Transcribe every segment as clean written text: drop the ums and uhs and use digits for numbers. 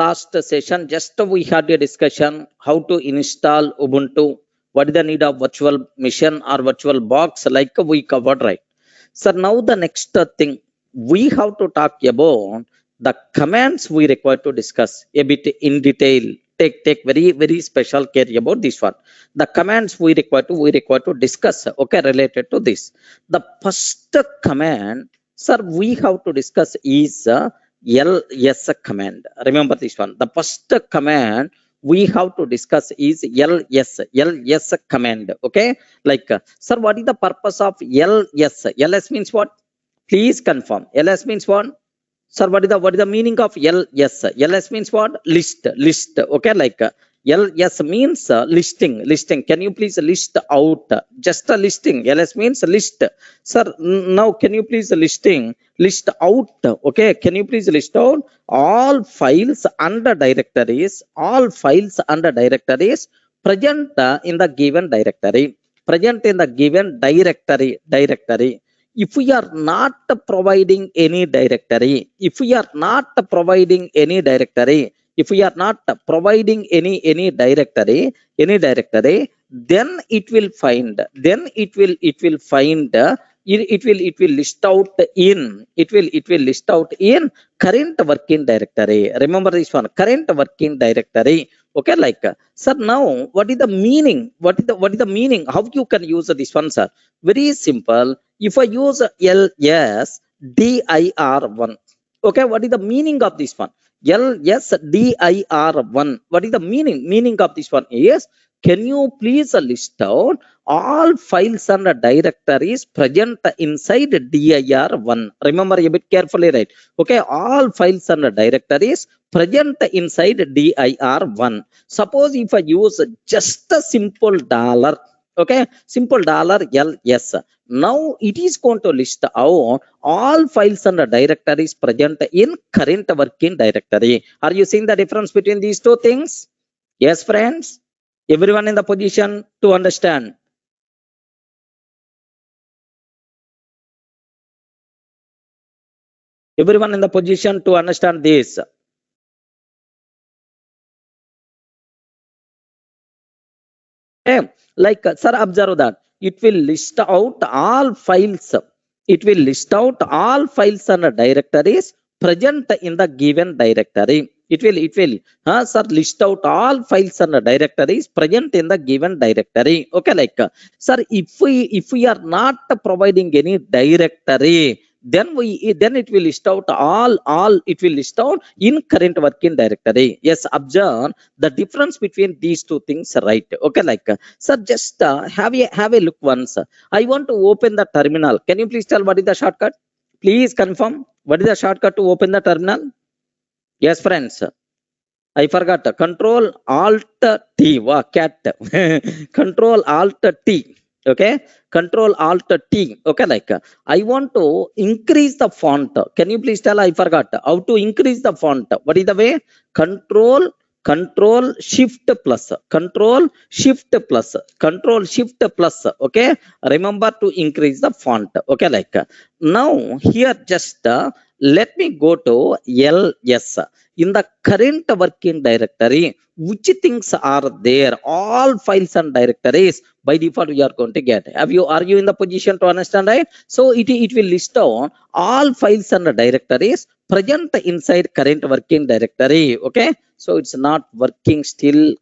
last session, just we had a discussion how to install Ubuntu. What is the need of virtual machine or virtual box, like we covered, right? So now the next thing we have to talk about the commands we require to discuss a bit in detail. Take very special care about this one. The commands we require to discuss, okay, related to this. The first command, sir, we have to discuss is ls command. Remember this one. The first command we have to discuss is ls command, okay? Like sir, what is the purpose of ls means what? Please confirm. ls means what? Sir, what is the meaning of ls? ls means what? List, okay? Like ls means listing. Can you please list out? Just a listing. ls means list. Sir, now can you please list out? Okay, can you please list out all files under directories, present in the given directory, if we are not providing any directory, if we are not providing any directory, then it will find, it will list out in current working directory. Remember this one, current working directory. Okay, like sir, now what is the meaning? What is the meaning? How you can use this one, sir? Very simple. If I use lsdir1, okay, what is the meaning of this one? lsdir1, what is the meaning of this one is, can you please list out all files and directories present inside dir1? Remember a bit carefully, right? Okay, all files and directories present inside dir1. Suppose if I use just a simple dollar, okay, simple $ls, now it is going to list out all files and directories present in current working directory. Are you seeing the difference between these two things? Yes, friends, everyone in the position to understand? Everyone in the position to understand this? Okay, like sir, observe that it will list out all files, and directories present in the given directory. It will sir, list out all files and directories present in the given directory. Okay, like sir, if we are not providing any directory, then it will list out all it will list out in current working directory. Yes, observe the difference between these two things, right? Okay, like sir, just have a look once. I want to open the terminal. Can you please tell what is the shortcut? Please confirm what is the shortcut to open the terminal. Yes, friends, I forgot. Control Alt T. Wow, cat. Control Alt T. Okay, Control Alt T. Okay, like I want to increase the font. Can you please tell? I forgot how to increase the font. What is the way? Control Shift plus. Okay, remember to increase the font. Okay, like now here just let me go to ls. In the current working directory, which things are there? All files and directories by default we are going to get. Are you in the position to understand, right? So it will list down all files and directories present inside current working directory. Okay, so it's not working still.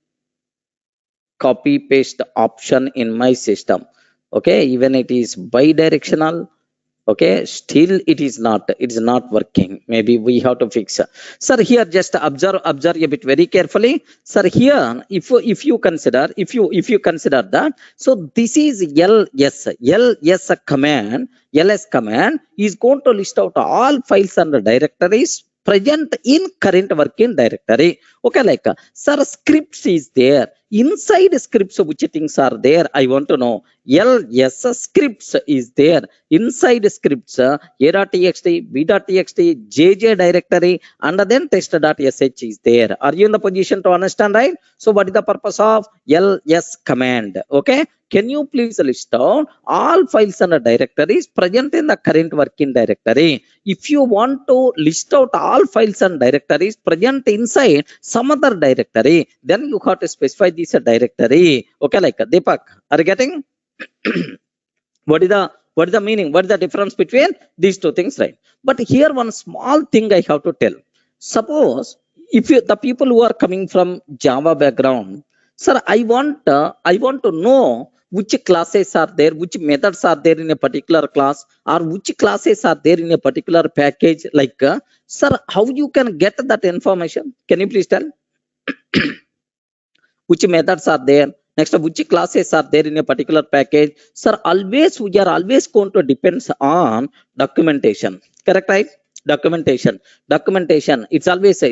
Copy paste option in my system. Okay, even it is bidirectional. Okay, still it is not working. Maybe we have to fix. Sir, here just observe a bit very carefully. Sir, here if you consider that, so this is ls command is going to list out all files and directories present in current working directory. Okay, like sir, scripts is there. Inside scripts, which things are there? I want to know. ls scripts is there. Inside scripts, a.txt, b.txt, jj directory, and then test.sh is there. Are you in the position to understand, right? So what is the purpose of ls command? Okay, can you please list out all files and directories present in the current working directory? If you want to list out all files and directories present inside some other directory, then you have to specify this directory. Okay, like Deepak, are you getting? What is the meaning? What is the difference between these two things, right? But here one small thing I have to tell. Suppose if you, the people who are coming from Java background, sir, I want to know which classes are there, which methods are there in a particular class, or which classes are there in a particular package. Like, sir, how you can get that information? Can you please tell? Which methods are there, next which classes are there in a particular package? Sir, always we are always going to depends on documentation, correct, right? Documentation, it's always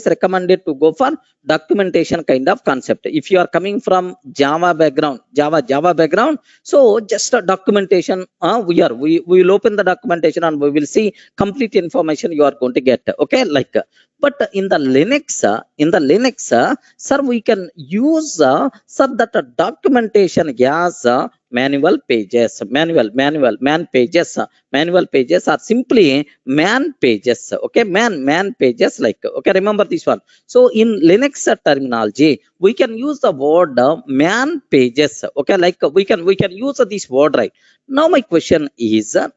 recommended to go for documentation kind of concept. If you are coming from Java background, Java background, so just a documentation, we will open the documentation and we will see complete information you are going to get. Okay, like, but in the Linux, sir, we can use sir, that documentation as manual pages, manual pages are simply man pages. Okay, man pages, like, okay, remember this one. So in Linux terminology, we can use the word man pages. Okay, like, we can use this word, right? Now my question is, sir,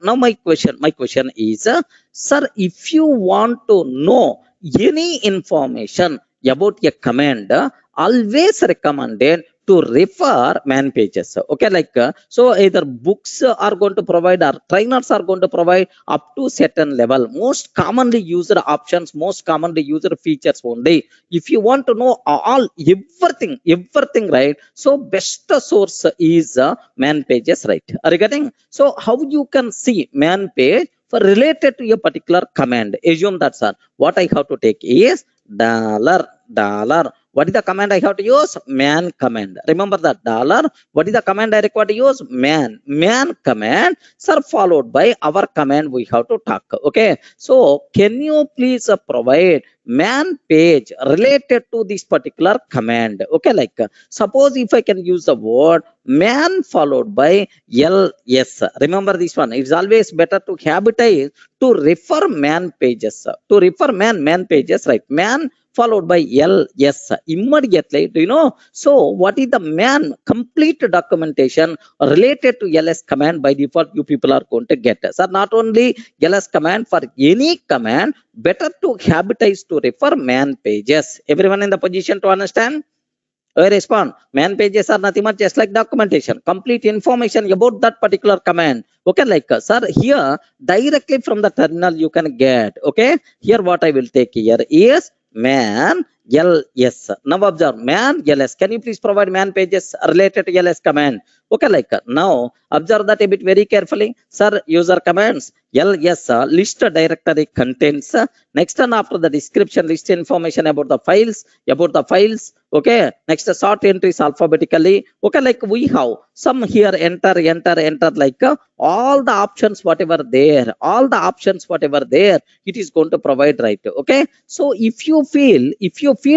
if you want to know any information about a command, always recommended to refer man pages. Okay, like, so either books are going to provide or trainers are going to provide up to certain level, most commonly used options, most commonly used features only. If you want to know all everything, right, so best source is man pages, right? Are you getting? So how you can see man page for related to a particular command? Assume that, sir, what I have to take is dollar. What is the command I have to use? Man command. Remember that dollar. What is the command I require to use? Man command, sir, followed by our command we have to talk. Okay, so can you please provide man page related to this particular command? Okay, like, suppose if I can use the word man followed by ls. Remember this one, it's always better to habitize to refer man pages, to refer man pages, right? Man followed by ls immediately. Do you know? So what is the man complete documentation related to ls command? By default you people are going to get, sir, not only ls command, for any command better to habitize to refer man pages. Everyone in the position to understand? I respond. Man pages are nothing but just like documentation, complete information about that particular command. Okay, like, sir, here directly from the terminal you can get. Okay, here what I will take here is man ls. Now observe man ls. Can you please provide man pages related to ls command? Okay, like, now observe that a bit very carefully, sir. User commands ls list directory contents. Next, and after the description, list information about the files. Okay, next, sort entries alphabetically. Okay, like, we have some here, enter, like, all the options whatever there, it is going to provide, right? Okay, so if you feel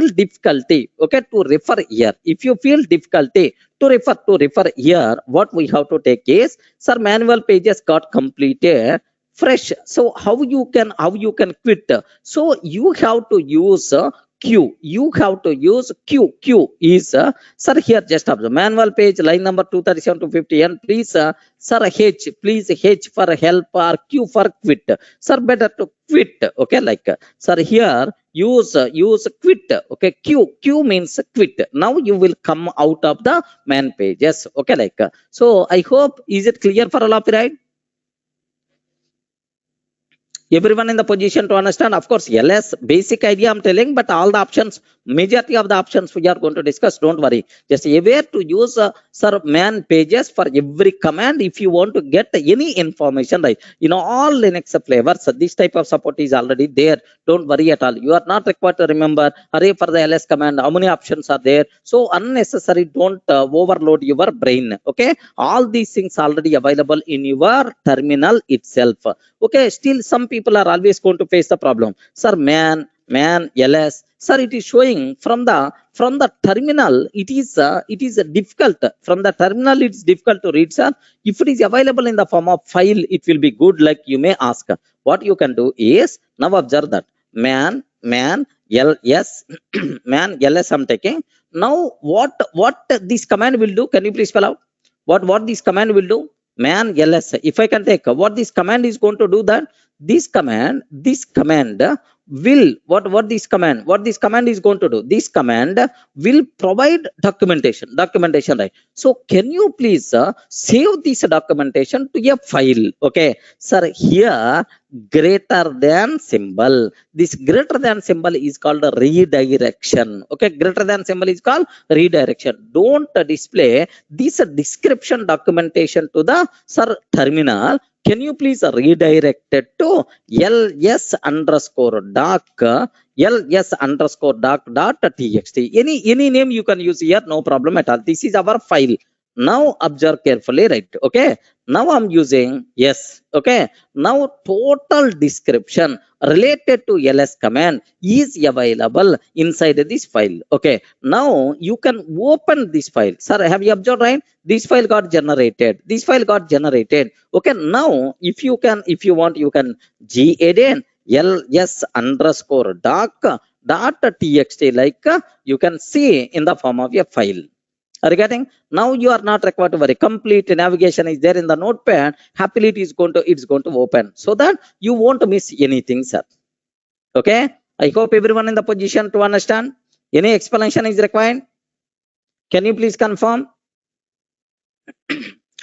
difficulty, okay, to refer here, if you feel difficulty to refer here, what we have to take is, sir, manual pages got completed fresh. So how you can quit? So you have to use Q. Q is, sir, here just observe manual page line number 237 to 50, and please, sir, H for help or Q for quit. Sir, better to quit. Okay, like, sir, here use quit. Okay, Q means quit. Now you will come out of the man pages. Okay, like, so I hope, is it clear for all of you, right? Everyone in the position to understand? Of course, ls basic idea I'm telling, but all the options, majority of the options we are going to discuss. Don't worry, just aware to use sir, man pages for every command if you want to get any information, right? You know, all Linux flavors, this type of support is already there. Don't worry at all. You are not required to remember, hurry for the ls command, how many options are there. So unnecessary, don't overload your brain. Okay, all these things already available in your terminal itself. Okay, still some people are always going to face the problem, sir, man man ls. Sir, it is showing from the terminal. It is difficult from the terminal. It's difficult to read, sir. If it is available in the form of file, it will be good. Like you may ask, what you can do is, now observe that man ls man ls I'm taking. Now what this command will do, can you please spell out what this command will do? Man ls, if I can take what this command is going to do, that this command will what this command is going to do, this command will provide documentation, right? So can you please save this documentation to a file? Okay, sir, here greater than symbol, this greater than symbol is called a redirection. Okay, greater than symbol is called redirection. Don't display this description documentation to the sir terminal. Can you please redirect it to ls underscore doc dot txt? Any name you can use here, no problem at all. This is our file. Now observe carefully, right? Okay, now I'm using yes. Okay, now total description related to ls command is available inside this file. Okay, now you can open this file. Sir, have you observed, right? This file got generated, okay. Now if you want, you can gedit ls underscore doc dot txt, like you can see in the form of a file. Are you getting? Now you are not required to worry. Complete navigation is there in the notepad. Happily it's going to open, so that you won't miss anything, sir. Okay, I hope everyone in the position to understand. Any explanation is required? Can you please confirm?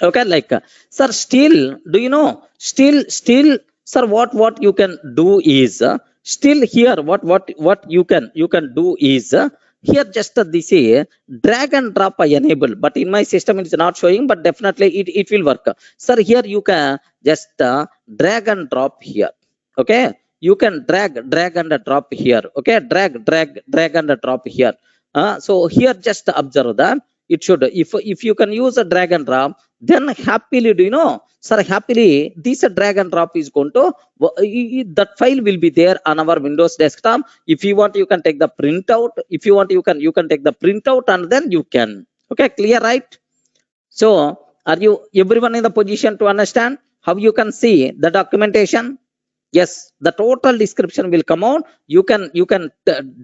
Okay, like sir, still, do you know, still sir, what you can do is still here, what you can do is here, just this is drag and drop I enable, but in my system it is not showing, but definitely it will work. Sir, here you can just drag and drop here. Okay, you can drag and drop here. Okay, drag and drop here. So here just observe that it should, if you can use a drag and drop, then happily, do you know, sir, happily this drag and drop is going to that file will be there on our Windows desktop. If you want, you can take the printout. If you want, you can take the printout, and then you can. Okay, clear, right? So are you everyone in the position to understand how you can see the documentation? Yes, the total description will come out. You can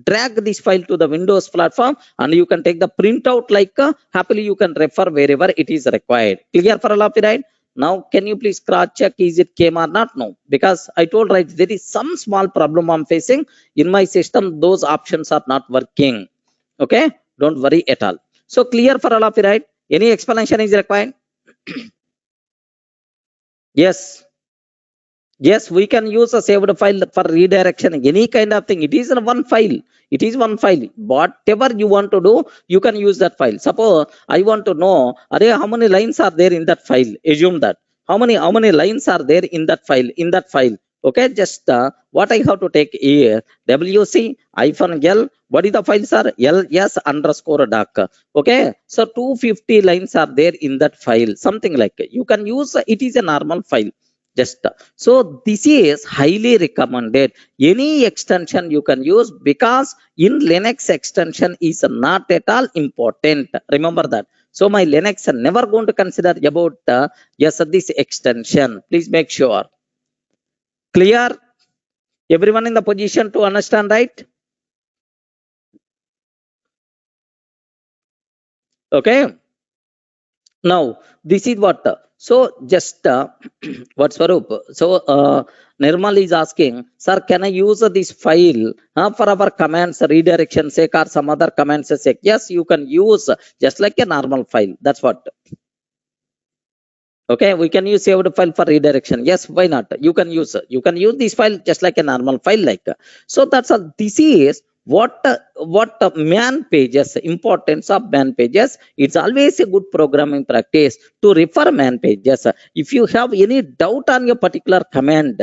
drag this file to the Windows platform, and you can take the printout, like happily you can refer wherever it is required. Clear for all of you, right? Now can you please cross check, is it came or not? No, because I told, right, there is some small problem I'm facing in my system. Those options are not working. Okay, don't worry at all. So clear for all of you, right? Any explanation is required? Yes, we can use a saved file for redirection, any kind of thing. It is one file. Whatever you want to do, you can use that file. Suppose I want to know, how many lines are there in that file? Assume that how many lines are there in that file. Okay, just what I have to take here, wc -l, what is the file, sir? ls underscore doc. Okay, so 250 lines are there in that file, something like. You can use, it is a normal file. Just so this is highly recommended. Any extension you can use, because in Linux extension is not at all important. Remember that. So my Linux are never going to consider about yes, this extension. Please make sure. Clear? Everyone in the position to understand, right? Okay. Now this is what. So just what Swarup? So Nirmal is asking, sir, can I use this file for our commands redirection sake or some other commands sake? Yes, you can use just like a normal file. That's what. Okay, we can use saved file for redirection. Yes, why not? You can use this file just like a normal file, like. So that's all. This is what man pages, importance of man pages. It's always a good programming practice to refer man pages. If you have any doubt on your particular command,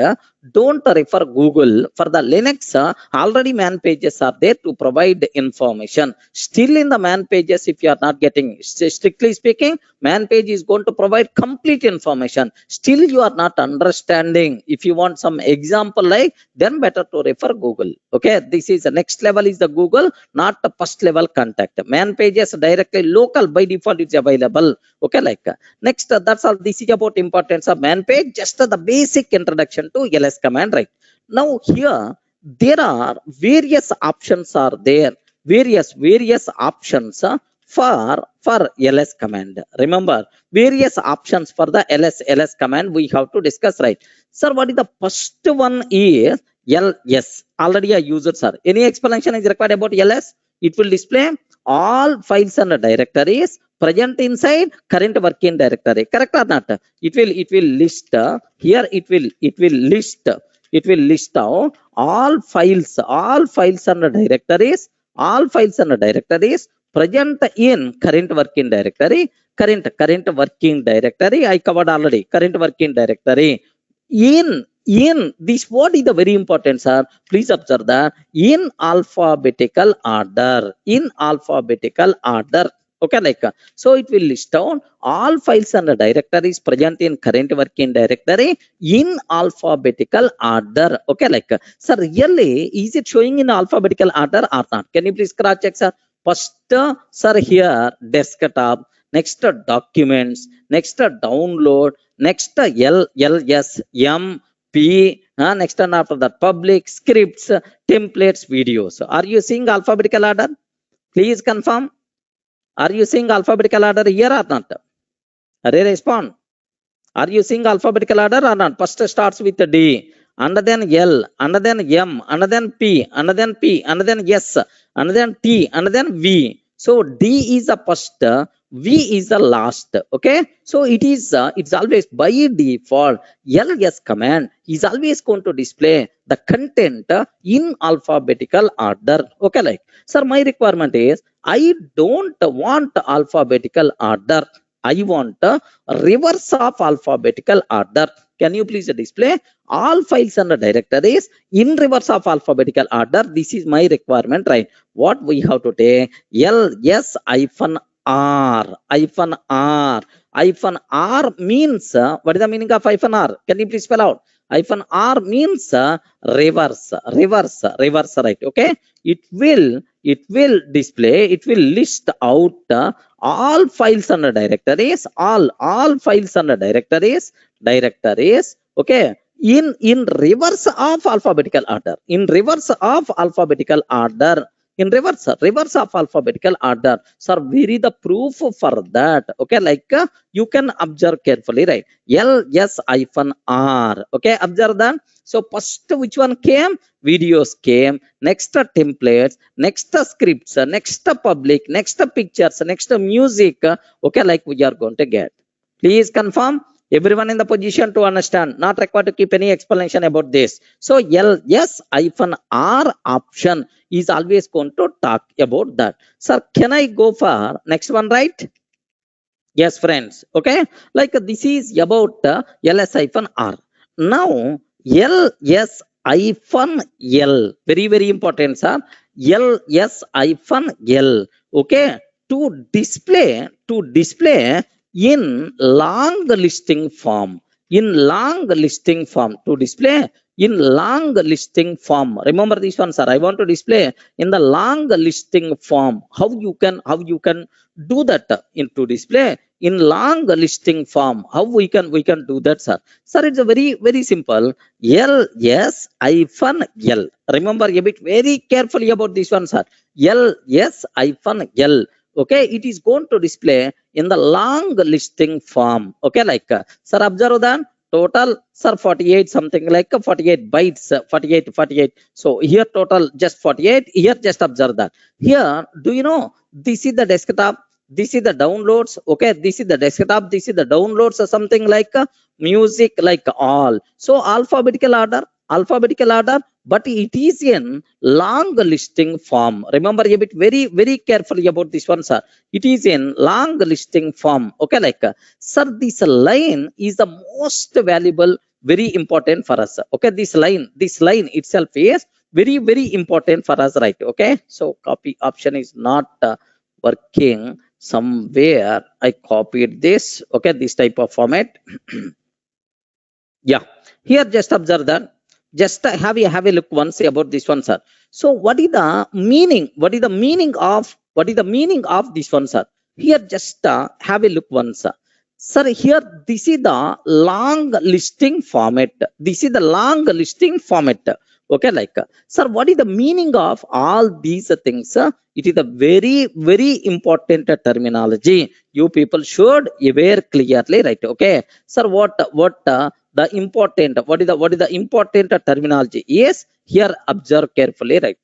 don't refer Google. For the Linux, already man pages are there to provide information. Still in the man pages, if you are not getting, strictly speaking, man page is going to provide complete information. Still you are not understanding. If you want some example like, then better to refer Google. Okay, this is the next level is the Google, not the first level contact. Man pages directly local by default it's available. Okay, like next, that's all. This is about importance of man page, just the basic introduction to ls command, right? Now here there are various options are there, various options for ls command. Remember, various options for the ls command we have to discuss, right? Sir, what is the first one is ls. Already I used it, sir. Any explanation is required about ls? It will display all files and directories present inside current working directory. Correct or not? It will list here. It will list out all files and directories, present in current working directory. Current working directory I covered already. Current working directory in this, what is the very important, sir? Please observe that in alphabetical order. Okay, like so it will list down all files and directories present in current working directory in alphabetical order. Okay, like sir, really is it showing in alphabetical order or not? Can you please cross check, sir? First, sir, here desktop, next documents, next download, next ls p, next and after that public, scripts, templates, videos. Are you seeing alphabetical order? Please confirm. Are you seeing alphabetical order here or not? Respond. Are you seeing alphabetical order or not? First starts with D, and then L, and then M, and then P, and then P, and then S, and then T, and then V. So D is the first, V is the last. Okay, so it is it's always by default ls command is always going to display the content in alphabetical order. Okay, like sir, my requirement is I don't want alphabetical order. I want reverse of alphabetical order. Can you please display all files and directories in reverse of alphabetical order? This is my requirement, right? What we have to take ls -r. -r means what is the meaning of -r? Can you please spell out? -r means reverse, right? Okay, it will display, it will list out all files and directories, all files and directories, okay, in reverse of alphabetical order, in reverse of alphabetical order. In reverse of alphabetical order. Sir, where is the proof for that? Okay, like you can observe carefully, right? ls-r. Okay, observe that. So first, which one came? Videos came. Next, templates. Next, scripts. Next, public. Next, pictures. Next, music. Okay, like we are going to get. Please confirm. Everyone in the position to understand. Not required to keep any explanation about this. So ls-r option is always going to talk about that. Sir, can I go for next one, right? Yes, friends. Okay, like this is about ls-r. Now ls-l, very important, sir. ls-l. Okay, to display in long listing form, to display in long listing form. Remember this one, sir. I want to display in the long listing form. How you can do that into display in long listing form? How we can do that, sir? Sir, it's a very simple. ls-l. Remember a bit very carefully about this one, sir. ls-l. Okay, it is going to display in the long listing form. Okay, like sir, observe that total, sir, 48 something like 48 bytes, 48. So here total just 48. Here just observe that. Here, do you know this is the desktop, this is the downloads. Okay, this is the desktop, this is the downloads, or something like music, like all. So alphabetical order. alphabetical order, but it is in long listing form. Remember a bit very carefully about this one, sir. It is in long listing form. Okay, like sir, this line is the most valuable, very important for us. Okay, this line itself is very important for us, right? Okay, so copy option is not working. Somewhere I copied this. Okay, this type of format. Yeah, here just observe that. Just have a look once about this one, sir. So what is the meaning? What is the meaning of this one, sir? Here just have a look once, sir. Sir, here this is the long listing format. This is the long listing format. Okay, like sir, what is the meaning of all these things? It is a very important terminology. You people should aware clearly, right? Okay, sir, what the important, what is the important terminology is here? Observe carefully, right?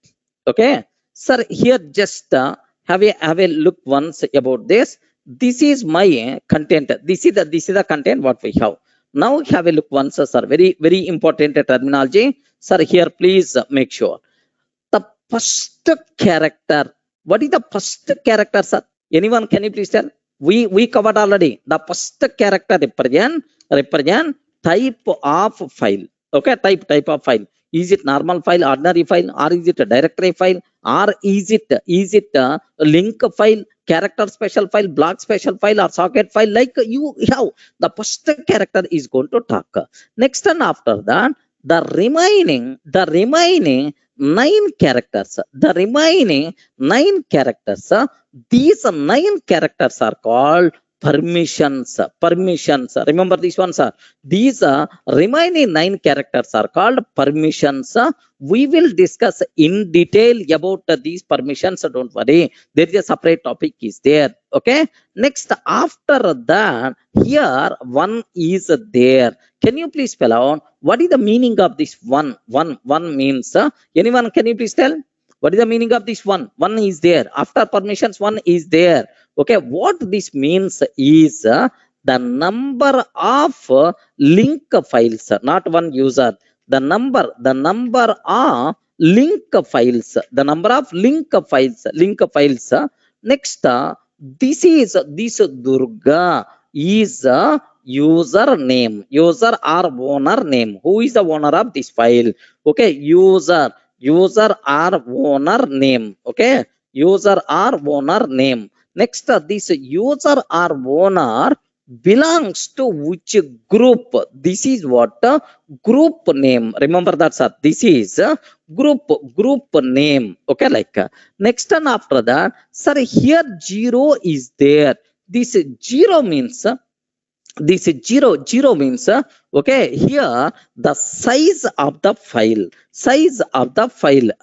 Okay, sir, here just have a look once about this. This is my content. This is the content what we have. Now have a look once, sir. Very important terminology, sir. Here please make sure the first character. What is the first character, sir? Anyone can you please tell? We covered already. The first character represent type of file. Okay, type of file. Is it normal file, ordinary file, or is it a directory file, or is it a link file, character special file, block special file, or socket file? Like you have the first character is going to talk. Next and after that, the remaining 9 characters. The remaining 9 characters. These 9 characters are called permissions. Remember this one, sir. These remaining 9 characters are called permissions. We will discuss in detail about these permissions. Don't worry, there is a separate topic is there. Okay, next after that, here one is there. Can you please spell out what is the meaning of this one? One means anyone can you please tell what is the meaning of this one? One is there after permissions. One is there. Okay, what this means is the number of link files, not one user. The number of link files. The number of link files. Next, this Durga is a user name, user or owner name. Who is the owner of this file? Okay, user or owner name. Okay, user or owner name. Next, this user or owner belongs to which group? This is what group name. Remember that, sir. This is group name. Okay, like next and after that, sir, here 0 is there. This 0 means this zero means okay, here the size of the file.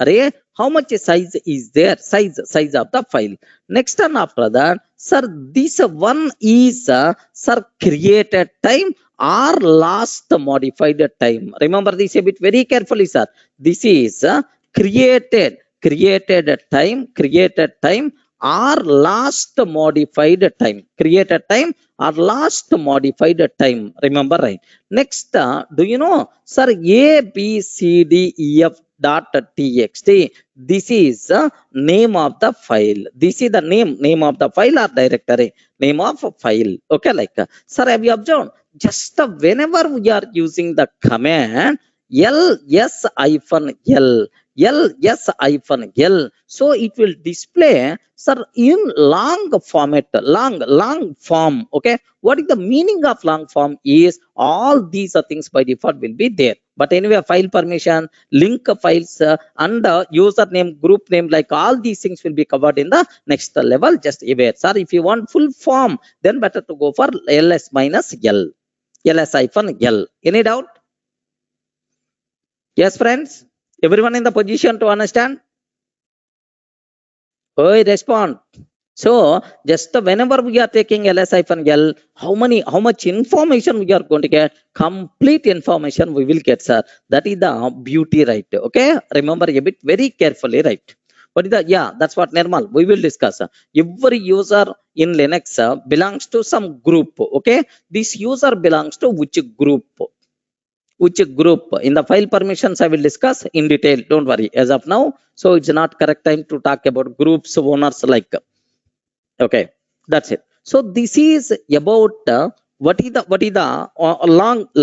Array, how much size is there? Size of the file. Next and after that, sir, this one is sir, created time or last modified time. Remember this a bit very carefully, sir. This is created time or last modified time. Created time or last modified time. Remember, right? Next, do you know, sir, ABCDEF dot txt. This is name of the file. This is the name of the file or directory. Name of file. Okay, like sir, have you observed? Just whenever we are using the command ls-l, so it will display, sir, in long format, long form. Okay, what is the meaning of long form is all these things by default will be there. But anyway, file permission, link files, and username, group name, like all these things will be covered in the next level. Just aware, sir. If you want full form, then better to go for ls-l, ls-l. Any doubt? Yes, friends. Everyone in the position to understand? Oh, respond. So just whenever we are taking ls-l, how much information we are going to get? Complete information we will get, sir. That is the beauty, right? Okay, remember a bit very carefully, right? What is the, yeah, that's what normal we will discuss. Every user in Linux belongs to some group. Okay, this user belongs to which group? which group. In the file permissions, I will discuss in detail. Don't worry. As of now, so it's not correct time to talk about groups, owners like. Okay, that's it. So this is about what is the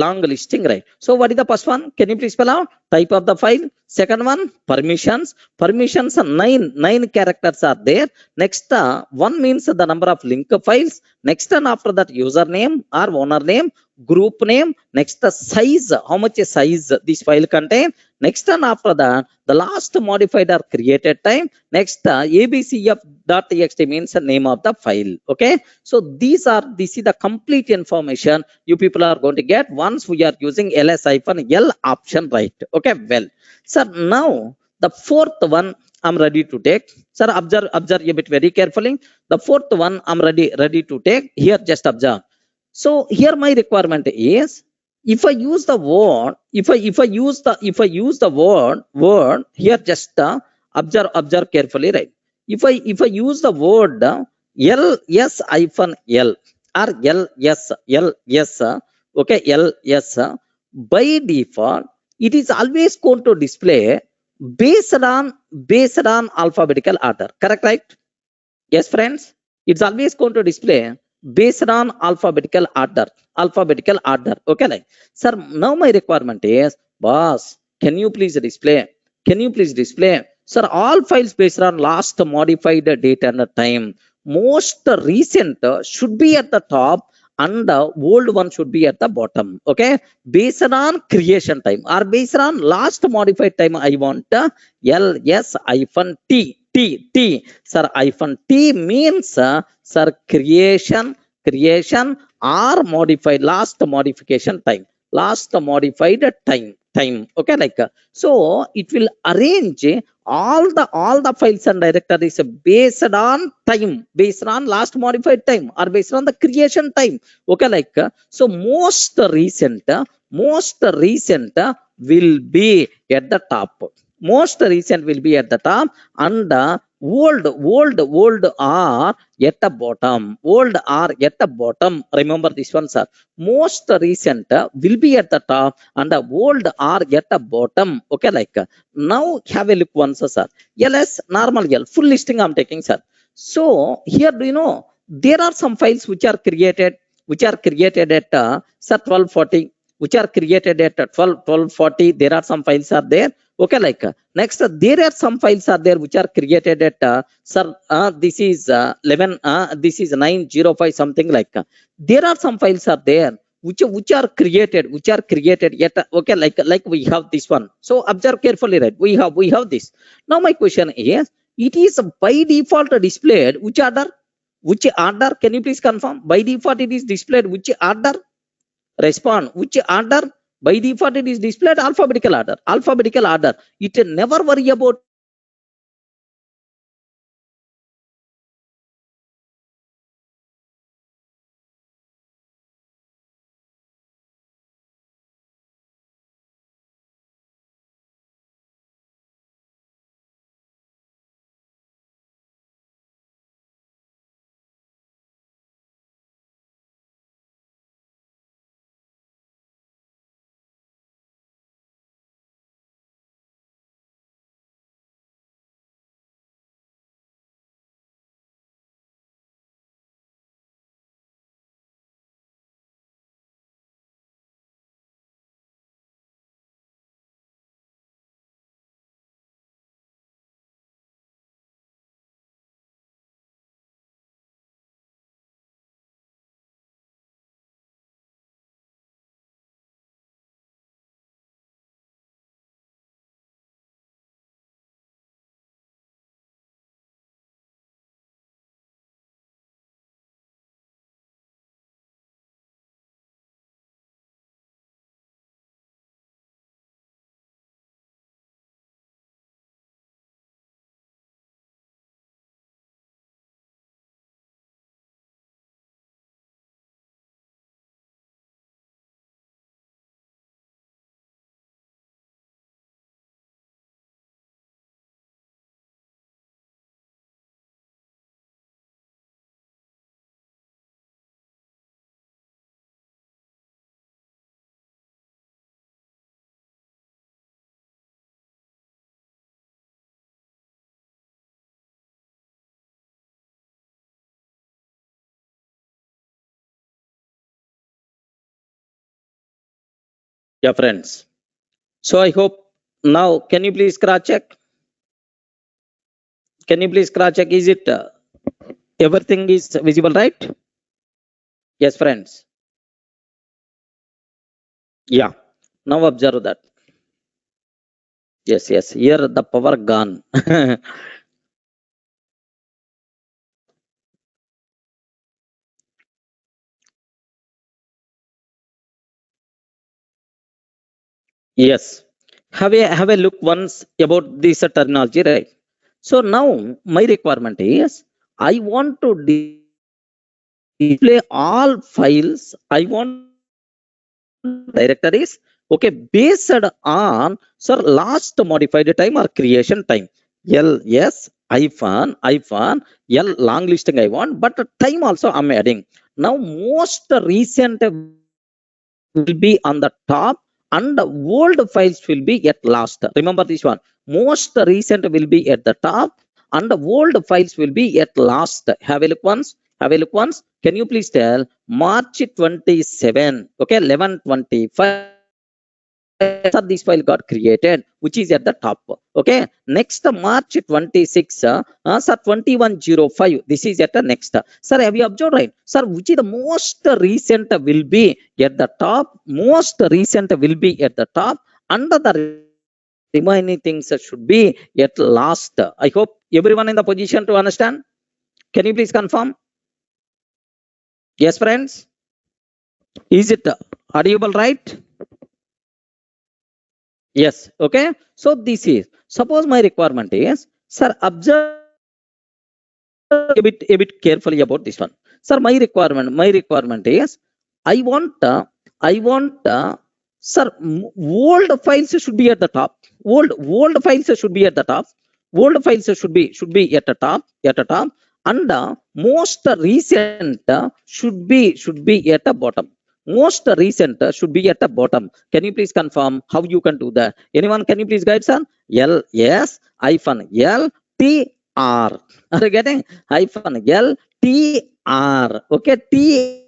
long listing, right? So what is the first one? Can you please spell out? Type of the file. Second one, permissions. Permissions, nine characters are there. Next, one means the number of link files. Next, and after that, username or owner name, group name. Next, the size. How much size this file contain? Next, and after that, the last modified or created time. Next, abcf.txt means the name of the file. Okay, so this is the complete information you people are going to get once we are using ls-l option, right? Okay, well, sir, now the fourth one I'm ready to take. Sir, observe a bit very carefully. The fourth one I'm ready to take. Here, just observe. So here my requirement is, if I use the word, if I use the word here, just observe carefully, right? If I use the word ls-l or ls, okay, ls, by default it is always going to display based on alphabetical order. Correct, right? Yes, friends, it's always going to display based on alphabetical order. Alphabetical order. Okay, like, sir, now my requirement is, boss, can you please display? Can you please display? Sir, all files based on last modified date and time. Most recent should be at the top and the old one should be at the bottom. Okay, based on creation time or based on last modified time, I want ls-t. Sir, hyphen t means sir, creation or modified last modification time, last modified time. Okay, like, so it will arrange all the files and directories based on time, based on last modified time or based on the creation time. Okay, like, so most recent will be at the top. Most recent will be at the top, and old are at the bottom. Old are at the bottom. Remember this one, sir. Most recent will be at the top and the old are at the bottom. Okay, like, now have a look once, sir. ls normal l full listing I'm taking, sir. So here, do you know, there are some files which are created at sir 1240, which are created at 1240. There are some files are there. Okay, like, next, there are some files are there which are created at sir, this is 11, this is 905 something, like, there are some files are there which are created yet. Okay, like we have this one. So observe carefully, right? We have this. Now my question is, it is by default displayed which order? Can you please confirm? By default it is displayed which order? Respond. Which order? By default it is displayed alphabetical order. Alphabetical order. It never worry about Yeah, friends. So I hope now, can you please cross check? Can you please cross check? Is it everything is visible, right? Yes, friends. Yeah. Now observe that. Yes, yes. Here the power gone. Yes. Have a look once about this terminology, right? So now my requirement is I want to display all files. I want directories. Okay, based on sir last modified time or creation time. L yes hyphen L long listing I want, but time also I'm adding. Now most recent will be on the top and the old files will be at last. Remember this one. Most recent will be at the top and the old files will be at last. Have a look once. Have a look once. Can you please tell March 27? Okay, 11/25. Sir, this file got created, which is at the top. Okay, next March 26, sir 2105. This is at the next. Sir, have you observed right? Sir, which is the most recent will be at the top? Most recent will be at the top. Under the remaining things should be at last. I hope everyone in the position to understand. Can you please confirm? Yes, friends. Is it audible, right? Yes. Okay. So this is suppose my requirement is sir observe a bit carefully about this one. Sir, my requirement is I want sir old files should be at the top. Old files should be at the top. Old files should be at the top and most recent should be at the bottom. Most recent should be at the bottom. Can you please confirm how you can do that? Anyone, can you please guide, sir? L S hyphen L T R. Are you getting? Hyphen L T R. Okay, T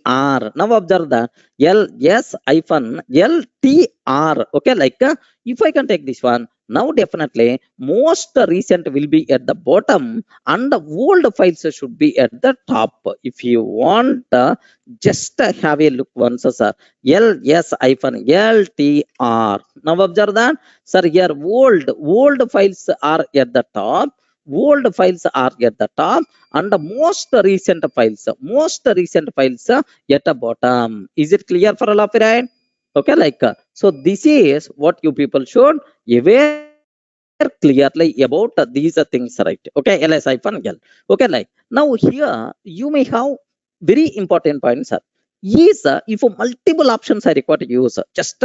R. Now observe that L S hyphen L T R. Okay, like if I can take this one, now definitely most recent will be at the bottom and the old files should be at the top. If you want, just have a look once, sir. L S hyphen L T R. Now observe that, sir. Here old files are at the top. Old files are at the top and the most recent files at the bottom. Is it clear for all of you, right? Okay, like so this is what you people should aware clearly about these things, right? Okay, ls hyphen l. Okay, like now here you may have very important points, sir. Is if multiple options are required to use, just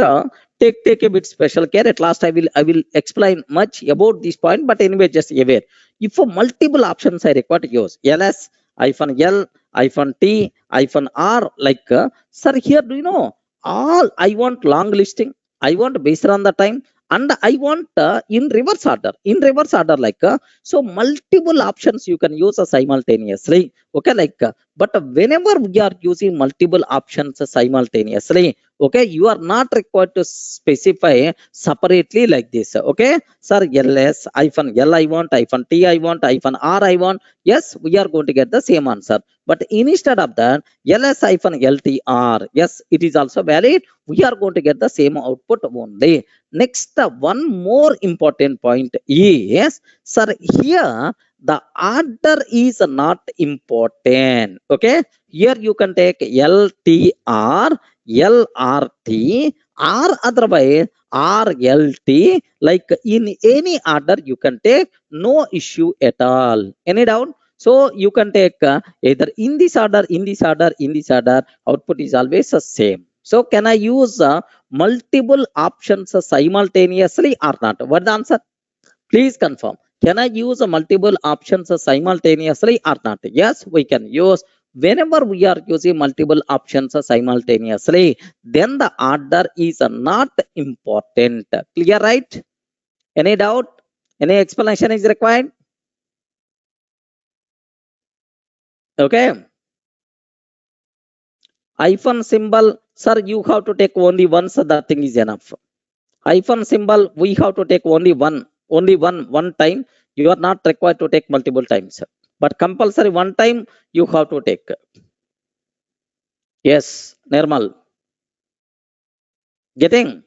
take a bit special care. At last I will explain much about this point, but anyway, just aware if multiple options are required to use ls hyphen l hyphen t hyphen r, like sir, here do you know all I want long listing, I want based on the time, and I want in reverse order. In reverse order, like so multiple options you can use simultaneously. Okay, like but whenever we are using multiple options simultaneously, okay, you are not required to specify separately like this. Okay, sir, ls hyphen l I want, hyphen t I want, hyphen r I want. Yes, we are going to get the same answer. But instead of that, ls hyphen ltr, yes, it is also valid. We are going to get the same output only. Next, one more important point is, sir, here the order is not important. Okay, here you can take ltr, lrt, or otherwise rlt. Like in any order you can take, no issue at all. Any doubt? So you can take either in this order, in this order, in this order. Output is always the same. So can I use multiple options simultaneously or not? What the answer? Please confirm. Can I use multiple options simultaneously or not? Yes, we can use. Whenever we are using multiple options simultaneously, then the order is not important. Clear, right? Any doubt? Any explanation is required? Okay. Hyphen symbol, sir, you have to take only once, that thing is enough. Hyphen symbol, we have to take only one time. You are not required to take multiple times. But compulsory one time you have to take. Yes, normal. Getting?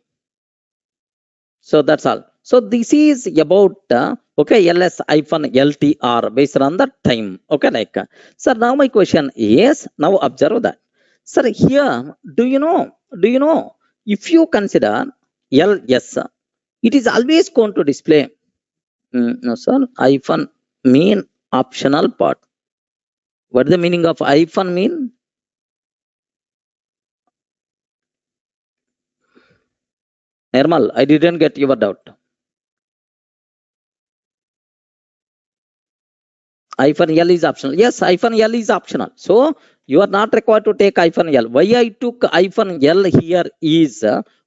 So that's all. So this is about okay, ls hyphen ltr based on the time. Okay, like sir. Now my question is, now observe that, sir. Here, do you know? If you consider ls, it is always going to display. No, sir. Hyphen mean optional part. What is the meaning of hyphen mean? Normal. I didn't get your doubt. Hyphen L is optional. Yes, hyphen L is optional. So you are not required to take hyphen L. Why I took hyphen L here is,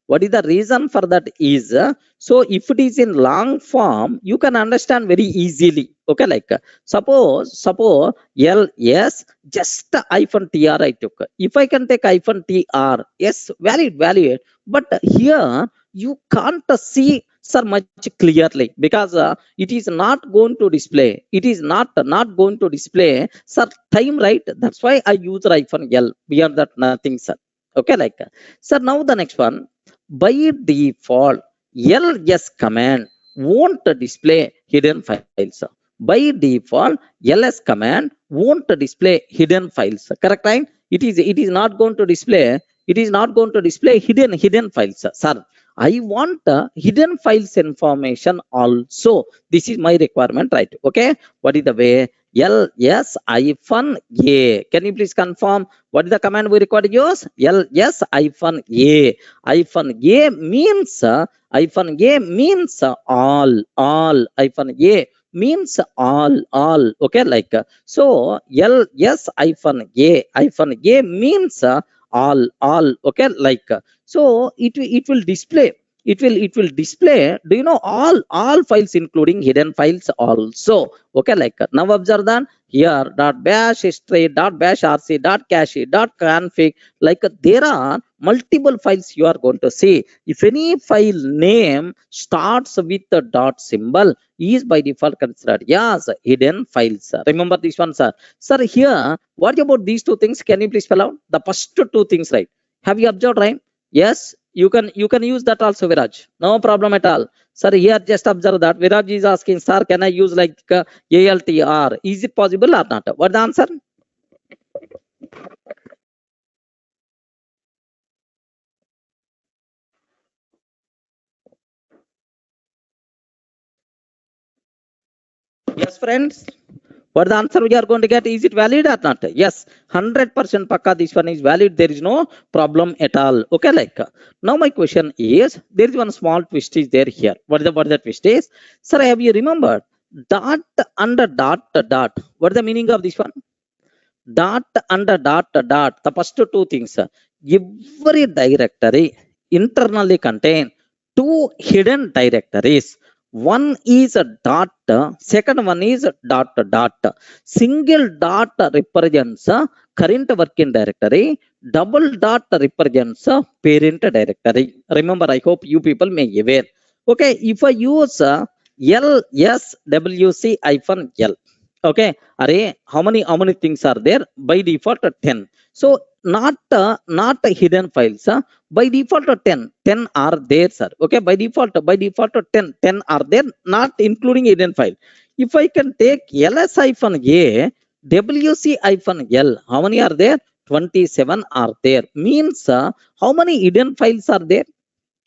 what is the reason for that is, so if it is in long form, you can understand very easily. Okay, like suppose L, yes, just hyphen TR I took. If I can take hyphen TR, yes, valid. But here you can't see, sir, much clearly, because it is not going to display. It is not going to display, sir, time, right? That's why I use hyphen L. Beyond that, nothing, sir. Okay, like sir. Now the next one, by default, ls command won't display hidden files. By default, ls command won't display hidden files. Correct, right? It is not going to display. It is not going to display hidden files, sir. I want hidden files information also. This is my requirement, right? Okay. What is the way? ls hyphen a. Can you please confirm what is the command we require to use? ls hyphen a. Hyphen a means all. Hyphen a means all. Okay, like so ls hyphen a means all. Okay, like so it will display, it will display, do you know, all files including hidden files also. Okay, like now observe that here dot bash history dot bash rc dot cache dot config, like there are multiple files you are going to see. If any file name starts with the dot symbol, is by default considered as hidden files. Remember this one, sir. Sir, here what about these two things? Can you please spell out the first two things, right? Have you observed, right? Yes, you can use that also, Viraj. No problem at all. Sir, here just observe that Viraj is asking, sir, can I use like ALTR? Is it possible or not? What the answer? Yes, friends. What the answer we are going to get? Is it valid or not? Yes, 100% pakka. This one is valid. There is no problem at all. Okay, like now my question is, there is one small twist is there here. What the twist is? Sir, have you remembered dot under dot? What is the meaning of this one? Dot under dot. The first two things. Every directory internally contain two hidden directories. One is a dot, second one is dot. Single dot represents current working directory, double dot represents parent directory. Remember, I hope you people may be aware. Okay, if I use lswc hyphen l, okay, array, how many things are there? By default 10. So not hidden files, by default 10 are there, sir. Okay, by default 10 are there, not including hidden file. If I can take ls hyphen a wc hyphen l, how many are there? 27 are there. Means how many hidden files are there?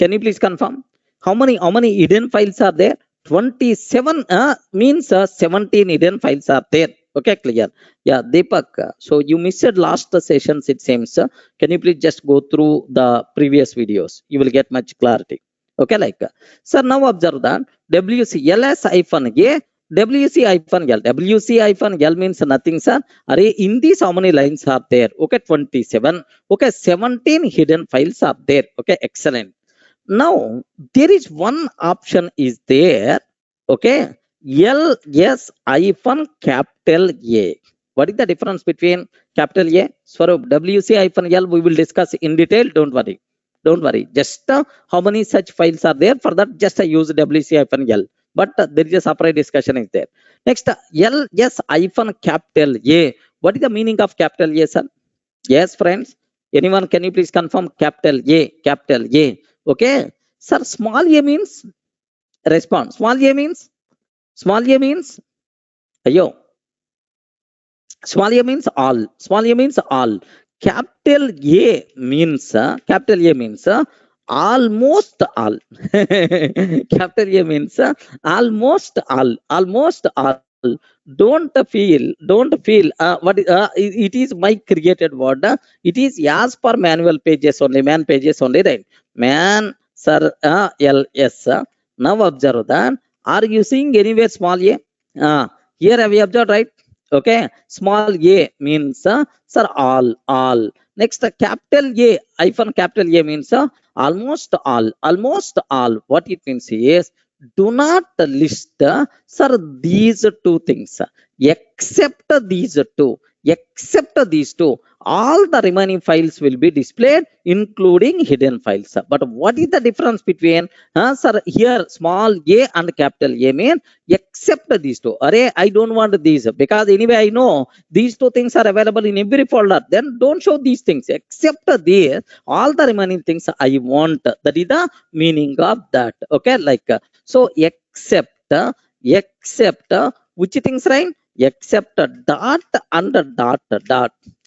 Can you please confirm how many hidden files are there? 27 means 17 hidden files are there. Okay, clear? Yeah, Deepak. So you missed last sessions, it seems. Can you please just go through the previous videos? You will get much clarity. Okay, like sir, now observe that wc ls hyphen a wc hyphen l. wc hyphen l means nothing, sir. Array, in these how many lines are there? Okay, 27. Okay, 17 hidden files are there. Okay, excellent. Now there is one option is there. Okay, ls hyphen capital A. What is the difference between capital A? Swarup, WC-L we will discuss in detail. Don't worry. Don't worry. Just how many such files are there? For that, just use WC-L. But there is a separate discussion is there. Next, capital A. What is the meaning of capital A, sir? Yes, friends. Anyone, can you please confirm capital A? Capital A. Okay. Sir, small a means response. Small a means? Small a means? Ayo. Small a means all. Small a means all. Capital A means almost all. Capital A means almost all. Almost all. Don't feel it is my created word. It is as per manual pages only. Man pages only, right? Man, sir, ls. Now observe that. Are you seeing anywhere small a? Here have we observed, right? Okay, small a means sir all. Next, capital A, hyphen capital A means almost all. Almost all. What it means is, do not list sir these two things, except these two. Except these two, all the remaining files will be displayed, including hidden files. But what is the difference between sir here small a and capital A mean except these two? Array, I don't want these because anyway I know these two things are available in every folder. Then don't show these things. Except these, all the remaining things I want. That is the meaning of that. Okay, like so except which things, right? Except dot and dot.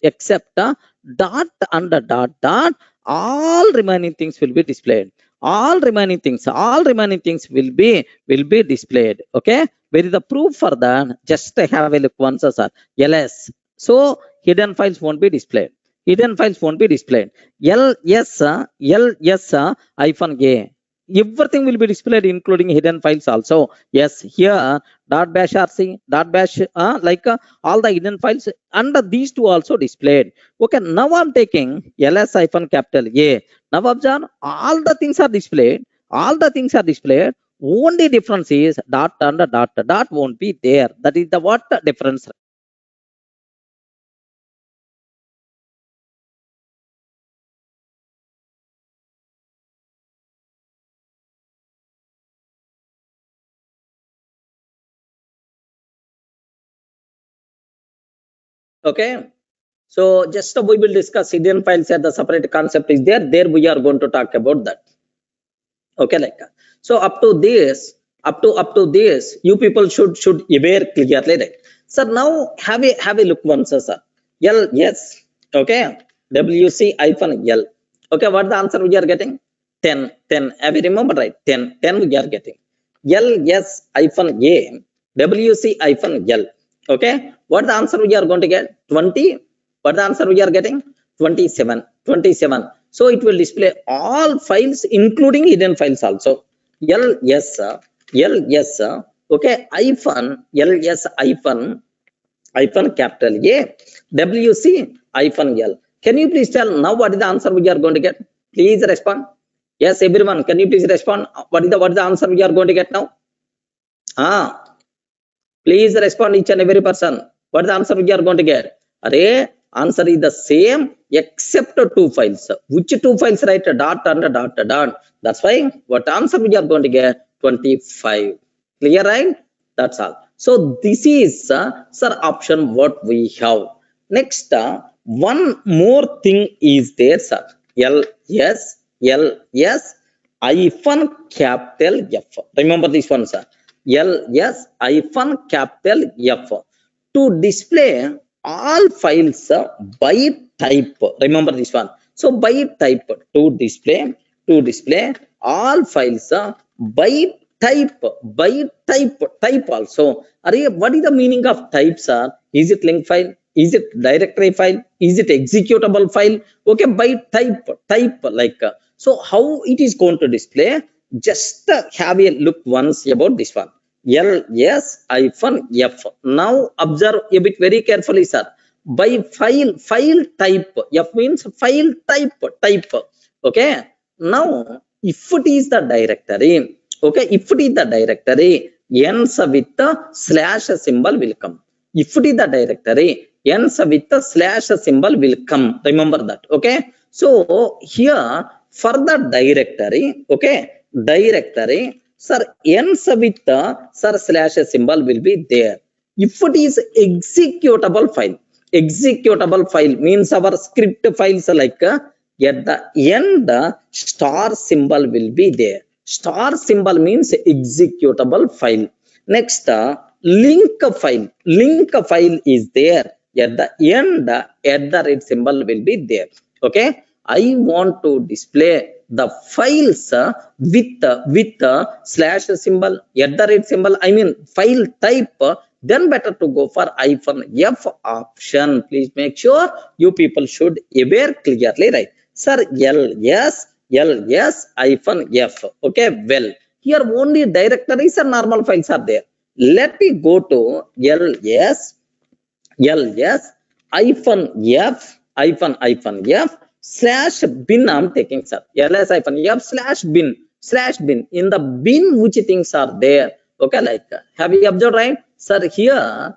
Except dot and dot. All remaining things will be displayed. All remaining things will be displayed. Okay, where is the proof for that? Just have a look once, sir. ls. So hidden files won't be displayed. Hidden files won't be displayed. ls hyphen a. Everything will be displayed, including hidden files also. Yes, here dot bash rc dot bash all the hidden files under these two also displayed. Okay, now I'm taking ls hyphen capital A. Now observe, all the things are displayed. All the things are displayed. Only difference is dot and dot won't be there. That is the what difference. Okay. So just we will discuss hidden files at the separate concept is there. There we are going to talk about that. Okay, like so up to this, you people should aware clearly, right? So now have a look once, sir. L, yes. Okay. WC hyphen L. Okay, what the answer we are getting? 10. Have you remember, right? 10 we are getting. L, yes hyphen A. WC hyphen L. Okay, what the answer we are going to get? 20. What the answer we are getting? 27. So it will display all files, including hidden files also. ls. Okay, ls hyphen capital A. WC hyphen L. Can you please tell now what is the answer we are going to get? Please respond. Yes, everyone, can you please respond? What is the answer we are going to get now? Please respond, each and every person. What is the answer we are going to get? Array, answer is the same except two files. Which two files, right? Dot and dot. That's why what answer we are going to get? 25. Clear, right? That's all. So this is sir option what we have. Next, one more thing is there, sir. ls hyphen capital F. Remember this one, sir. ls hyphen capital F to display all files by type. Remember this one. So by type, to display all files by type also. Array, what is the meaning of type, sir? Is it link file? Is it directory file? Is it executable file? Okay, by type like so how it is going to display? Just have a look once about this one. ls hyphen F. Now observe a bit very carefully, sir. By file type, F means file type. Okay. Now if it is the directory, okay, if it is the directory ends with the slash symbol will come. If it is the directory ends with the slash symbol will come. Remember that. Okay. So here for the directory, okay, directory, sir, ends with the sir slash symbol will be there. If it is executable file means our script files like at the end star symbol will be there. Star symbol means executable file. Next link file is there. At the end at the red symbol will be there. Okay, I want to display the files with slash symbol at the red symbol, I mean file type, then better to go for -F option. Please make sure you people should aware clearly, right? Sir, -F. Okay, well, here only directories and normal files are there. Let me go to ls-f /bin. I'm taking, sir, ls-f/bin in the bin which things are there. Okay, like have you observed, right? Sir, here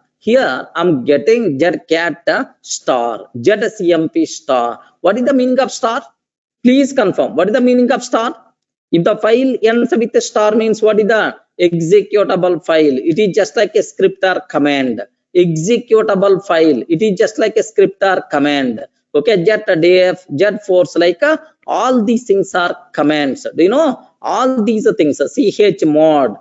I'm getting zcat star, zcmp star. What is the meaning of star? Please confirm. What is the meaning of star? If the file ends with a star means what is the executable file? It is just like a script or command. Executable file. It is just like a script or command. Okay, def, force, like all these things are commands. Do you know all these things? Chmod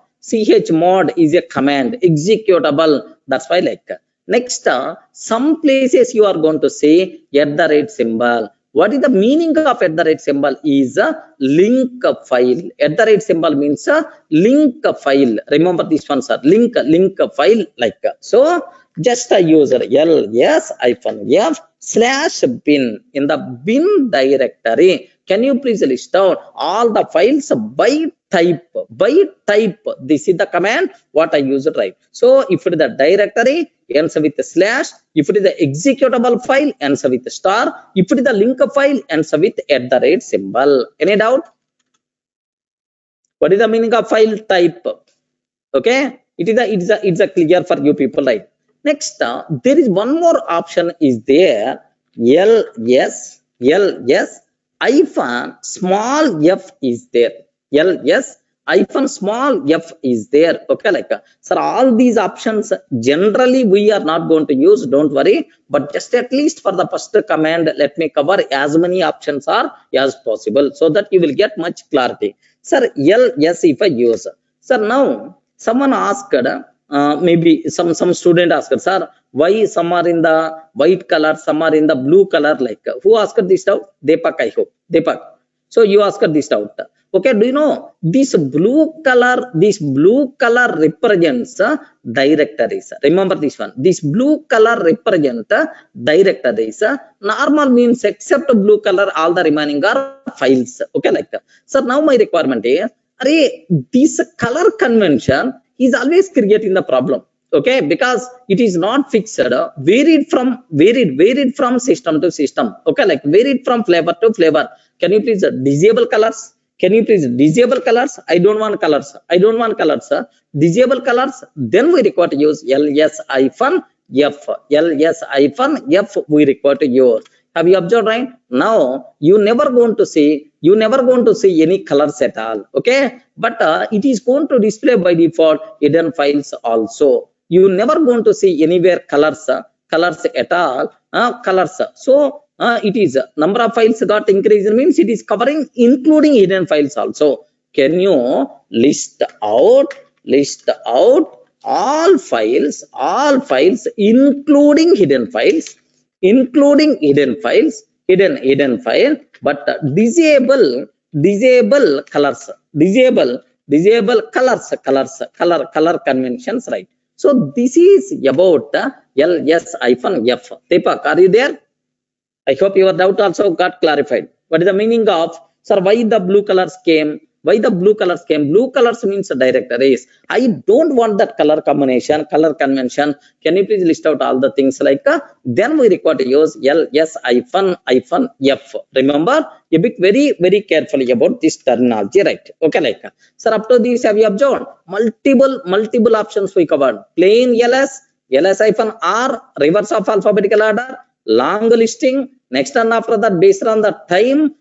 is a command, executable. That's why, like, next some places you are going to say at the rate symbol. What is the meaning of at the rate symbol? Is a link file. At the rate symbol means a link file. Remember this one, sir. Link file, like so. Just a user ls-f/bin in the bin directory. Can you please list out all the files by type? This is the command what I used, right? So if it is the directory, ends with the slash. If it is the executable file, ends with the star. If it is the link file, ends with at the rate symbol. Any doubt? What is the meaning of file type? Okay, it's a clear for you people, right? Next, there is one more option is there. ls small f is there. Small f is there. Okay, like sir, all these options generally we are not going to use. Don't worry, but just at least for the first command, let me cover as many options are as possible so that you will get much clarity. Sir, ls if I use. Sir, now someone asked. Maybe some student asked, sir, why some are in the white color, some are in the blue color, like who asked this out? Deepak, I hope. Deepak. So you asked this out. Okay, do you know this blue color represents directories? Remember this one. This blue color represents directories. Normal means except blue color, all the remaining are files. Okay, like that. So now my requirement is, this color convention is always creating the problem. Okay, because it is not fixed, varied from system to system. Okay, like varied from flavor to flavor. Can you please disable colors? I don't want colors. Disable colors. Then we require to use ls-f. We require to use. Have you observed, right? Now you never going to see any colors at all. Okay, but it is going to display by default hidden files also. You never going to see anywhere colors at all. So it is number of files got increased means it is covering including hidden files also. Can you list out all files including hidden files? Hidden file, but disable colors, color conventions, right? So this is about ls-f. Deepak, are you there? I hope your doubt also got clarified. What is the meaning of, sir, why the blue colors came? Blue colors means directories. I don't want that color combination, color convention. Can you please list out all the things like then we require to use ls-f. Remember, a bit very carefully about this terminology, right? Okay, like sir, up to this have you observed multiple options we covered. Plain ls, ls hyphen r, reverse of alphabetical order, long listing. Next and after that, based on the time,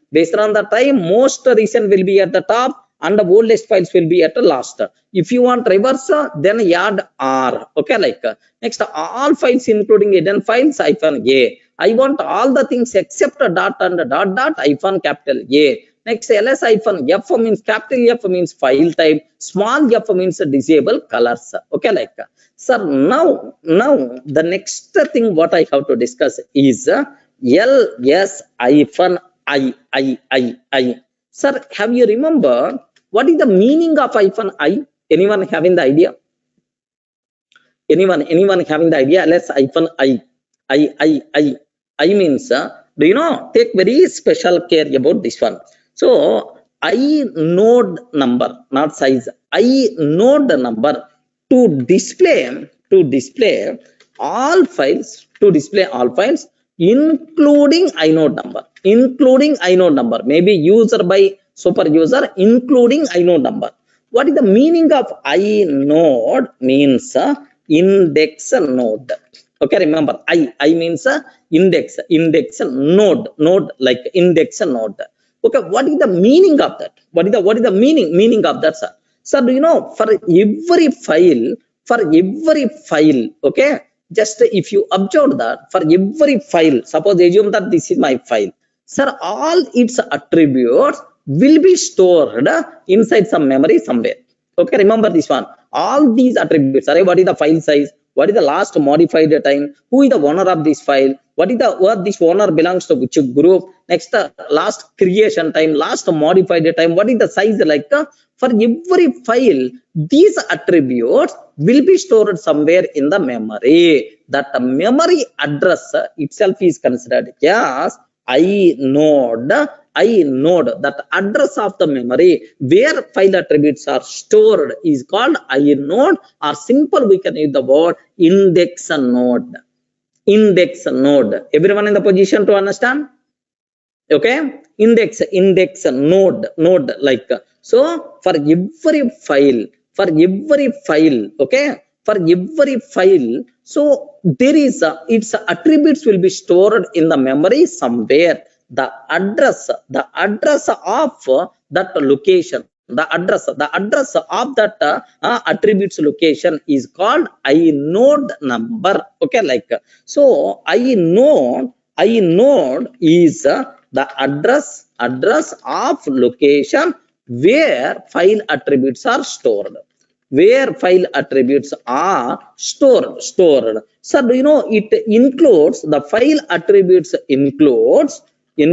most recent will be at the top and the oldest files will be at the last. If you want reverse, then add r. Okay, like next, all files including hidden files hyphen a. I want all the things except a dot and a dot hyphen capital A. Next, ls hyphen f means capital F means file type, small f means disable colors. Okay, like sir, now the next thing what I have to discuss is ls hyphen I. Sir, have you remember what is the meaning of hyphen I? Anyone having the idea? Anyone having the idea? Ls hyphen I means, do you know, take very special care about this one. So I node number, not size, I node number to display all files, including inode number, maybe user by super user, including inode number. What is the meaning of inode? Means index node. Okay, remember I means index node, like index node. Okay, what is the meaning of that? What is the meaning of that, sir? Sir, do you know, for every file, okay, just if you observe that for every file, suppose assume that this is my file, sir, all its attributes will be stored inside some memory somewhere. Okay, remember this one. All these attributes, sorry, what is the file size, what is the last modified time, who is the owner of this file, what this owner belongs to which group, next last creation time, last modified time, what is the size, like for every file these attributes will be stored somewhere in the memory. That memory address itself is considered as inode. That address of the memory where file attributes are stored is called inode, or simple we can use the word index node. Everyone in the position to understand? Okay, index node, like so for every file, okay, for every file, so there is its attributes will be stored in the memory somewhere. The address of that location, the address of that attributes location is called inode number. Okay, like so inode is the address of location where file attributes are stored. So do you know, it includes the file attributes includes, do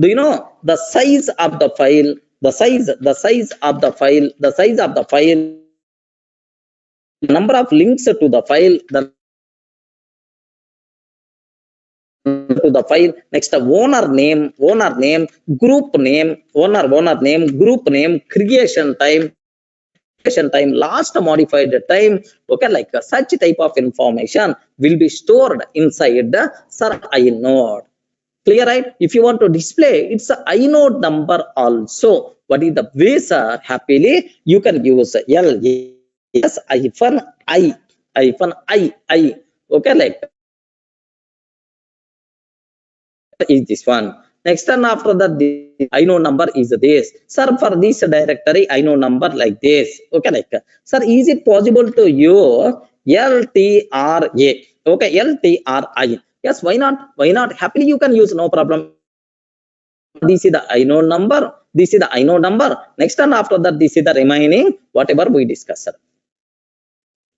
you know, the size of the file, number of links to the file, next owner name, group name, group name, creation time, last modified time. Okay, like such type of information will be stored inside the inode. Clear, right? If you want to display it's a inode number also, what is the way, sir? Happily you can use ls hyphen I. Okay, like is this one. Next, and after that, the inode number is this. Sir, for this directory inode number like this. Okay, like sir, is it possible to use ltra? Okay, ltri. Yes, why not? Happily you can use, no problem. This is the inode number, next, and after that this is the remaining whatever we discussed.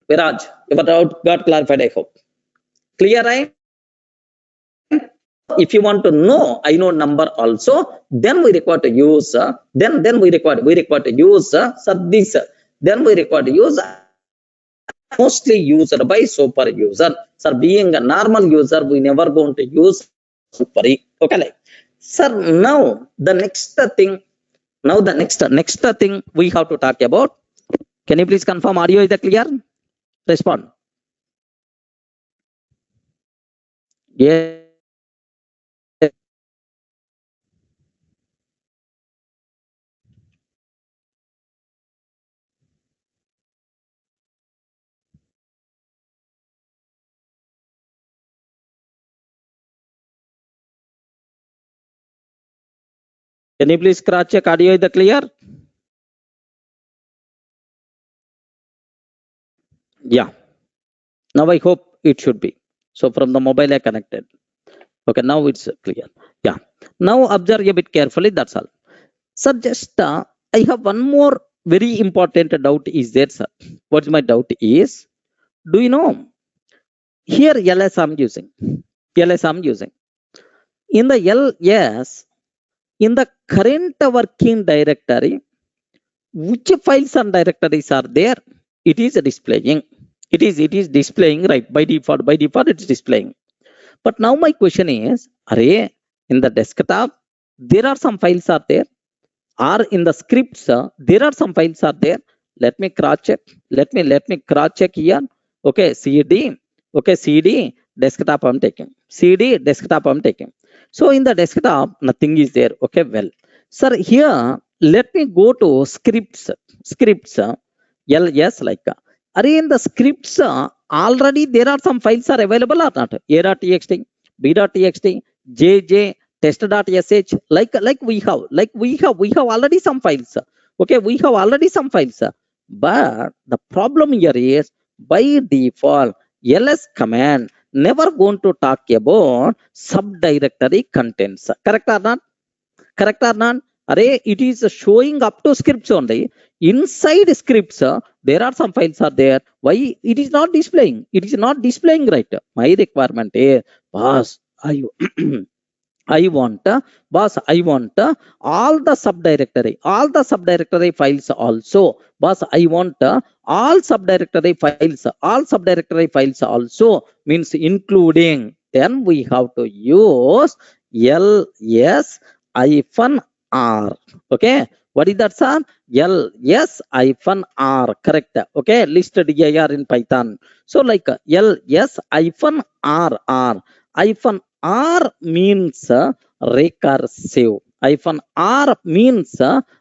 Viraj, your doubt got clarified, I hope. Clear, right? If you want to know inode number also, then we require to use this, then we require to use mostly used by super user. Sir, being a normal user, we never going to use super. Okay, like sir, now the next thing, we have to talk about. Can you please confirm audio is clear? Respond. Yes. Can you please cross check audio? Is the clear? Yeah. Now I hope it should be. So from the mobile I connected. Okay, now it's clear. Yeah. Now observe a bit carefully. That's all. Sir, just I have one more very important doubt is there, sir. What's my doubt is, do you know here ls I'm using? ls I'm using. In the ls, in the current working directory, which files and directories are there? It is displaying. It is displaying, right? By default, it's displaying. But now my question is, array in the desktop, there are some files are there. Or in the scripts, there are some files are there. Let me cross check. Let me cross check here. Okay, cd. Okay, cd desktop I'm taking. cd desktop I'm taking. So in the desktop, nothing is there. Okay, well, sir, here let me go to scripts. Scripts. Yes, like array in the scripts. Already there are some files are available or not? a.txt, b.txt, jj, test.sh, like we have already some files. Okay, we have already some files. But the problem here is, by default, ls command never going to talk about subdirectory contents. Correct or not? Correct or not? Array, it is showing up to scripts only. Inside scripts, there are some files are there. Why it is not displaying? It is not displaying, right? My requirement is, boss, I want, boss, I want all the subdirectory files also. Boss, I want all subdirectory files also, means including. Then we have to use ls hyphen r. Okay, what is that, sir? ls hyphen r, correct? Okay, listed dir in Python. So like ls hyphen r hyphen r means recursive. Hyphen r means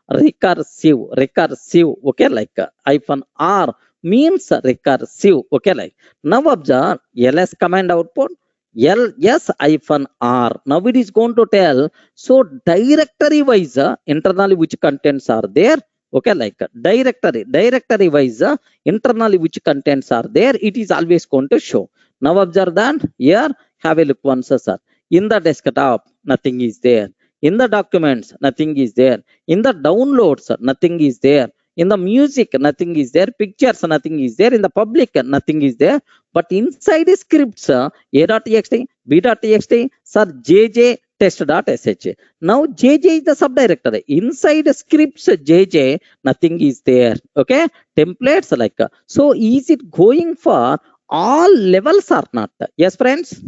recursive. Okay, like hyphen r means recursive. Okay, like now observe ls command output ls hyphen r. Now it is going to tell, so directory wise internally which contents are there. Okay, like directory wise internally which contents are there, it is always going to show. Now observe that here, have a look once, sir. In the desktop, nothing is there. In the documents, nothing is there. In the downloads, nothing is there. In the music, nothing is there. Pictures, nothing is there. In the public, nothing is there. But inside the scripts, a.txt, b.txt, sir, jj, test.sh. Now jj is the subdirectory. Inside scripts jj, nothing is there. Okay, templates like so. Is it going for all levels or not? Yes, friends.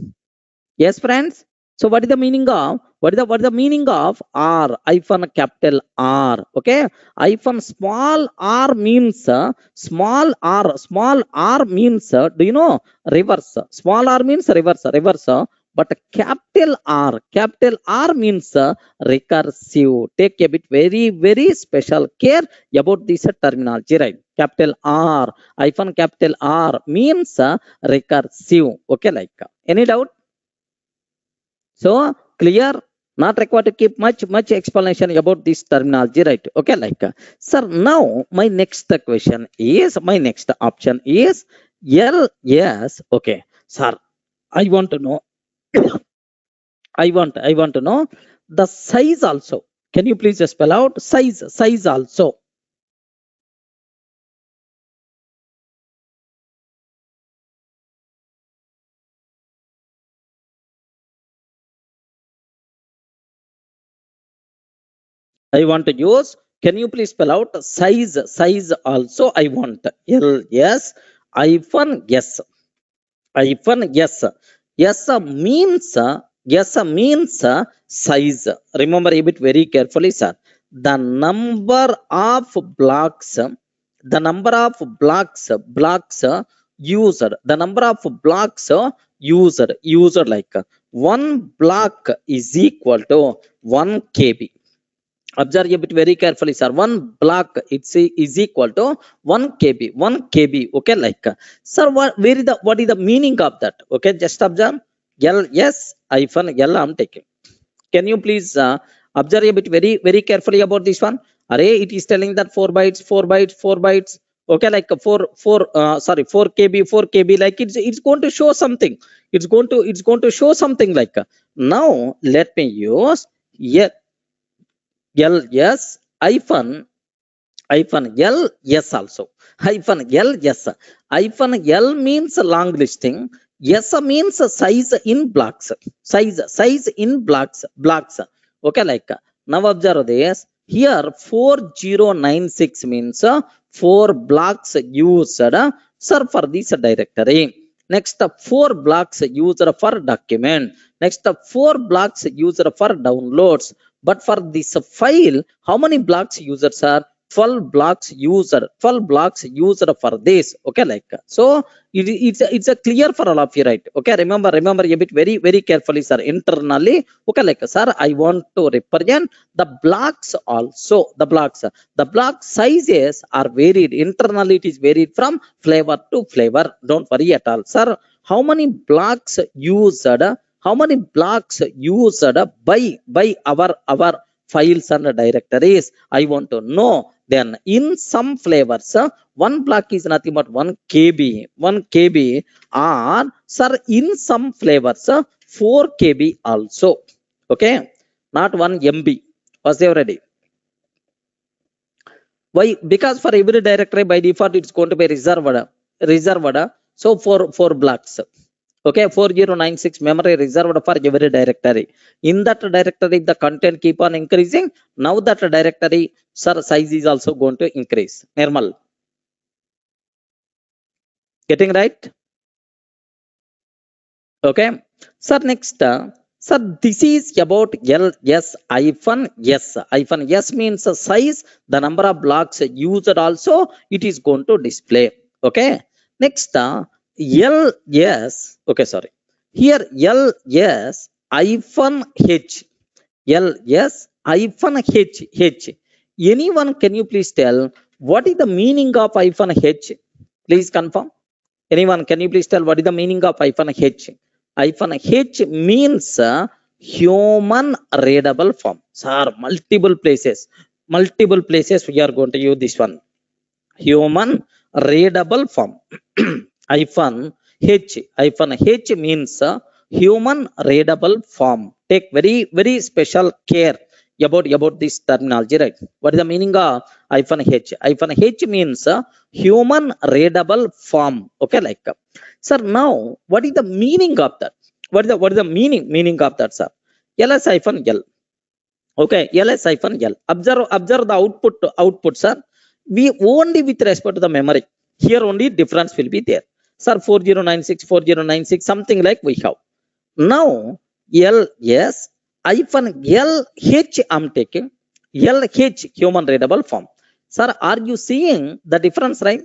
Yes, friends. So what is the meaning of what is the meaning of r hyphen capital R? Okay, hyphen small r means small r means do you know reverse? Small r means reverse. But capital R means recursive. Take a bit very special care about this terminology, right? Capital R hyphen capital R means recursive. Okay, like any doubt? So clear, not required to keep much explanation about this terminology, right? Okay, like sir, now my next question is, my next option is yes. Okay, sir, I want to know I want to know the size also. Can you please spell out size also? I want to use. Can you please spell out size also? I want ls hyphen yes hyphen yes. Yes means size. Remember a bit very carefully, sir. The number of blocks used. The number of blocks used like one block is equal to 1 KB. Observe a bit very carefully, sir. One block is equal to 1 KB. 1 KB. Okay, like sir, what is the meaning of that? Okay, just observe. L yes hyphen L I'm taking. Can you please Observe a bit very carefully about this one. Array, it is telling that 4 bytes, 4 bytes, 4 bytes. Okay, like 4 KB, 4 KB, like it's going to show something. It's going to show something like now let me use ls hyphen L, yes also. Hyphen L, yes. Hyphen L means long listing. S means size in blocks. Size in blocks. Okay, like now observe this. Here 4096 means 4 blocks used, sir, for this directory. Next 4 blocks used for document. Next 4 blocks used for downloads. But for this file, how many blocks users are? 12 blocks used for this. Okay, like so it's a clear for all of you, right? Okay, remember a bit very carefully, sir. Internally, okay, like sir, I want to represent the blocks also. The block sizes are varied. Internally it is varied from flavor to flavor. Don't worry at all, sir. How many blocks used by our files and directories? I want to know. Then in some flavors, 1 block is nothing but 1 KB, or sir, in some flavors, 4 KB also. Okay, not 1 MB. Was there already? Why? Because for every directory by default it's going to be reserved. So for 4 blocks. Okay, 4096 memory reserved for every directory. In that directory, the content keep on increasing. Now that directory, sir, size is also going to increase. Normal. Getting right? Okay. Sir, next, sir, this is about LS hyphen S. Hyphen S means size, the number of blocks used also, it is going to display. Okay. Next, LS, okay, sorry. Here, LS hyphen H. LS hyphen H. Anyone, can you please tell what is the meaning of hyphen H? Please confirm. Anyone, can you please tell what is the meaning of hyphen H? Hyphen H means human readable form. Sir, multiple places we are going to use this one. Human readable form. Hyphen H means human readable form. Take very special care about this terminology, right? What is the meaning of hyphen H? Hyphen H means human readable form. Okay, like sir, now what is the meaning of that? What is the meaning of that, sir? ls hyphen L. Okay, ls hyphen L. Observe the output, sir. We only with respect to the memory. Here only difference will be there. Sir, 4096, something like we have. Now, ls hyphen LH I'm taking. LH, human readable form. Sir, are you seeing the difference, right?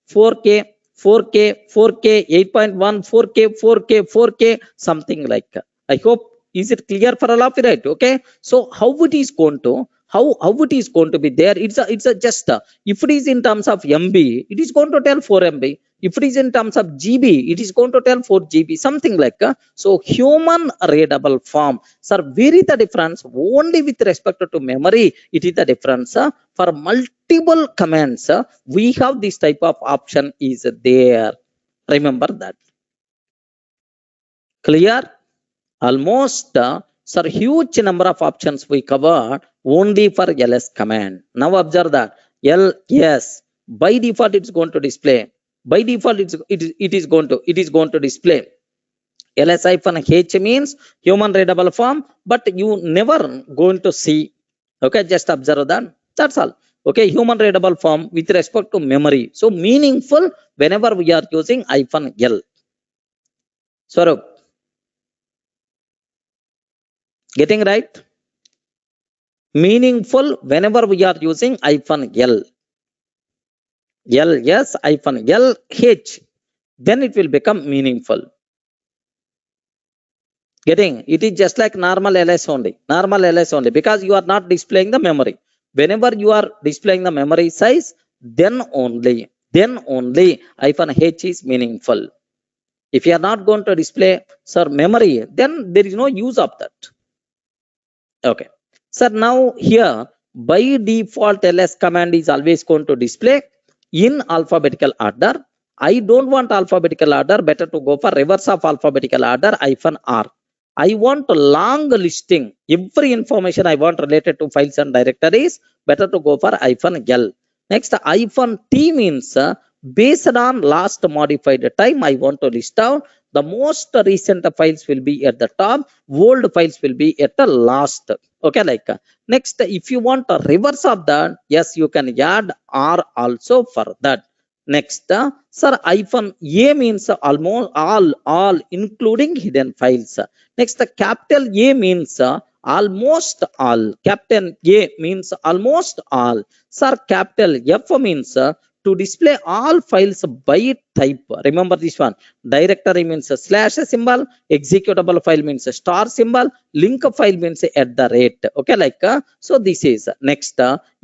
4K, 8.1, 4K, something like. I hope, is it clear for all of you, right? Okay. So how it is going to, how it is going to be there? It's a just, if it is in terms of MB, it is going to tell 4 MB. If it is in terms of GB, it is going to tell 4 GB, something like. So human readable form. Sir, where is the difference? Only with respect to memory, it is the difference. For multiple commands, we have this type of option is there. Remember that. Clear? Almost, sir, huge number of options we covered only for ls command. Now observe that ls by default it's going to display. By default it is going to display. ls hyphen H means human readable form, but you never going to see. Okay, just observe that. That's all. Okay, human readable form with respect to memory. So meaningful whenever we are using hyphen L. Swarup. Getting right? Meaningful whenever we are using hyphen L. ls hyphen LH. Then it will become meaningful. Getting? It is just like normal ls only. Because you are not displaying the memory. Whenever you are displaying the memory size, then only hyphen H is meaningful. If you are not going to display, sir, memory, then there is no use of that. Okay. Sir, now here by default ls command is always going to display in alphabetical order. I don't want alphabetical order. Better to go for reverse of alphabetical order -r. I want a long listing. Every information I want related to files and directories. Better to go for -l. Next -t means based on last modified time. I want to list out the most recent files will be at the top. Old files will be at the last. Okay, like next, if you want a reverse of that, yes, you can add r also for that. Next, sir, -a means almost all, including hidden files. Next, capital A means almost all. Capital A means almost all. Sir, capital F means to display all files by type. Remember this one. Directory means a slash symbol. Executable file means a star symbol. Link file means @ okay, like so this is next.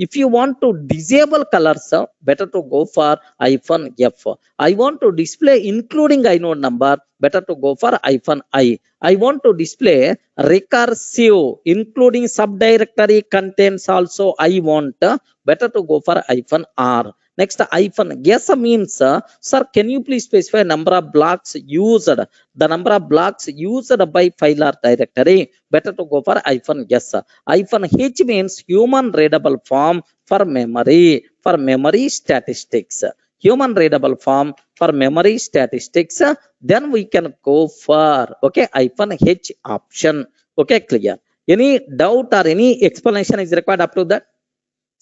If you want to disable colors, better to go for -f. I want to display including inode number. Better to go for -i. I want to display recursive including subdirectory contents also. I want better to go for -r. Next, -s means sir, can you please specify number of blocks used? The number of blocks used by file or directory. Better to go for -s. -h means human readable form for memory statistics. Human readable form for memory statistics. Then we can go for okay -h option. Okay, clear. Any doubt or any explanation is required up to that?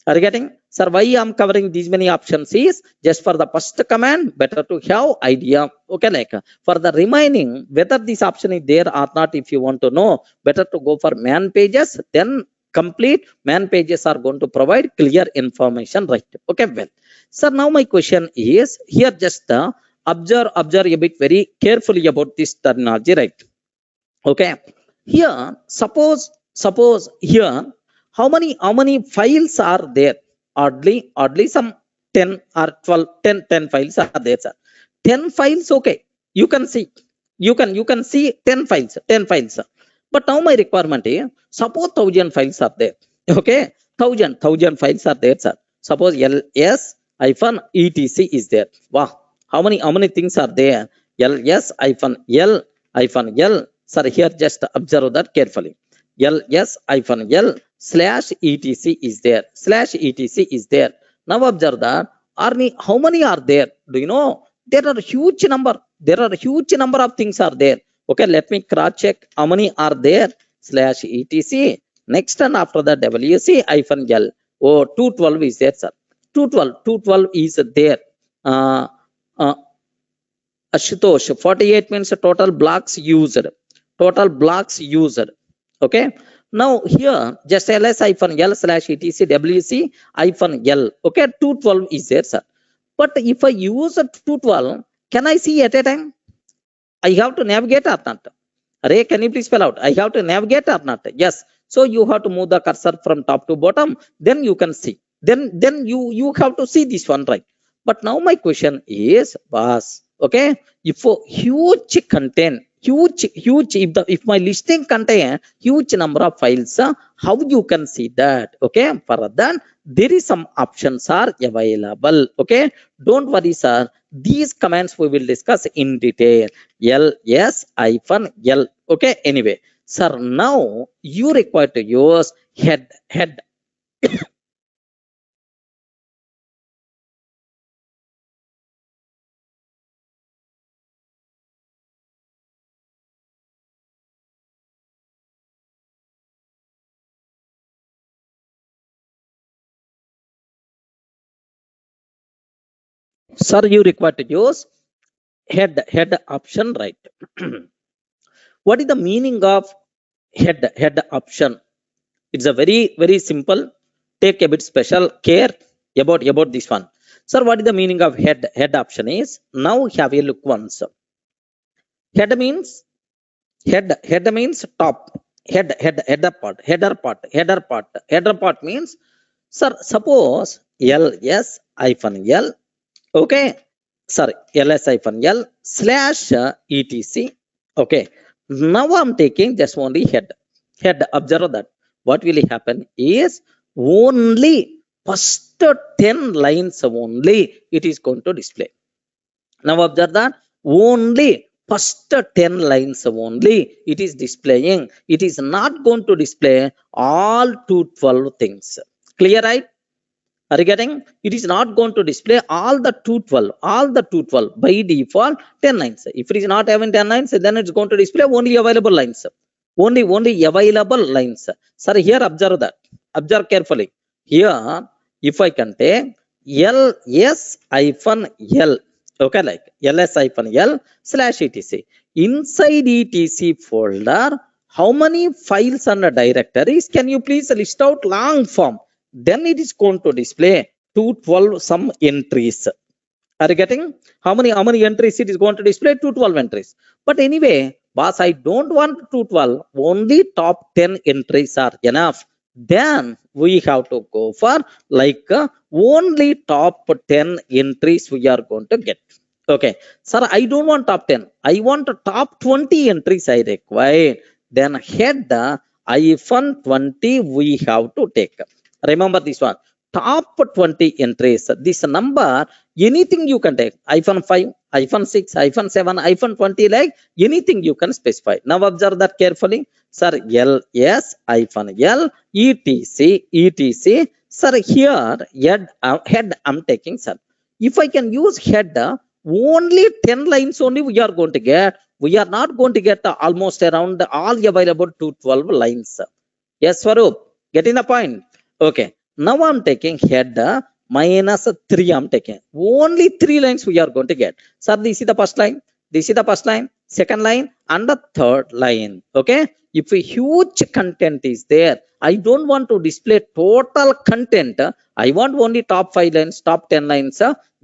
Are you getting? Sir, why I'm covering these many options is just for the first command, better to have idea. Okay, like for the remaining, whether this option is there or not, if you want to know, better to go for man pages. Then complete man pages are going to provide clear information, right? Okay, well, sir, now my question is here just observe a bit very carefully about this terminology, right? Okay, here suppose here how many files are there? Oddly some 10 or 12, 10 files are there, sir. 10 files, okay, you can see, you can see 10 files. But now my requirement is suppose 1000 files are there. Okay, thousand files are there, sir. Suppose ls -etc is there. Wow, how many things are there? ls -l sir, here just observe that carefully. ls-l /etc is there. /etc is there. Now observe that. How many are there? Do you know? There are huge number. There are huge number of things are there. Okay, let me cross check how many are there. /etc. Next and after that wc-l. Oh, 212 is there, sir. 212 is there. Ashutosh, 48 means total blocks used. Total blocks used. Okay. Now here just ls-l /etc wc-l. Okay, 212 is there, sir. But if I use 212, can I see at a time? I have to navigate or not? Ray, can you please spell out? I have to navigate or not? Yes. So you have to move the cursor from top to bottom. Then you can see. Then you have to see this one, right? But now my question is, boss, okay, if a huge content, huge, if my listing contain huge number of files, how you can see that? Okay, for that there is some options are available. Okay, don't worry, sir. These commands we will discuss in detail. ls-l. Okay, anyway, sir, now you require to use head. Sir, you require to use head option, right? What is the meaning of head option? It's a very simple. Take a bit special care about this one. Sir, what is the meaning of head option is? Now have a look once. Head means top. Header part means, sir, suppose ls-l. Okay, sorry, ls-l /etc. Okay, now I'm taking just only head. Observe that. what will happen is only first 10 lines only it is going to display. Now observe that only first 10 lines only it is displaying. It is not going to display all 212 things. Clear, right? Are you getting? It is not going to display all the 212 by default 10 lines. If it is not having 10 lines, then it's going to display only available lines. Only available lines. Sir, here observe that. Observe carefully. Here, if I can take ls-l, okay, like ls-l / etc. Inside etc folder, how many files and directories? Can you please list out long form? Then it is going to display 212 some entries. Are you getting? How many entries it is going to display? 212 entries. But anyway, boss, I don't want 212. Only top 10 entries are enough. Then we have to go for like only top 10 entries we are going to get. Okay, sir, I don't want top 10. I want top 20 entries I require. Then head -20 we have to take. Remember this one. Top 20 entries. This number, anything you can take. -5, -6, -7, -20, like anything you can specify. Now observe that carefully. Sir, ls-l etc. Sir, here head I'm taking, sir. If I can use head, only 10 lines only we are going to get. We are not going to get almost around all available 212 lines. Yes, Swaroop, getting the point? Okay, now I'm taking head -3. I'm taking only 3 lines we are going to get. Sir, this is the first line. This is the first line, second line, and the third line. Okay, if a huge content is there, I don't want to display total content. I want only top 5 lines, top 10 lines.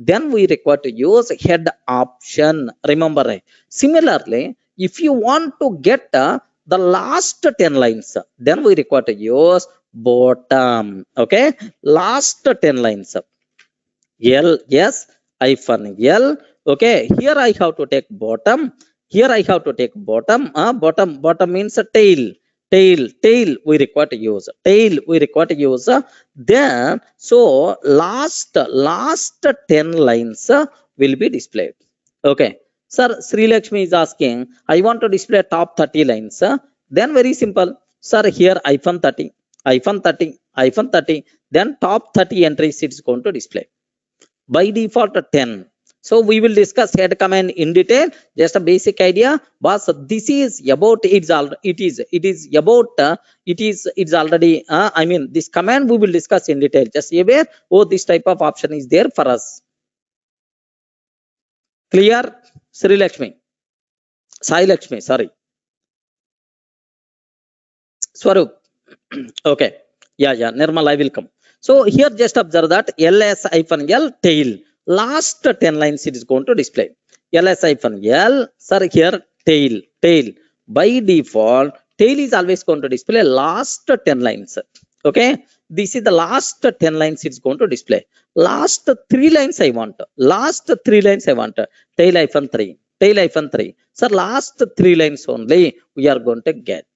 Then we require to use head option. Remember, right? Similarly, if you want to get the last 10 lines, then we require to use bottom. Okay, last 10 lines, ls-l. Okay, here I have to take bottom. Here I have to take bottom. Bottom means tail. Tail we require to use. Tail we require to use. Then so last 10 lines will be displayed. Okay, sir, Sri Lakshmi is asking, I want to display top 30 lines. Then very simple, sir, here -30, -30, then top 30 entries it is going to display. By default 10. So we will discuss head command in detail. Just a basic idea, but this is about it's already. I mean, this command we will discuss in detail. Just aware, oh, this type of option is there for us. Clear, Sri Lakshmi, Sai Lakshmi, sorry, Swaroop. Okay, yeah, Nirmal, I will come. So here just observe that ls-l tail. Last 10 lines it is going to display. ls-l, sir, here tail. By default, tail is always going to display last 10 lines. Okay, this is the last 10 lines it's going to display. Last 3 lines I want. Tail-3. Sir, last 3 lines only we are going to get.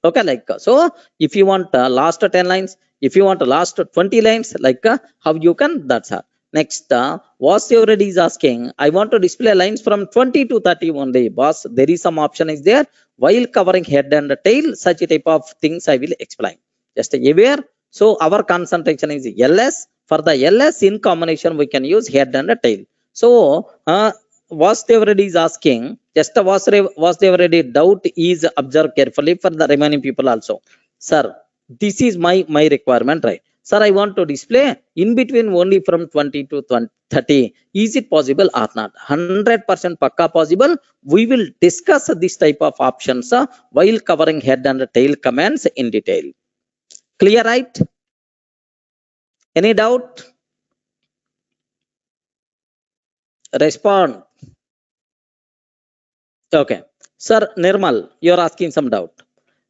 Okay, like so. If you want last 10 lines, if you want last 20 lines, like how you can, that's how. Next, Vasudev is asking, I want to display lines from 20 to 30 only. Boss, there is some option is there. While covering head and tail, such a type of things I will explain. Just aware. So our concentration is ls. For the ls in combination, we can use head and tail. So Vasudev is asking, just Vasudev doubt is observed carefully for the remaining people also. Sir, this is my requirement, right? Sir, I want to display in between only from 20 to 30. Is it possible or not? 100% pakka possible. We will discuss this type of options while covering head and tail commands in detail. Clear, right? Any doubt? Respond. Okay. Sir, Nirmal, you are asking some doubt.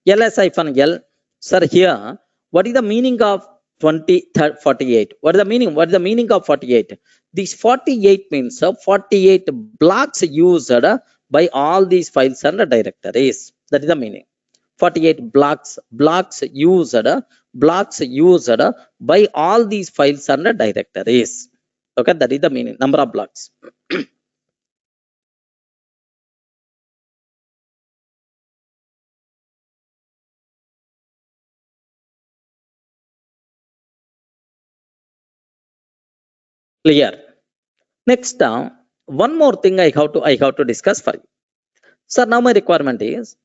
ls-l. Sir, here, what is the meaning of 48? What is the meaning? What is the meaning of 48? This 48 means 48 blocks used by all these files and directories. That is the meaning. 48 blocks used by all these files and directories. Okay, that is the meaning, number of blocks. Clear? Next, one more thing I have to discuss for you. So now my requirement is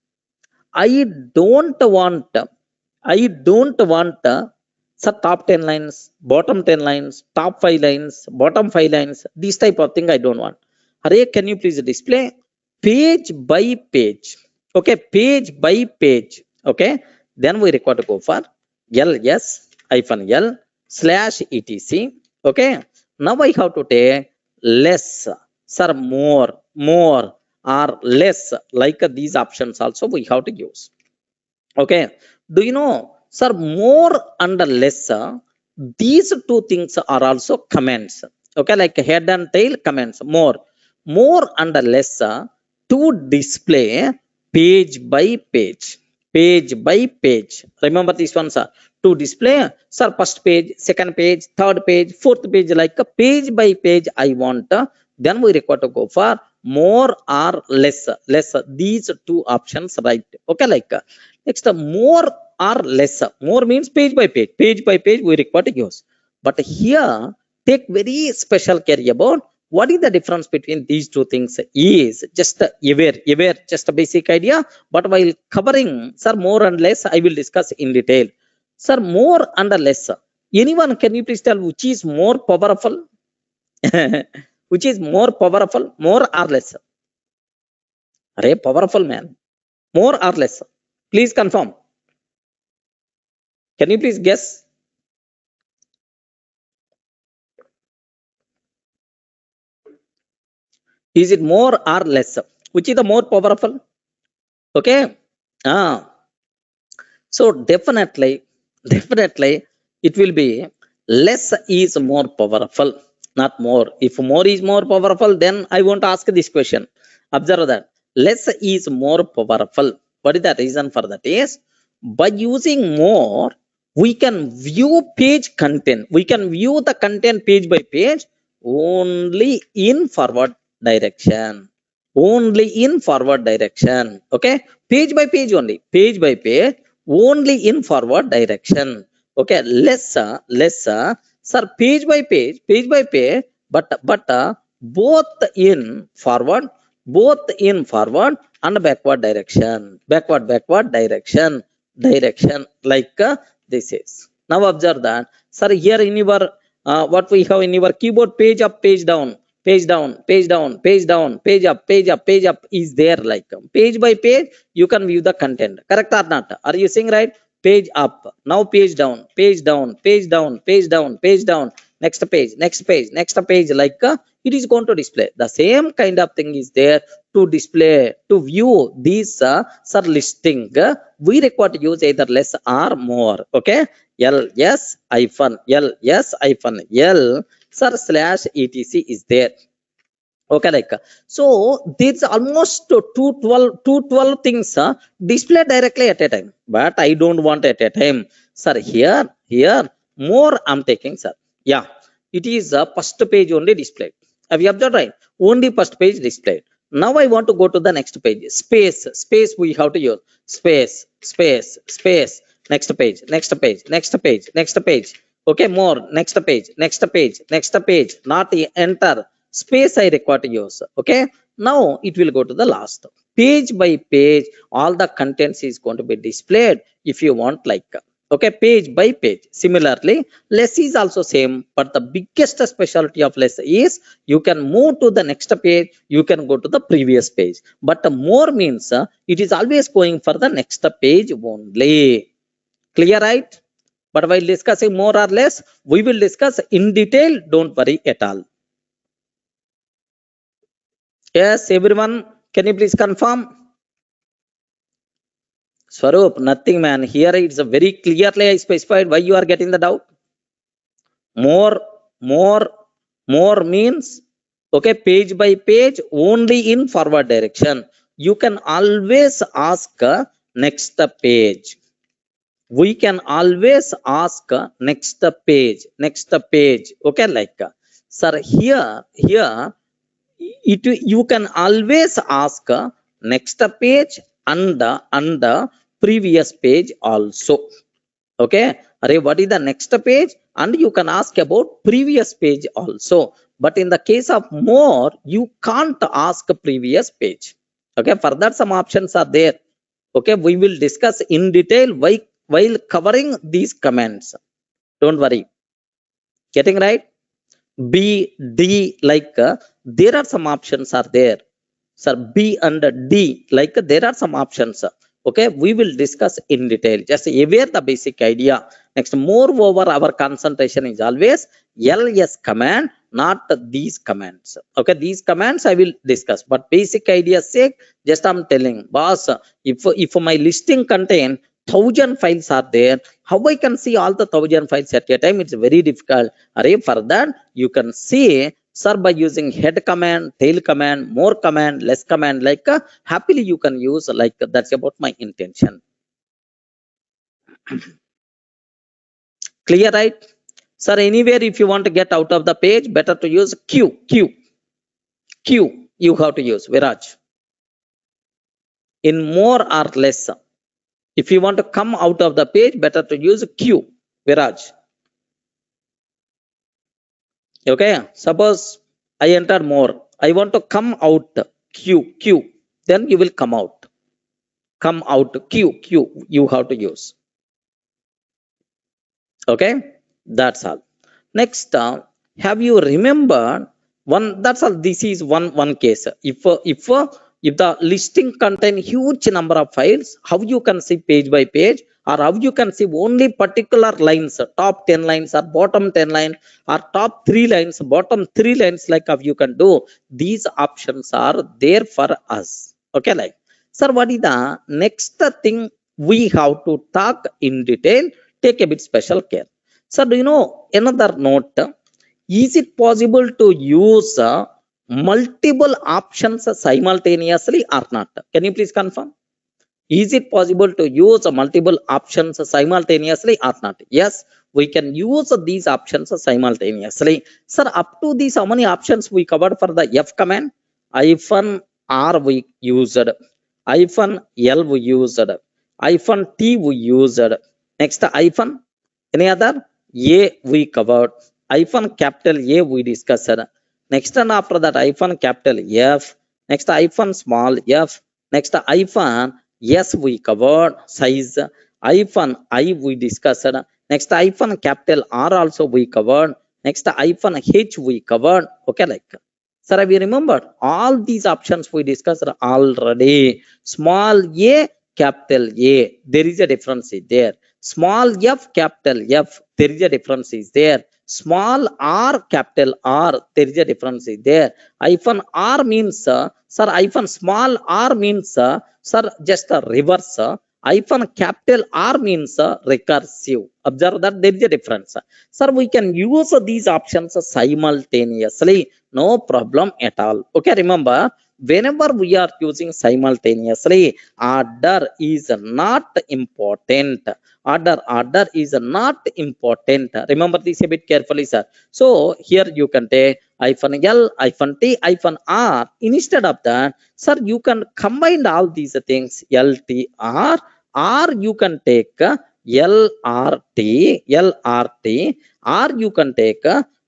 I don't want so top 10 lines, bottom 10 lines, top 5 lines, bottom 5 lines. This type of thing I don't want. Hare, can you please display page by page? Okay, page by page. Okay, then we require to go for ls-l /etc. Okay, now I have to take less, sir, more or less, like these options also we have to use. Okay, do you know, sir, more and less, these two things are also comments. Okay, like head and tail comments. More and less, to display page by page, remember this one, sir, to display, sir, first page, second page, third page, fourth page, like a page by page I want. Then we require to go for more or less. These two options, right? Okay, like next, more or less. More means page by page we require to use. But here, take very special care about what is the difference between these two things is just aware, just a basic idea. But while covering, sir, more and less, I will discuss in detail. Sir, more and less. Anyone, can you please tell which is more powerful? Which is more powerful, more or less? Arey, powerful, man. More or less? Please confirm. Can you please guess? Is it more or less? Which is the more powerful? Okay. So definitely it will be less is more powerful, not more. If more is more powerful, then I won't ask this question. Observe that less is more powerful. What is the reason for that? Is by using more, we can view page content. We can view the content page by page only in forward direction. Only in forward direction. Okay, page by page only. Page by page only in forward direction. Okay, less, sir, page by page, but both in forward and backward direction. Direction, like this is. Now observe that, sir, here in your what we have in your keyboard, page up, page down, page up is there, like page by page you can view the content. Correct or not? Are you seeing right? Page up, now page down, next page, like it is going to display the same kind of thing is there. To display, to view these sir listing, we require to use either less or more. Okay, ls hyphen l sir /etc is there. Okay, like so there's almost 212 things display directly at a time, but I don't want at a time, sir. Here more I'm taking, sir. Yeah, it is first page only displayed. Have you observed, right? Only first page displayed. Now I want to go to the next page. Space we have to use. Space, next page. Okay, more, next page, not enter. Space I require to use. Okay, now it will go to the last. Page by page, all the contents is going to be displayed if you want, like okay, page by page. Similarly, less is also same, but the biggest specialty of less is you can move to the next page, you can go to the previous page. But more means it is always going for the next page only. Clear, right? But while discussing more or less, we will discuss in detail. Don't worry at all. Yes, everyone, can you please confirm? Swaroop, nothing, man. Here it's a very clearly I specified. Why you are getting the doubt? More means okay, page by page only in forward direction. You can always ask next page. We can always ask next page. Okay, like sir, here you can always ask next page and the previous page also. Okay, Array, what is the next page? And you can ask about previous page also. But in the case of more, you can't ask previous page. Okay, for that some options are there. Okay, we will discuss in detail while covering these commands. Don't worry. Getting right? B, D, like there are some options are there. Sir, B and D, like there are some options. Okay, we will discuss in detail. Just aware the basic idea. Next, moreover, our concentration is always ls command, not these commands. Okay, these commands I will discuss, but basic idea sake, just I'm telling, boss, if my listing contain 1,000 files are there, how I can see all the 1,000 files at a time? It's very difficult. Array, for that you can see, sir, by using head command, tail command, more command, less command, like happily you can use, like that's about my intention. Clear, right? Sir, anywhere if you want to get out of the page, better to use Q you have to use Viraj. In more or less, if you want to come out of the page, better to use Q, Viraj. Okay, suppose I enter more, I want to come out, Q, then you will come out, Q, you have to use. Okay, that's all. Next, have you remembered one? That's all. This is one case. If the listing contain huge number of files, how you can see page by page, or how you can see only particular lines, top 10 lines or bottom 10 lines, or top 3 lines, bottom 3 lines, like how you can do. These options are there for us. Okay, like sir, what is the next thing we have to talk in detail? Take a bit special care. Sir, do you know another note? Is it possible to use multiple options simultaneously or not? Can you please confirm? Is it possible to use multiple options simultaneously or not? Yes, we can use these options simultaneously. Sir, up to these, how many options we covered for the F command? Hyphen R we used, hyphen L we used, hyphen T we used. Next, hyphen, any other? A we covered. Hyphen capital A we discussed. Next, and after that, hyphen capital F. Next, hyphen small f. Next, hyphen S we covered. Size. Hyphen I we discussed. Next, hyphen capital R also we covered. Next, hyphen H we covered. Okay, like. Sir, have you remembered? All these options we discussed already. Small a, capital A. There is a difference there. Small f, capital F. There is a difference there. Small r, capital R. There is a difference there. Hyphen R means, sir, hyphen small r means, sir, just a reverse. Hyphen capital R means recursive. Observe that there is a difference. Sir, we can use these options simultaneously. No problem at all. Okay, remember, whenever we are using simultaneously, order is not important. Order is not important. Remember this a bit carefully, sir. So here you can take hyphen L, hyphen T, hyphen R. Instead of that, sir, you can combine all these things, L, T, R, or you can take L, R, T, or you can take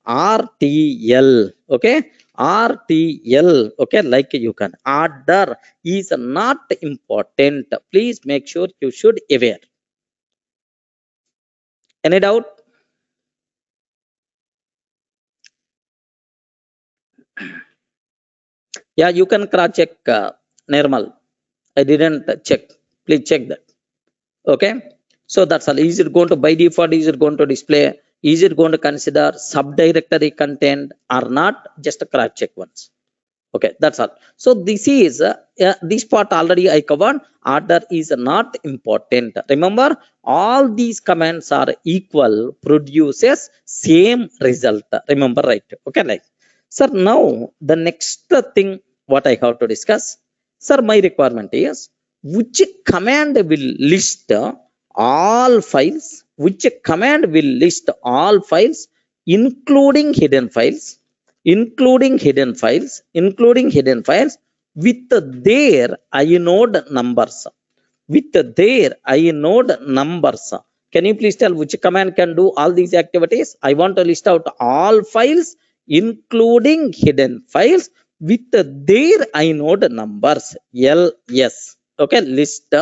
RTL. Okay, RTL. Okay, like you can. Order is not important. Please make sure you should aware. Any doubt? Yeah, you can cross check, Nirmal. I didn't check. Please check that. Okay. So that's all. Is it going to, by default, is it going to display? Is it going to consider subdirectory content or not? Just cross check once. Okay, that's all. So this is this part already I covered. Order is not important. Remember, all these commands are equal, produces same result. Remember, right? Okay, like. Sir, now the next thing what I have to discuss. Sir, my requirement is which command will list all files, which command will list all files, including hidden files, including hidden files with their inode numbers, with their inode numbers. Can you please tell which command can do all these activities? I want to list out all files, including hidden files with their inode numbers. LS. Okay, list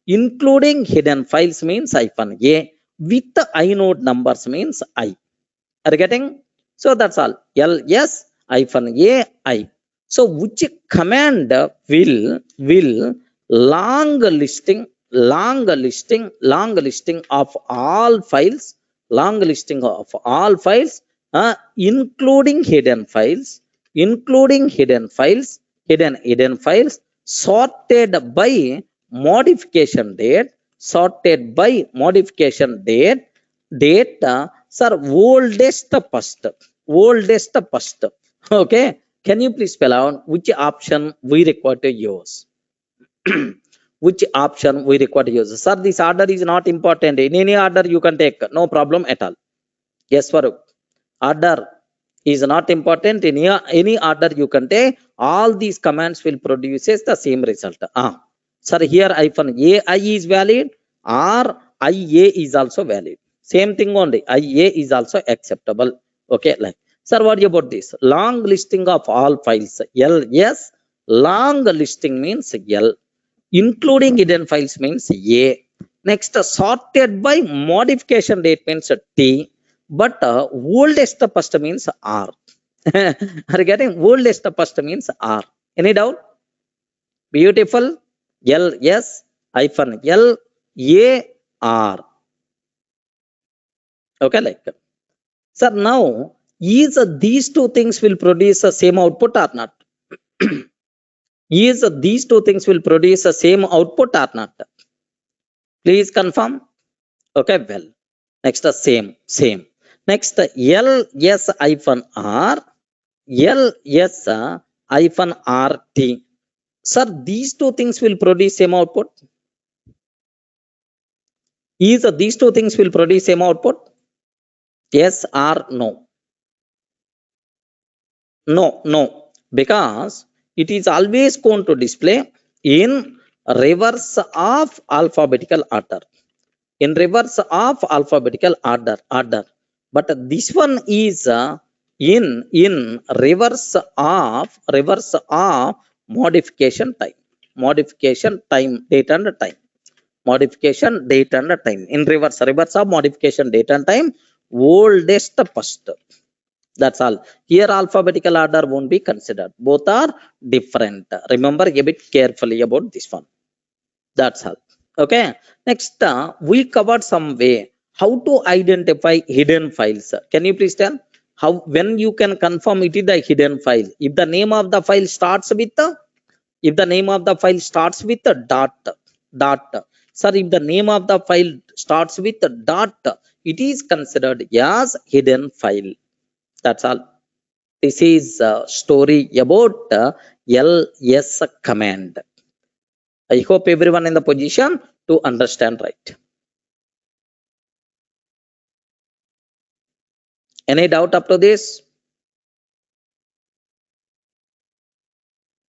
including hidden files means hyphen A, with inode numbers means I. Are you getting? So that's all. LS hyphen AI. So which command will long listing of all files, long listing of all files, including hidden files, including hidden files, sorted by modification date, sorted by modification date, sir, oldest first. Okay, can you please spell out which option we require to use? Which option we require to use? Sir, this order is not important. In any order you can take, no problem at all. Yes, Farooq. Order is not important. In any order you can take. All these commands will produces the same result. Sir, here hyphen AI is valid or IA is also valid. Same thing only. IA is also acceptable. Okay, like, sir, what about this? Long listing of all files. L, yes. Long listing means L. Including hidden files means A. Next, sorted by modification date means T. But oldest first means R. Are you getting? Oldest first means R. Any doubt? Beautiful. L, yes, hyphen L, A, R. Okay, like. Sir, now, is these two things will produce the same output or not? Is these two things will produce the same output or not? Please confirm. Okay, well. Next, same. Next, LS hyphen R, LS hyphen RT. Sir, these two things will produce same output. Is these two things will produce same output? Yes or no? No, because it is always going to display in reverse of alphabetical order. In reverse of alphabetical order. But this one is in reverse of modification time. Modification time, date and time. Modification date and time. In reverse of modification date and time, oldest first. That's all. Here alphabetical order won't be considered. Both are different. Remember a bit carefully about this one. That's all. Okay. Next, we covered some way how to identify hidden files. Can you please tell how, when you can confirm it is the hidden file? If the name of the file starts with dot. Sir, if the name of the file starts with dot, it is considered as hidden file. That's all. This is a story about LS command. I hope everyone in the position to understand right. Any doubt up to this?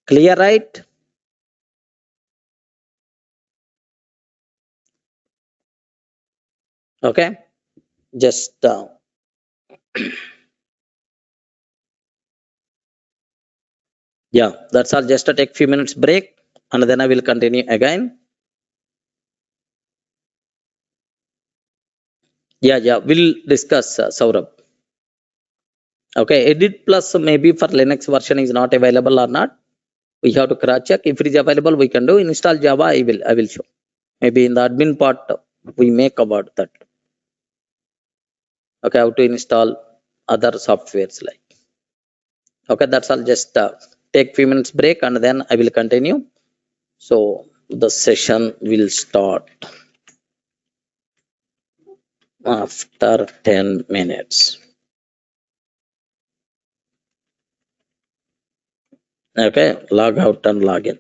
Clear, right? Okay. Just yeah, that's all. Just take few minutes break and then I will continue again. Yeah, we'll discuss, Saurabh. Okay, edit plus maybe for Linux version is not available or not. We have to cross check. If it is available, we can do. Install Java, I will show. Maybe in the admin part we may cover that. Okay, how to install other softwares like. Okay, that's all. Just take few minutes break and then I will continue. So the session will start after 10 minutes. Okay, log out and log in.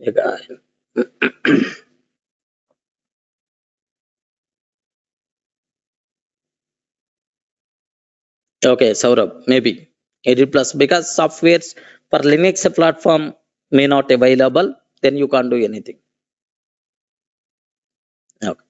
Again. Okay, Saurabh, maybe 80 plus because softwares for Linux platform may not available, then you can't do anything. Okay.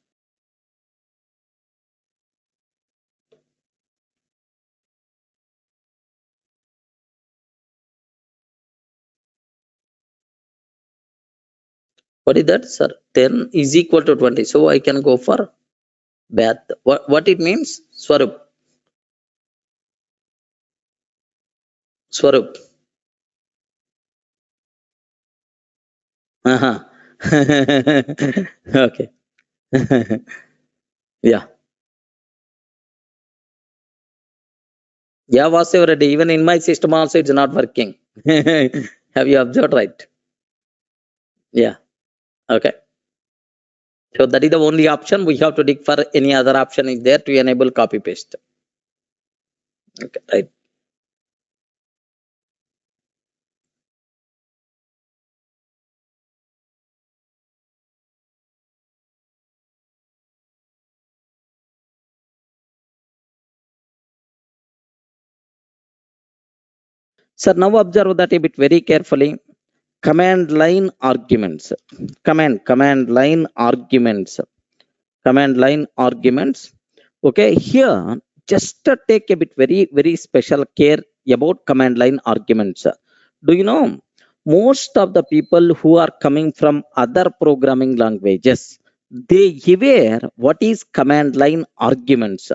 What is that, sir? 10 is equal to 20. So I can go for bath. What it means? Swarup. Swarup. Uh-huh. Okay. Yeah. Yeah, was already. Even in my system also it's not working. Have you observed, right? Yeah. Okay. So that is the only option. We have to dig for any other option is there to enable copy paste. Okay, right. So now observe that a bit very carefully. Command line arguments. Command line arguments. Command line arguments. Okay, here just take a bit very special care about command line arguments. Do you know most of the people who are coming from other programming languages, they aware what is command line arguments?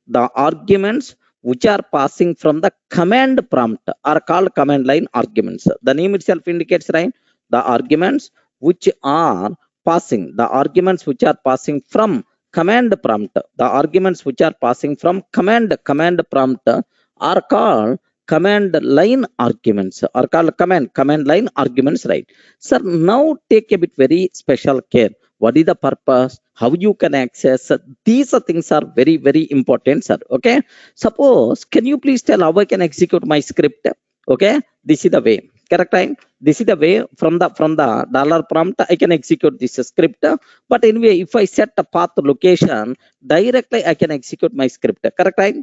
The arguments which are passing from the command prompt are called command line arguments. The name itself indicates, right? The arguments which are passing, the arguments which are passing from command prompt, the arguments which are passing from command prompt are called command line arguments, are called command line arguments, right? Sir, now take a bit very special care. What is the purpose? How you can access? These things are very important, sir. Okay, suppose can you please tell how I can execute my script? Okay, this is the way. Correct, right? This is the way. From the dollar prompt I can execute this script. But anyway, if I set a path location, directly I can execute my script. Correct, right?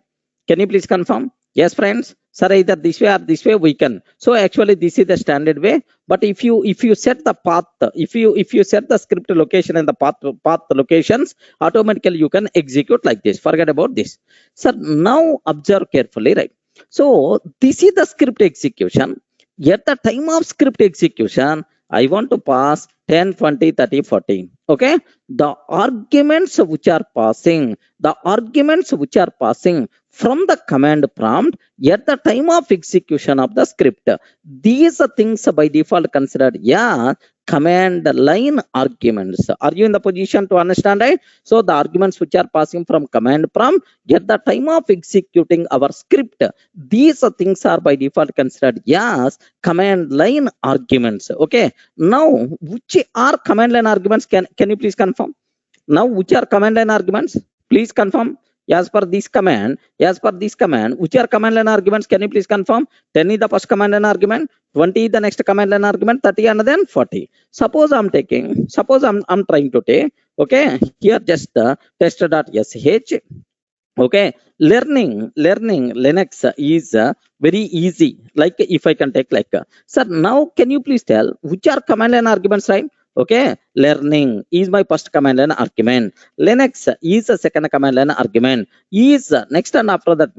Can you please confirm? Yes, friends. Sir, either this way or this way we can. So actually, this is the standard way. But if you set the path, if you set the script location and the path locations, automatically you can execute like this. Forget about this. Sir, now observe carefully, right? So this is the script execution. At the time of script execution, I want to pass 10, 20, 30, 40. Okay. The arguments which are passing from the command prompt at the time of execution of the script, these things by default considered, yeah, command line arguments. Are you in the position to understand, right? So the arguments which are passing from command prompt at the time of executing our script, these things are by default considered, yes, command line arguments. Okay, now which are command line arguments? Can you please confirm? Now which are command line arguments? Please confirm. As per this command, which are command line arguments? Can you please confirm? 10 is the first command line argument, 20 is the next command line argument, 30 and then 40. Suppose I'm trying to take, okay, here just test.sh. Okay, learning Linux is very easy. Like if I can take like, sir, now can you please tell which are command line arguments, right? Okay, learning is my first command line argument. Linux is a second command line argument. Is next and after that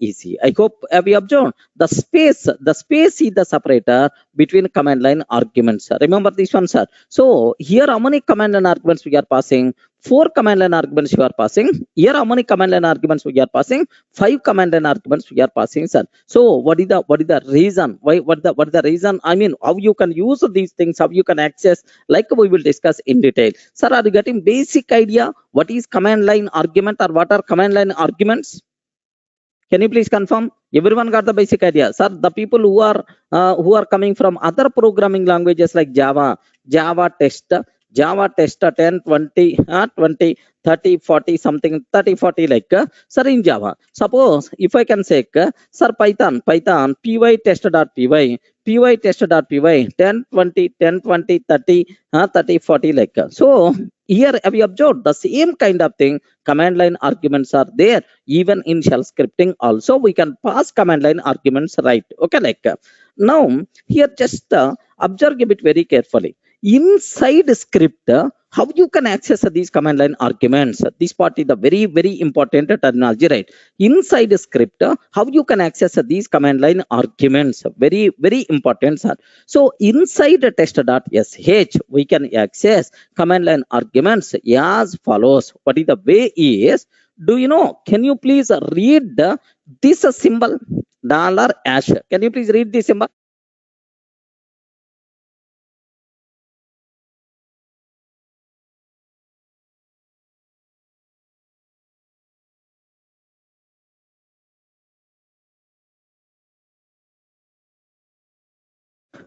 easy. I hope have you observed the space. The space is the separator between command line arguments. Remember this one, sir. So here how many command line arguments we are passing? 4 command line arguments you are passing. Here how many command line arguments we are passing? 5 command line arguments we are passing, sir. So what is the reason? What is the reason? I mean, how you can use these things, how you can access, like we will discuss in detail. Sir, are you getting basic idea what is command line argument or what are command line arguments? Can you please confirm? Everyone got the basic idea, sir. The people who are coming from other programming languages like Java test, Java test 10, 20, 20, 30, 40, something 30, 40 like, sir, in Java. Suppose if I can say, sir, Python, py test.py, py test.py, 10, 20, 10, 20, 30, 30, 40 like. So here have you observed the same kind of thing? Command line arguments are there. Even in shell scripting also we can pass command line arguments, right? Okay, like now here just observe a bit very carefully. Inside script, how you can access these command line arguments? This part is the very important terminology, right? Inside script, how you can access these command line arguments? Very important, sir. So inside test.sh, we can access command line arguments as follows. What is the way is? Do you know? Can you please read this symbol $#? Can you please read this symbol?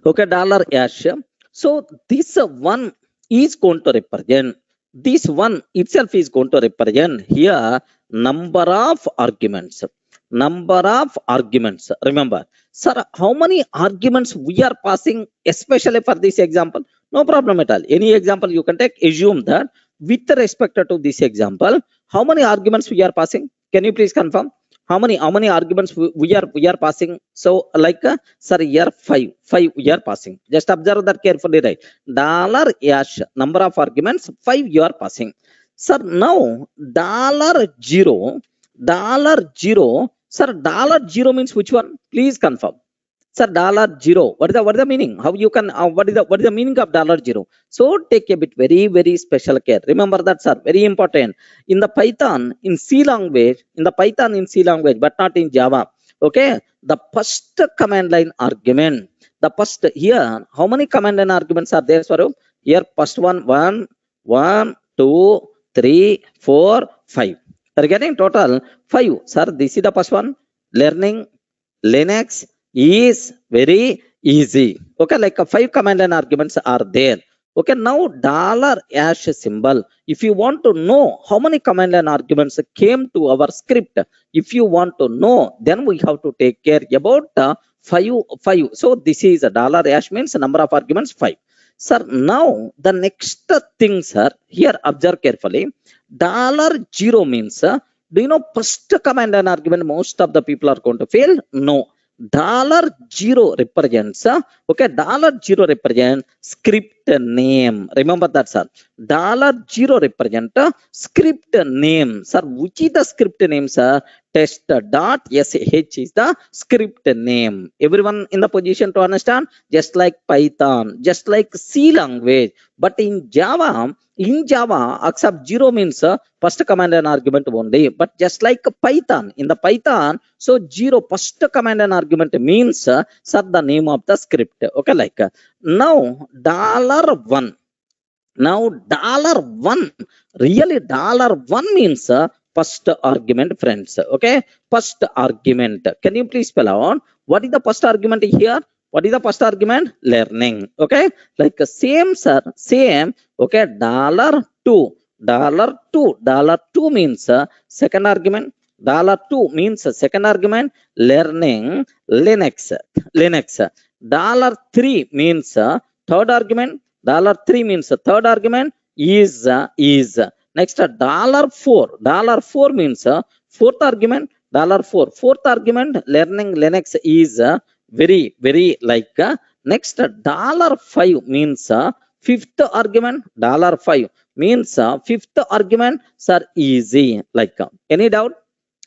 Okay, $#. So this one is going to represent, this one itself is going to represent here number of arguments. Number of arguments. Remember, sir, how many arguments we are passing, especially for this example? No problem at all. Any example you can take. Assume that with respect to this example, how many arguments we are passing? Can you please confirm? How many arguments we are passing? So like, sir, here five we are passing. Just observe that carefully, right? $#, number of arguments 5 you are passing. Sir, now $0, sir, $0 means which one? Please confirm. Sir, $0. What is the meaning? How you can what is the meaning of $0? So take a bit very special care. Remember that, sir, very important. In the Python, in C language, but not in Java. Okay, the first command line argument, the first here, how many command line arguments are there, Swarup? Here, first one, 1, 2, 3, 4, 5. Are getting total 5. Sir, this is the first one. Learning Linux is very easy. Okay, like 5 command line arguments are there. Okay, now $# symbol. If you want to know how many command line arguments came to our script, if you want to know, then we have to take care about 5. So this is a $# means number of arguments 5. Sir, now the next thing, sir, here observe carefully. $0 means, do you know first command line argument most of the people are going to fail? No. $0 represents, okay, $0 represent script name. Remember that, sir. $0 represent script name. Sir, which is the script name, sir? Test.sh is the script name. Everyone in the position to understand? Just like Python, just like C language. But in Java, except 0 means first command and argument only. But just like Python, in the Python, so 0 first command and argument means, sir, the name of the script. Okay, like now $1. Now $1, really $1 means first argument, friends. Okay, first argument. Can you please spell out what is the first argument here? What is the first argument? Learning. Okay, like same, sir, same. Okay, $2. $2 means second argument. $2 means second argument. Learning Linux. $3 means third argument. $3 means third argument is next. $4 means fourth argument. Fourth argument, learning Linux is very like next. $5 means fifth argument. $5 means fifth argument, sir, easy. Like any doubt?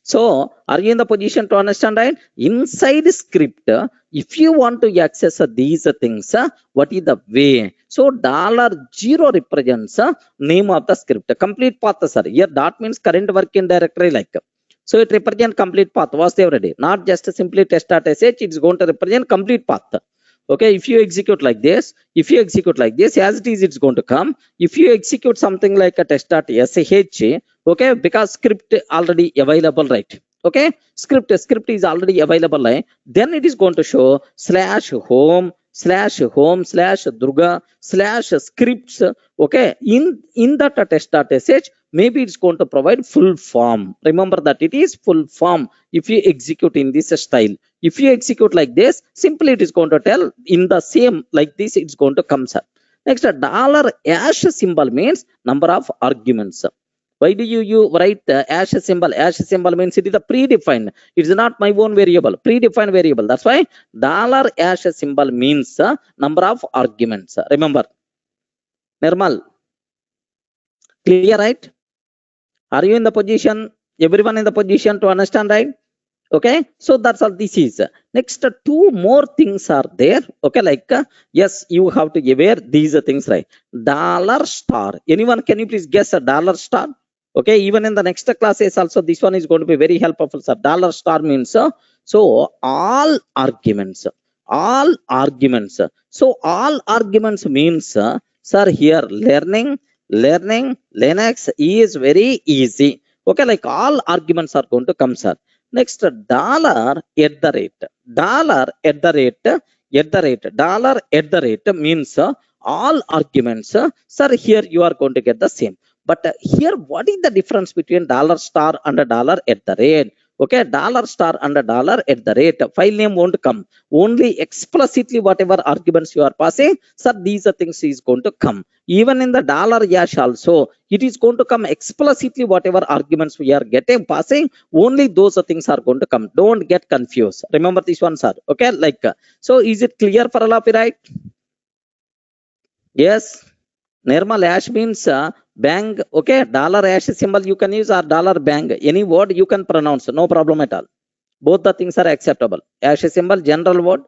So are you in the position to understand, right? Inside script, if you want to access these things, what is the way? So $0 represents name of the script. Complete path, sir. Here dot means current working directory, like. So it represents complete path. Was there already? Not just simply test.sh. It's going to represent complete path. Okay, if you execute like this, as it is, it's going to come. If you execute something like a test.sh, okay, because script already available, right? Okay, script is already available, right? Then it is going to show /home slash home slash Durga slash scripts. Okay, in that test.sh, maybe it's going to provide full form. Remember that it is full form if you execute in this style. If you execute like this, simply it is going to tell in the same like this, it's going to come, sir. Next, a dollar hash symbol means number of arguments. Why do you write the hash symbol? Hash symbol means it is a predefined. It is not my own variable, predefined variable. That's why dollar hash symbol means number of arguments. Remember, Nirmal, clear, right? Are you in the position? Everyone in the position to understand, right? Okay, so that's all this is. Next, two more things are there. Okay, like yes, you have to aware these things, right? Dollar star. Anyone, can you please guess a dollar star? Okay, even in the next classes also, this one is going to be very helpful, sir. Dollar star means so all arguments, all arguments. So all arguments means, sir, here learning Linux is very easy. Okay, like all arguments are going to come, sir. Next, dollar at the rate. Dollar at the rate. Dollar at the rate means all arguments. Sir, here you are going to get the same. But here, what is the difference between dollar star and a dollar at the rate? Okay, dollar star and a dollar at the rate. File name won't come. Only explicitly whatever arguments you are passing, sir, these are things is going to come. Even in the dollar hash also, it is going to come explicitly whatever arguments we are getting passing. Only those things are going to come. Don't get confused. Remember this one, sir. Okay, like so, is it clear for all of you, right? Yes. Normal hash means bang. Okay, dollar hash symbol you can use or dollar bang. Any word you can pronounce, no problem at all. Both the things are acceptable. Hash symbol, general word,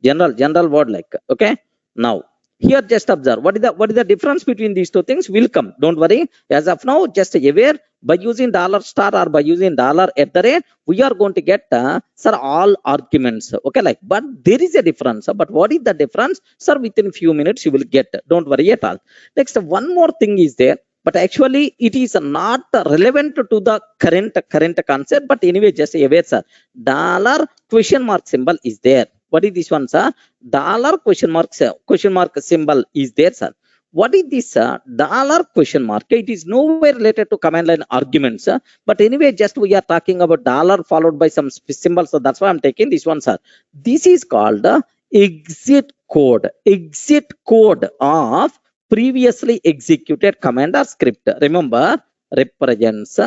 general word like. Okay. Now here just observe what is the difference between these two things will come. Don't worry. As of now, just aware by using dollar star or by using dollar at the rate, we are going to get sir all arguments. Okay, like but there is a difference. But what is the difference, sir? Within few minutes you will get. Don't worry at all. Next, one more thing is there. But actually, it is not relevant to the current concept. But anyway, just aware, sir. Dollar question mark symbol is there. What is this one, sir? Dollar question mark symbol is there, sir. What is this dollar question mark? It is nowhere related to command line arguments. But anyway, just we are talking about dollar followed by some symbol. So that's why I'm taking this one, sir. This is called exit code. Exit code of previously executed command or script. Remember, represents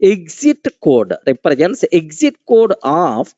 exit code. Represents exit code of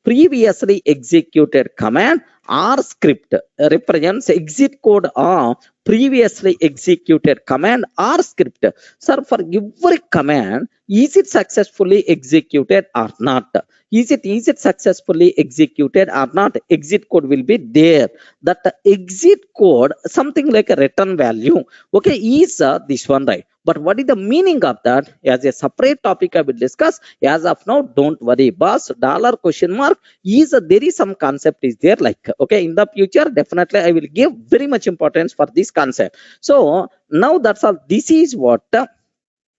previously executed command or script. Represents exit code of previously executed command or script. Sir, for every command, is it successfully executed or not? Is it successfully executed or not? Exit code will be there. That exit code, something like a return value, okay, is this one, right? But what is the meaning of that? As a separate topic I will discuss. As of now, don't worry, boss. Dollar question mark is there is some concept is there, like okay, in the future definitely I will give very much importance for this concept. So now that's all. This is what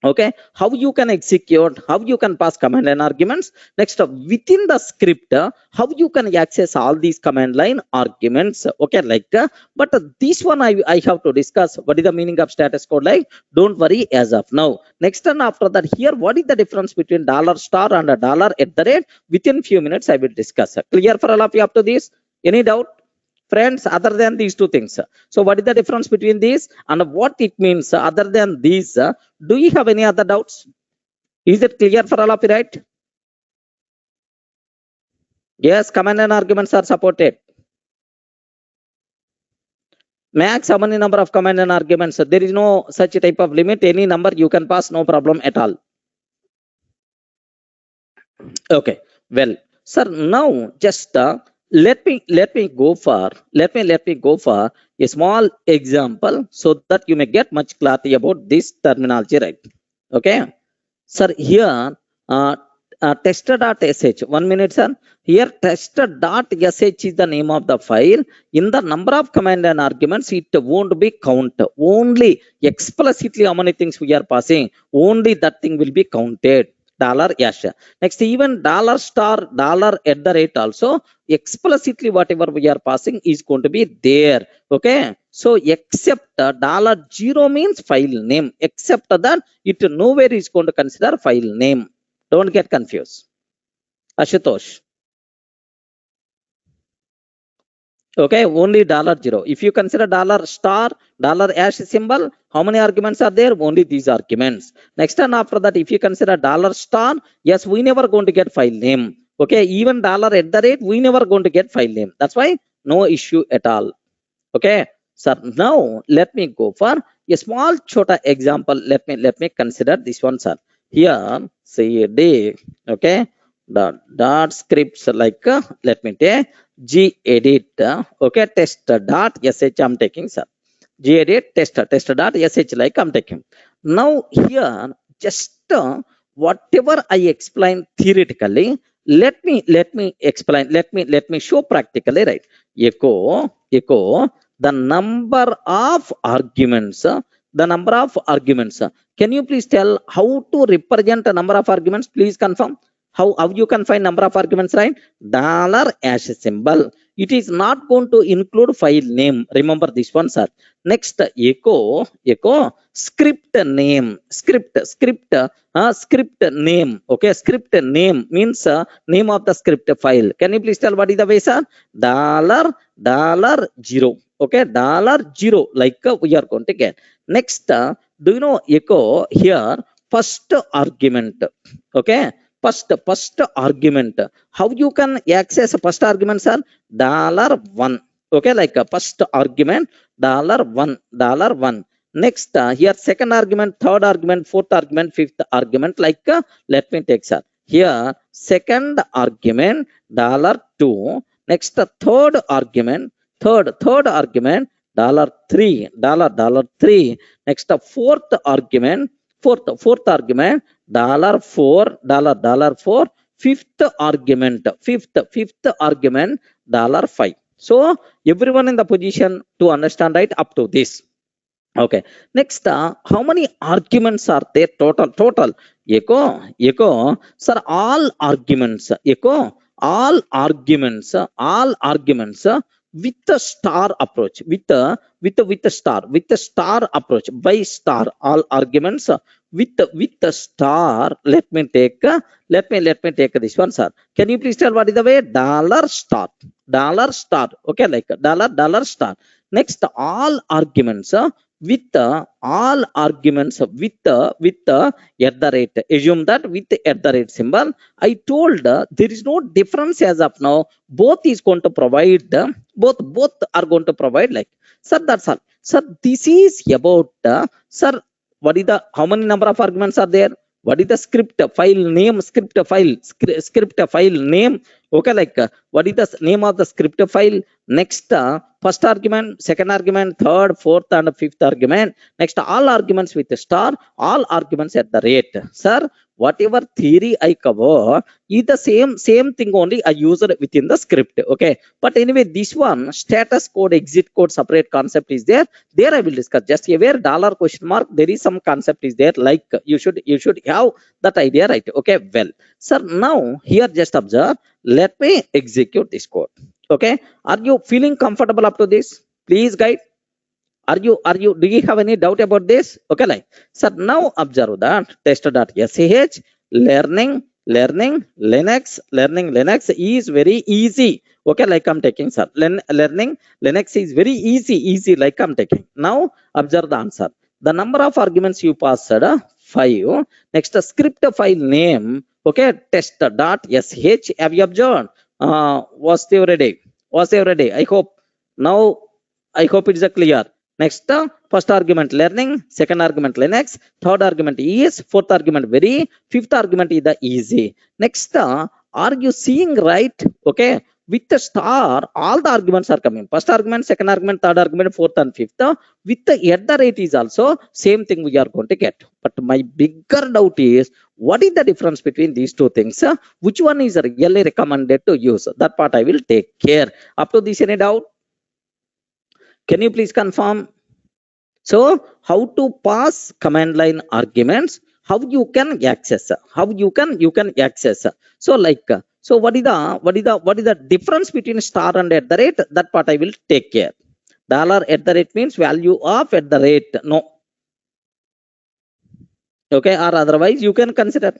okay, how you can execute, how you can pass command line arguments. Next, within the script, how you can access all these command line arguments. Okay, like but this one I have to discuss. What is the meaning of status code? Like, don't worry as of now. Next, and after that, here what is the difference between dollar star and a dollar at the rate? Within few minutes I will discuss. Clear for all of you up to this? Any doubt, friends, other than these two things? So what is the difference between these and what it means other than these? Do you have any other doubts? Is it clear for all of you, right? Yes, command and arguments are supported. Max how many number of command and arguments? There is no such type of limit. Any number you can pass, no problem at all. Okay, well, sir, now just let me go for a small example so that you may get much clarity about this terminology, right? Okay, sir, here tester.sh. 1 minute, sir. Here tester.sh is the name of the file. In the number of command and arguments, it won't be count. Only explicitly how many things we are passing, only that thing will be counted. dollar hash. Next, even dollar star, dollar at the rate also, explicitly whatever we are passing is going to be there. Okay. So except dollar zero means file name. Except that, it nowhere is going to consider file name. Don't get confused. Ashutosh. Okay, only dollar zero. If you consider dollar star, dollar hash symbol, how many arguments are there? Only these arguments. Next and after that, if you consider dollar star, yes, we never going to get file name. Okay, even dollar at the rate, we never going to get file name. That's why no issue at all. Okay, so now let me go for a small chota example. Let me consider this one, sir. Here, say a day. Okay, the dot scripts like let me take gedit. Okay, test dot sh I'm taking, sir. Gedit test dot sh like I'm taking. Now here just whatever I explain theoretically, let me explain. Let me show practically, right? Echo the number of arguments. The number of arguments. Can you please tell how to represent a number of arguments? Please confirm. How you can find number of arguments, right? Dollar hash symbol. It is not going to include file name. Remember this one, sir. Next, echo script name. Script name. Okay, script name means name of the script file. Can you please tell what is the way, sir? Dollar zero. Okay, dollar zero, like we are going to get. Next, do you know echo here first argument? Okay, first argument. How you can access first argument, sir? $1. Okay, like first argument $1. Next, here second argument, third argument, fourth argument, fifth argument. Like let me take, sir. Here second argument $2. Next, third argument. Third argument $3. Next, fourth argument $4. Fifth argument $5. So everyone in the position to understand, right, up to this. Okay, next, how many arguments are there total? Echo sir, all arguments. Echo all arguments with the star approach, with the star approach, by star. All arguments with the star. Let me take this one, sir. Can you please tell what is the way? Dollar star. Okay, like dollar star. Next, all arguments with all arguments with the at the rate. Assume that with the at the rate symbol. I told there is no difference as of now. Both is going to provide both are going to provide, like, sir, that's all. Sir, this is about sir, what is the how many number of arguments are there? What is the script file name? Script file name. Okay, like what is the name of the script file? Next, first argument, second argument, third, fourth, and fifth argument. Next, all arguments with a star, all arguments at the rate. Sir, whatever theory I cover is the same thing only I use it within the script. Okay, but anyway, this one status code, exit code, separate concept is there. There I will discuss. Just aware dollar question mark. There is some concept is there. Like you should have that idea, right? Okay, well, sir, now here just observe. Let me execute this code. Okay, are you feeling comfortable up to this? Please, guide. Are you do you have any doubt about this? Okay, like, sir, now observe that test.sh learning Linux is very easy. Okay, like I'm taking, sir. Learning Linux is very easy, like I'm taking. Now observe the answer. The number of arguments you passed 5. Next, script file name. Okay, test.sh. Have you observed? Was they ready? I hope now. I hope it is clear. Next, first argument learning, second argument Linux, third argument is, fourth argument very, fifth argument is the easy. Next, are you seeing right? Okay, with the star, all the arguments are coming. First argument, second argument, third argument, fourth and fifth. With the at the rate is also same thing we are going to get. But my bigger doubt is, what is the difference between these two things? Which one is really recommended to use? That part I will take care. Up to this, any doubt? Can you please confirm? So, how to pass command line arguments? how you can access, how you can access. So like, so what is the difference between star and at the rate? That part I will take care. Dollar at the rate means value of at the rate, no, okay, or otherwise you can consider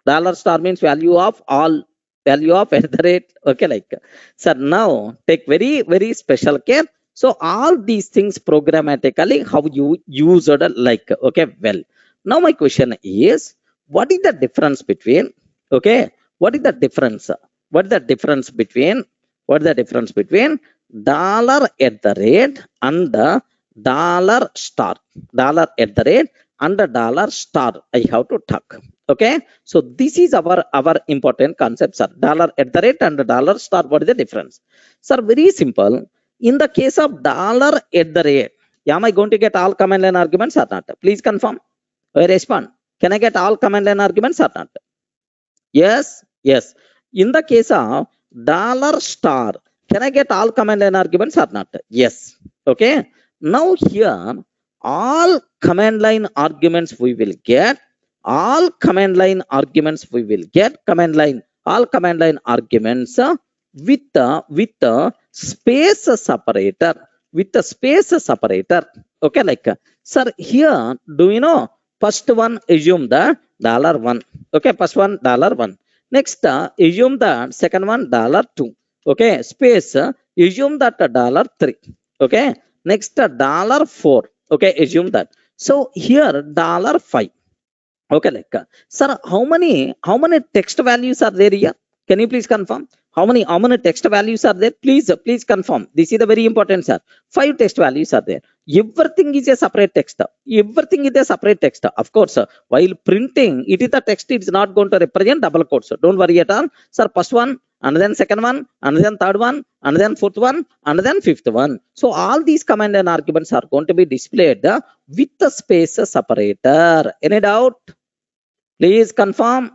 dollar star means value of all, value of at the rate, okay, like. So now take very special care. So all these things programmatically how you use it, like, okay, well, now my question is, what is the difference between, okay, what is the difference, what is the difference between, what is the difference between dollar at the rate and the dollar star, dollar at the rate and the dollar star I have to talk. Okay, so this is our important concept, sir. Dollar at the rate and the dollar star, what is the difference? Sir, very simple. In the case of dollar at the rate, am I going to get all command line arguments or not? Please confirm or respond. Can I get all command line arguments or not? Yes, yes. In the case of dollar star, can I get all command line arguments or not? Yes. Okay, now here all command line arguments we will get, all command line arguments we will get, command line, all command line arguments with the space separator, with the space separator. Okay, like, sir, here do you know, first one assume the $1, okay, first one $1, next assume the second one $2, okay, space assume that $3, okay, next $4, okay, assume that. So here $5, okay, like, sir, how many text values are there here? Can you please confirm how many text values are there? Please confirm. This is the very important, sir. 5 text values are there. Everything is a separate text, everything is a separate text. Of course, while printing it is the text, it is not going to represent double quotes, don't worry at all, sir. First one, and then second one, and then third one, and then fourth one, and then fifth one. So all these command and arguments are going to be displayed with the space separator. Any doubt? Please confirm.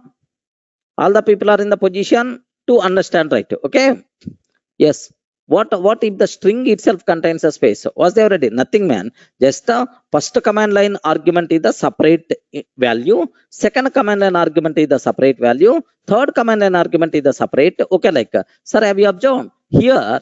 All the people are in the position to understand, right? Okay, yes. What if the string itself contains a space? Was there already? Nothing, man. Just the first command line argument is the separate value, second command line argument is the separate value, third command line argument is the separate. Okay, like, sir, have you observed here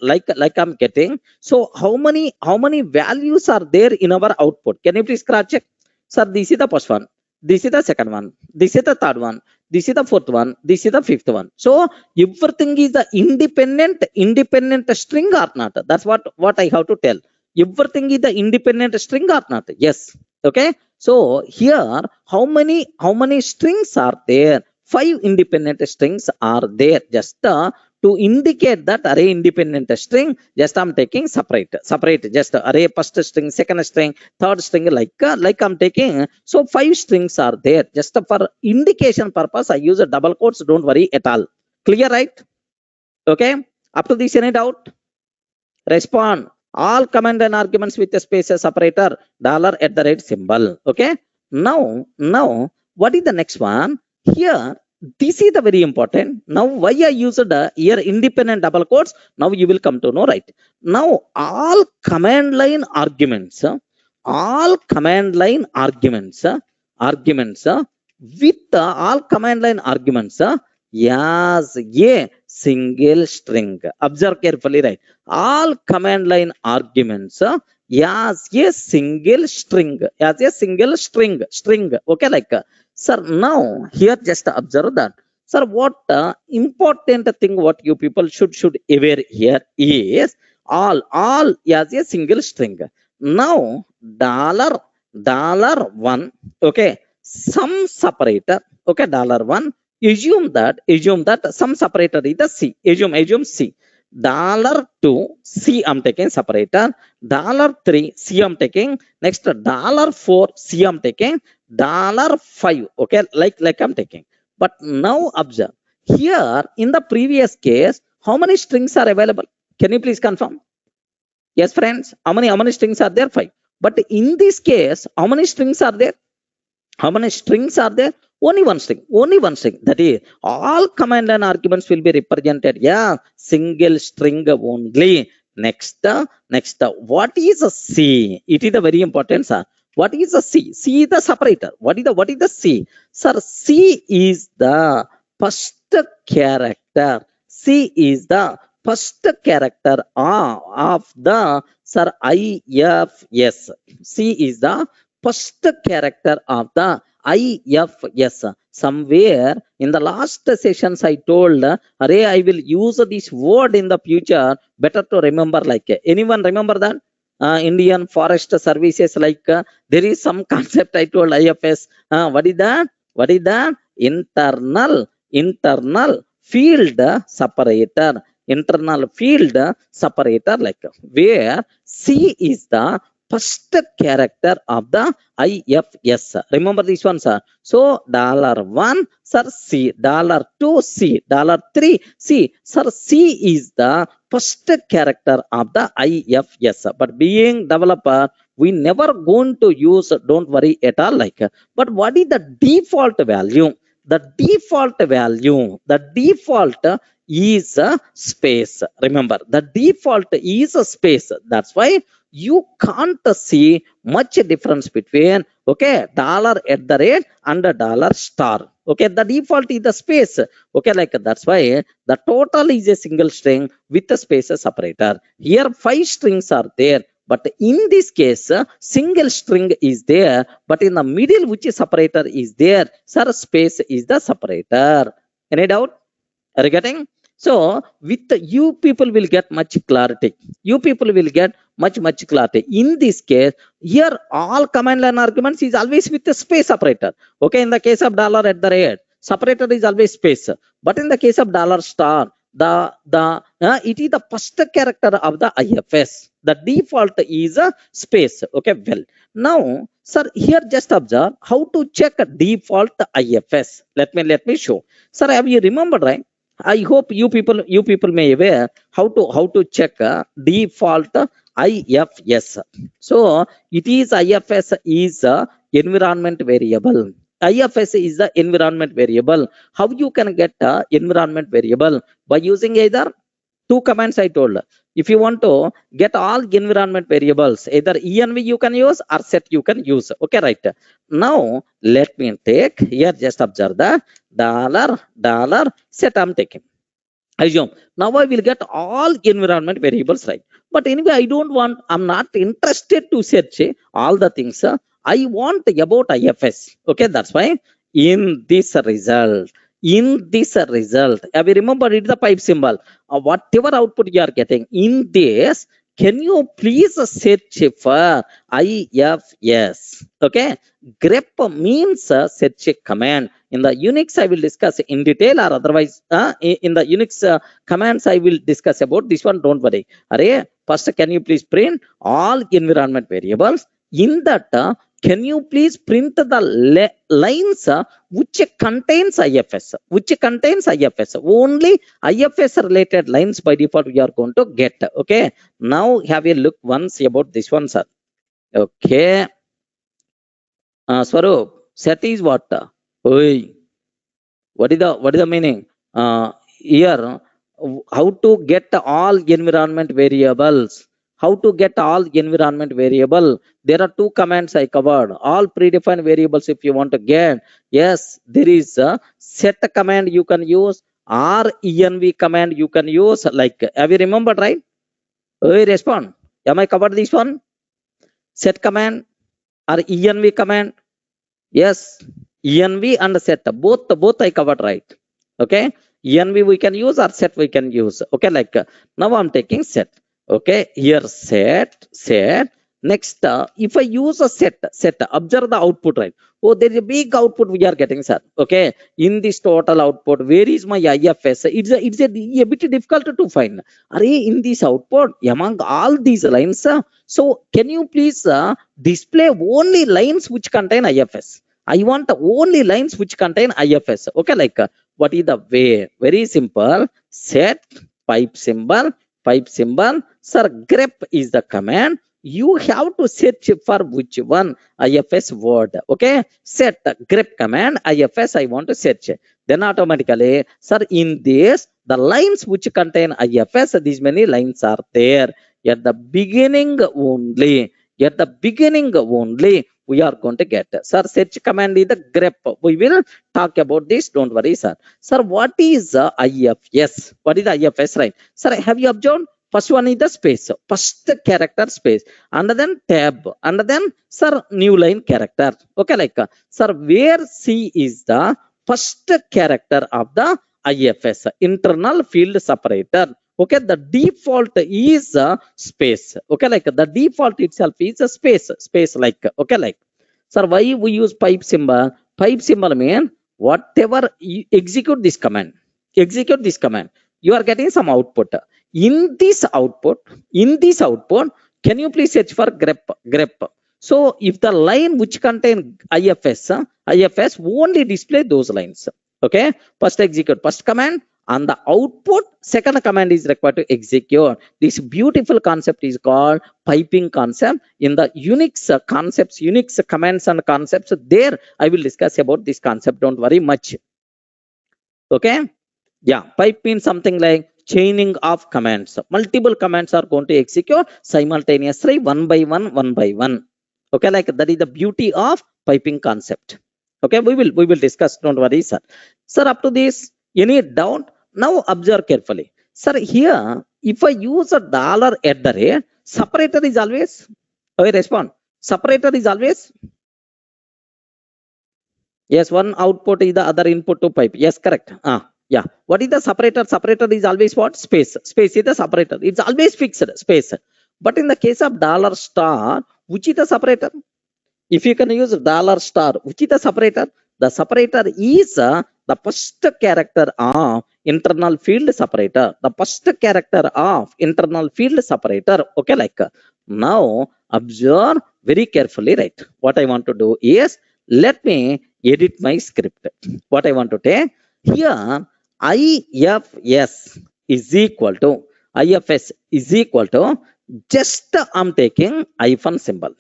like I'm getting? So how many values are there in our output? Can you please cross check? Sir, this is the first one, this is the second one, this is the third one, this is the fourth one, this is the fifth one. So everything is the independent string or not? That's what I have to tell. Everything is the independent string or not? Yes. Okay, so here how many strings are there? 5 independent strings are there. Just to indicate that array independent string, just I'm taking separate, just array first string, second string, third string, like I'm taking. So 5 strings are there. Just for indication purpose I use a double quotes, don't worry at all. Clear, right? Okay, up to this, any doubt? Respond. All command and arguments with a space separator, dollar at the rate symbol. Okay, now what is the next one? Here, this is the very important. Now why I used here independent double quotes, now you will come to know, right? Now all command line arguments, all command line arguments with all command line arguments as a single string. Observe carefully, right? All command line arguments as a single string, string. Okay, like, sir, now here just observe that, sir, what important thing what you people should aware here is all as a single string. Now $1, okay, some separator, okay, $1, assume that some separator is the C, assume C. $2, C I'm taking separator, $3, C I'm taking, next $4, C I'm taking, $5, okay, like I'm taking. But now observe here, in the previous case, how many strings are available? Can you please confirm? Yes, friends, how many strings are there? 5. But in this case, how many strings are there? How many strings are there? Only one string, that is all command and arguments will be represented, yeah, single string only. Next, what is a C? It is a very important, sir. What is the C? C is the separator. What is the C? Sir, C is the first character. C is the first character of the sir IFS. C is the first character of the IFS. Somewhere in the last sessions I told, Array, I will use this word in the future. Better to remember. Like anyone remember that? Indian Forest Services, like there is some concept I told IFS. What is that? What is that? Internal field separator. Internal field separator, like where C is the first character of the IFS. Remember this one, sir. So $1, sir, C, $2, C, $3, C. Sir, C is the first character of the IFS. But being developer, we never going to use, don't worry at all. Like, but what is the default value? The default is a space. Remember, the default is a space. That's why you can't see much difference between dollar at the rate and a dollar star. Okay, the default is the space. Okay, like that's why the total is a single string with a space separator. Here 5 strings are there, but in this case single string is there, but in the middle which is separator is there, sir, space is the separator. Any doubt? Are you getting? So with you people will get much clarity. You people will get much clarity. In this case, here all command line arguments is always with the space separator. Okay, in the case of dollar at the rate, separator is always space. But in the case of dollar star, it is the first character of the IFS. The default is a space. Okay, well now, sir, here just observe how to check a default IFS. Let me show. Sir, have you remembered, right? I hope you people may aware how to check default IFS. So it is IFS is environment variable. IFS is the environment variable. How you can get environment variable? By using either 2 commands I told. If you want to get all environment variables, either env you can use or set you can use. Okay, right. Now let me take here, just observe the dollar set I'm taking. Assume now I will get all environment variables, right? But anyway, I'm not interested to search all the things. I want about IFS. Okay, that's why in this result, have you remembered it, the pipe symbol? Whatever output you are getting in this, can you please search for IFS? Okay, grep means search command. In the Unix, I will discuss in detail, or otherwise, in the Unix commands, I will discuss about this one. Don't worry. Array, first, can you please print all environment variables? In that, can you please print the lines which contains IFS? Which contains IFS? Only IFS related lines by default we are going to get. Okay. Now have a look once about this one, sir. Okay. Swaroop, set is what? Oi. What is the meaning? Here, how to get all environment variables? How to get all environment variable? There are 2 commands I covered. All predefined variables if you want to get. Yes, there is a set command you can use, or env command you can use. Like, have you remembered, right? Hey, respond. Am I covered this one? Set command or env command? Yes, env and set. Both I covered, right? Okay. Env we can use or set we can use. Okay, like now I'm taking set. Okay, here set. Next, if I use a set, observe the output, right? Oh, there is a big output we are getting, sir. Okay, in this total output, where is my IFS? It's a bit difficult to find. Array, in this output, among all these lines, so can you please display only lines which contain IFS? I want only lines which contain IFS. Okay, like what is the way? Very simple. Set pipe symbol. Sir, grep is the command. You have to search for which one IFS word. Okay, set grep command IFS. I want to search. Then automatically, sir, in this the lines which contain IFS, these many lines are there at the beginning only. At the beginning only, we are going to get. Sir, search command is the grep. We will talk about this. Don't worry, sir. Sir, what is IFS? What is the IFS, right? Sir, have you observed? First one is the space. First character space. And then tab. And then, sir, new line character. Okay, like, sir, where C is the first character of the IFS, internal field separator. Okay, the default is space. Okay, like the default itself is a space like. Okay, like, sir, why we use pipe symbol? Pipe symbol mean whatever you execute this command, you are getting some output. In this output, can you please search for grep? So if the line which contain IFS only display those lines. Okay, first execute first command, and the output second command is required to execute. This beautiful concept is called piping concept. In the Unix concepts, Unix commands and concepts, there I will discuss about this concept. Don't worry much. Okay, yeah, pipe means something like chaining of commands. Multiple commands are going to execute simultaneously, one by one. Okay, like that is the beauty of piping concept. Okay, we will discuss. Don't worry, sir. Sir, up to this, any doubt? Now observe carefully. Sir, here, if I use a dollar at the rate, separator is always, I respond. Separator is always, yes, one output is the other input to pipe. Yes, correct. Yeah. What is the separator? Separator is always what? Space. Space is the separator. It's always fixed space. But in the case of dollar star, which is the separator? If you can use dollar star, which is the separator? The separator is the first character of internal field separator. The first character of internal field separator. Okay, like, now observe very carefully, right? What I want to do is, let me edit my script. What I want to take here, IFS is equal to just I'm taking hyphen symbol.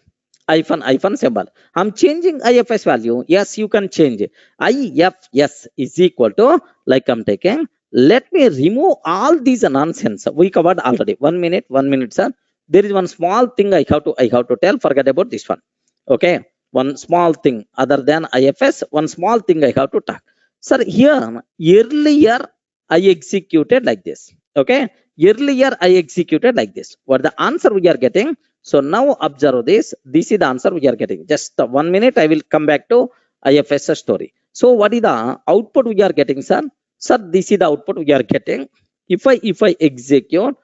I'm changing IFS value. Yes, you can change it. IFS is equal to, like, I'm taking, let me remove all these nonsense we covered already. 1 minute, sir. There is one small thing I have to tell. Forget about this one. Okay, one small thing other than IFS, one small thing I have to talk. Sir, here earlier I executed like this. Okay, earlier I executed like this. What the answer we are getting? So now observe this. This is the answer we are getting. Just 1 minute, I will come back to IFS story. So what is the output we are getting, sir? Sir, this is the output we are getting. If I execute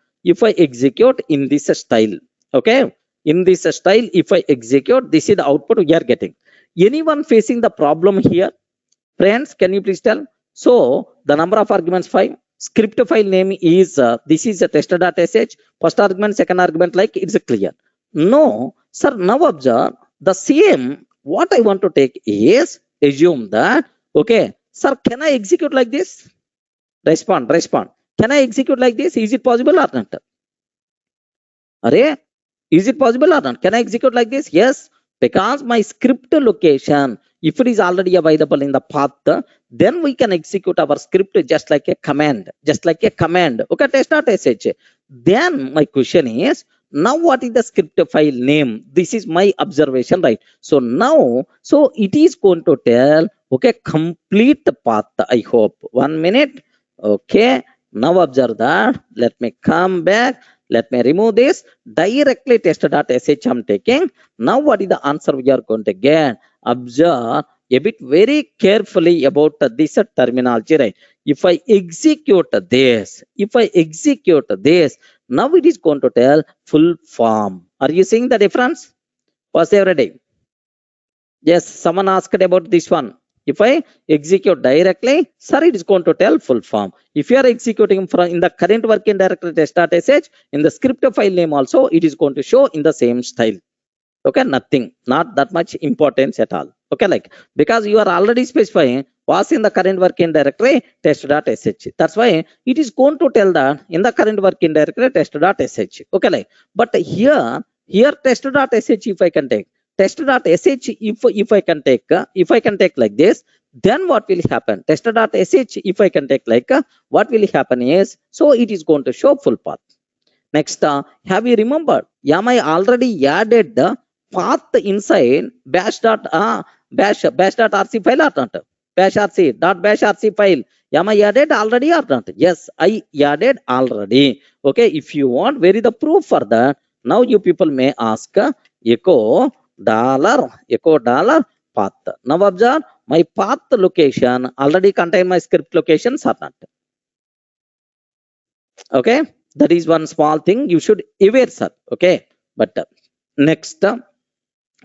in this style, okay, in this style, if I execute, this is the output we are getting. Anyone facing the problem here? Friends, can you please tell? So the number of arguments 5. Script file name is this is a tester.sh. First argument, second argument, like, it's clear. No, sir. Now observe the same. What I want to take is, assume that, okay, sir, can I execute like this? Respond. Can I execute like this? Is it possible or not? Array, is it possible or not? Can I execute like this? Yes, because my script location, if it is already available in the path, then we can execute our script just like a command. Okay, test.sh. Then my question is, now what is the script file name? This is my observation, right? So now, so it is going to tell, okay, complete the path, I hope. 1 minute. Okay, now observe that. Let me come back. Let me remove this. Directly test.sh I'm taking. Now what is the answer we are going to get? Observe a bit very carefully about this terminology, right? If I execute this, now it is going to tell full form. Are you seeing the difference? Was there ready? Yes, someone asked about this one. If I execute directly, sir, it is going to tell full form. If you are executing from in the current working directory test.sh, in the script file name also, it is going to show in the same style. Okay, nothing, not that much importance at all. Okay, like, because you are already specifying was in the current working directory test.sh. That's why it is going to tell that in the current working directory test.sh. Okay, like, but here test.sh, if I can take test.sh, if I can take like this, then what will happen? Test.sh, if I can take like, what will happen is, so it is going to show full path. Next, have you remembered? Am I already added the path inside bash dot bash dot rc file or not? Bash rc dot bash rc file. Am I added already or not? Yes, I added already. Okay, if you want, where is the proof for that? Now you people may ask echo dollar path. Now observe my path location already contain my script locations or not? Okay, that is one small thing you should aware, sir. Okay, but next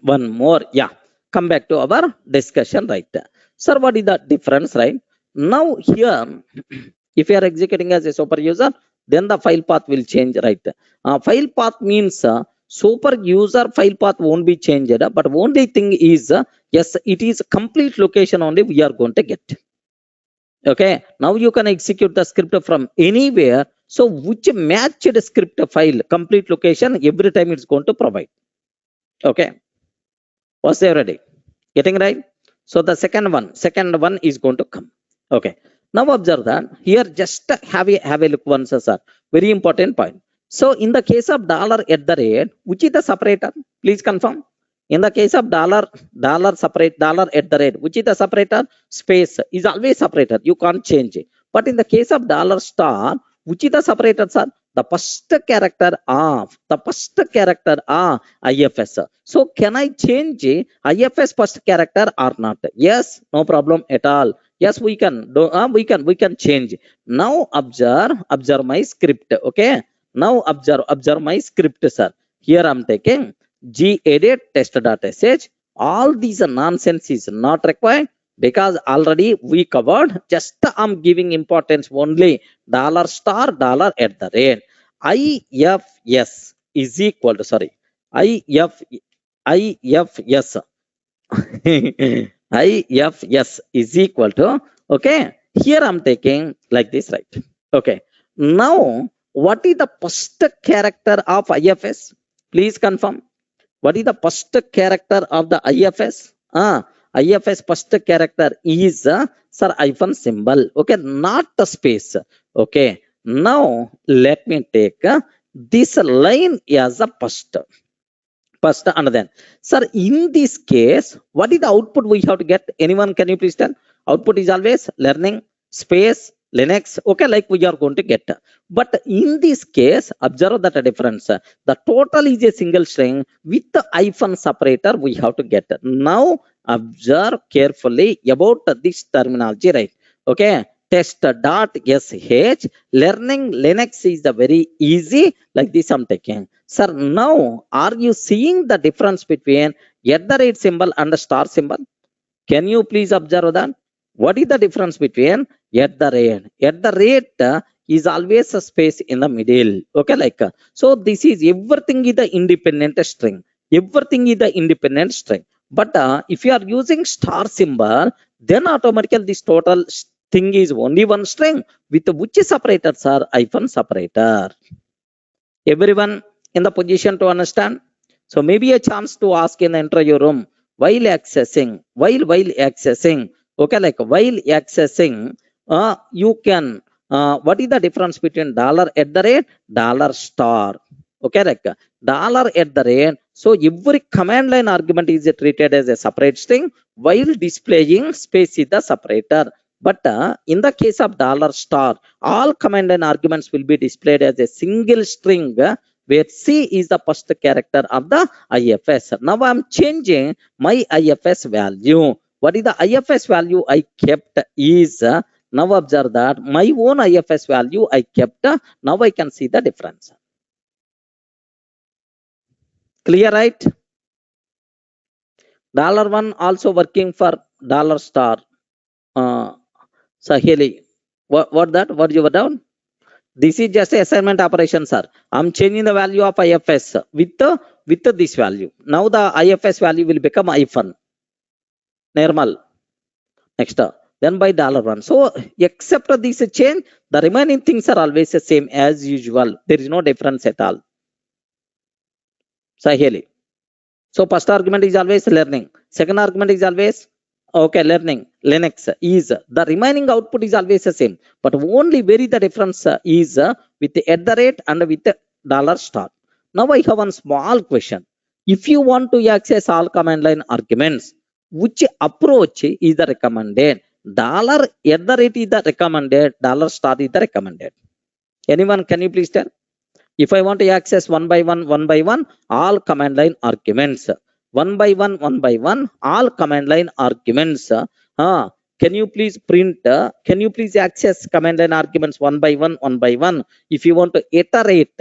one more, yeah, come back to our discussion, right? Sir, what is the difference, right? Now here if you are executing as a super user, then the file path will change, right? File path means super user file path won't be changed, but only thing is yes, it is complete location only we are going to get. Okay, now you can execute the script from anywhere. So which matched script file complete location every time it's going to provide. Okay, was there ready? Getting right? So the second one is going to come. Okay, now observe that here, just have a look once, sir. Very important point. So in the case of dollar at the rate, which is the separator? Please confirm. In the case of dollar separate dollar at the rate, which is the separator? Space is always separator, you can't change it. But in the case of dollar star, which is the separator, sir? The first character of IFS. So can I change IFS first character or not? Yes, no problem at all. Yes, we can do. We can change. Now observe my script. Okay. Now observe my script, sir. Here I'm taking gedit test.sh. All these nonsense is not required because already we covered. Just I'm giving importance only dollar star dollar at the rate. IFS is equal to, sorry, IFS IFS is equal to, okay, here I'm taking like this, right? Okay, now what is the first character of IFS? Please confirm. What is the first character of the IFS? IFS first character is sir hyphen symbol. Okay, not the space. Okay, now let me take this line as a first and then, sir, in this case, what is the output we have to get? Anyone, can you please tell? Output is always learning space Linux. Okay, like we are going to get. But in this case, observe that difference. The total is a single string with the hyphen separator we have to get. Now observe carefully about this terminology, right? Okay, test.sh learning Linux is the very easy, like this I'm taking. Sir, now are you seeing the difference between at the rate symbol and the star symbol? Can you please observe that? What is the difference between at the rate? At the rate is always a space in the middle. Okay, like so this is everything is the independent string. Everything is the independent string. But if you are using star symbol, then automatically this total thing is only one string with which separators are hyphen separator. Everyone in the position to understand? So maybe a chance to ask in the interview room while accessing, okay, like while accessing, you can what is the difference between dollar at the rate, dollar star? Okay, like dollar at the rate, so every command line argument is treated as a separate string while displaying space is the separator. But in the case of dollar star, all command line arguments will be displayed as a single string where C is the first character of the IFS. Now I'm changing my IFS value. What is the IFS value I kept is, now observe that my own IFS value I kept. Now I can see the difference. Clear, right? $1 also working for dollar star. Saheli, what you were down? This is just a assignment operation, sir. I'm changing the value of IFS with this value. Now the IFS value will become hyphen normal. Next, then by $1. So except this change, the remaining things are always the same as usual. There is no difference at all. Saheli. So first argument is always learning. Second argument is always, okay, learning Linux is the remaining output is always the same, but only very the difference is with the at the rate and with the dollar star. Now I have one small question. If you want to access all command line arguments, which approach is the recommended? Dollar at the rate is the recommended, dollar star is the recommended. Anyone, can you please tell? If I want to access one by one, all command line arguments, one by one, all command line arguments. Can you please print? Can you please access command line arguments one by one? If you want to iterate,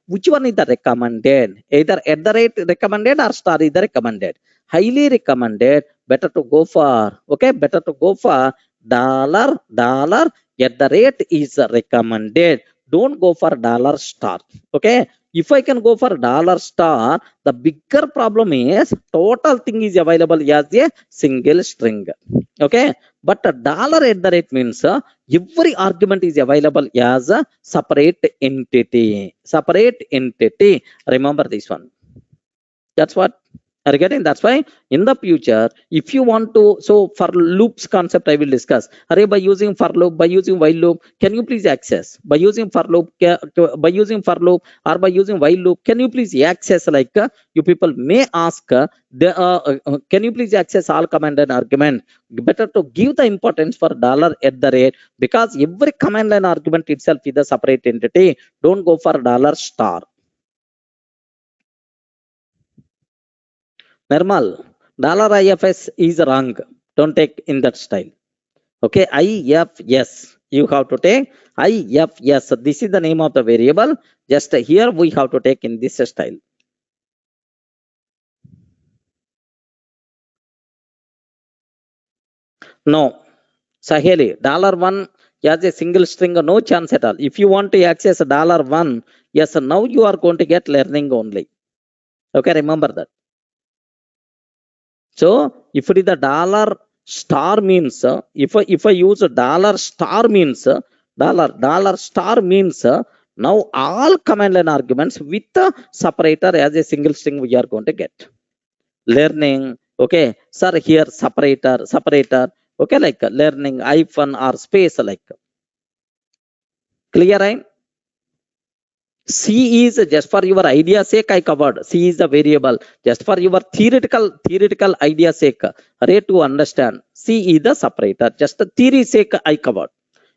which one is the recommended? Either at the rate recommended or star is the recommended. Highly recommended. Better to go for. Okay, better to go for dollar at the rate is recommended. Don't go for dollar star. Okay, if I can go for dollar star, the bigger problem is total thing is available as a single string. Okay, but a dollar at the rate means every argument is available as a separate entity. Remember this one. That's what are you getting? That's why in the future, if you want to, so for loops concept I will discuss. By using for loop, by using while loop, can you please access? By using for loop, or by using while loop, can you please access? Like you people may ask, can you please access all command and argument? Better to give the importance for dollar at the rate, because every command line argument itself is a separate entity. Don't go for dollar star. Normal, $IFS is wrong. Don't take in that style. Okay, IFS. You have to take IFS. This is the name of the variable. Just here we have to take in this style. No, Saheli, $1 as a single string, no chance at all. If you want to access $1, yes, now you are going to get learning only. Okay, remember that. So if it is the dollar star means, if I use dollar star means, dollar star means, now all command line arguments with the separator as a single string we are going to get. Learning, okay, sir, here separator, okay, like learning hyphen or space, like. Clear, right? C is just for your idea sake I covered. C is the variable. Just for your theoretical idea sake, to understand. C is the separator. Just the theory sake I covered.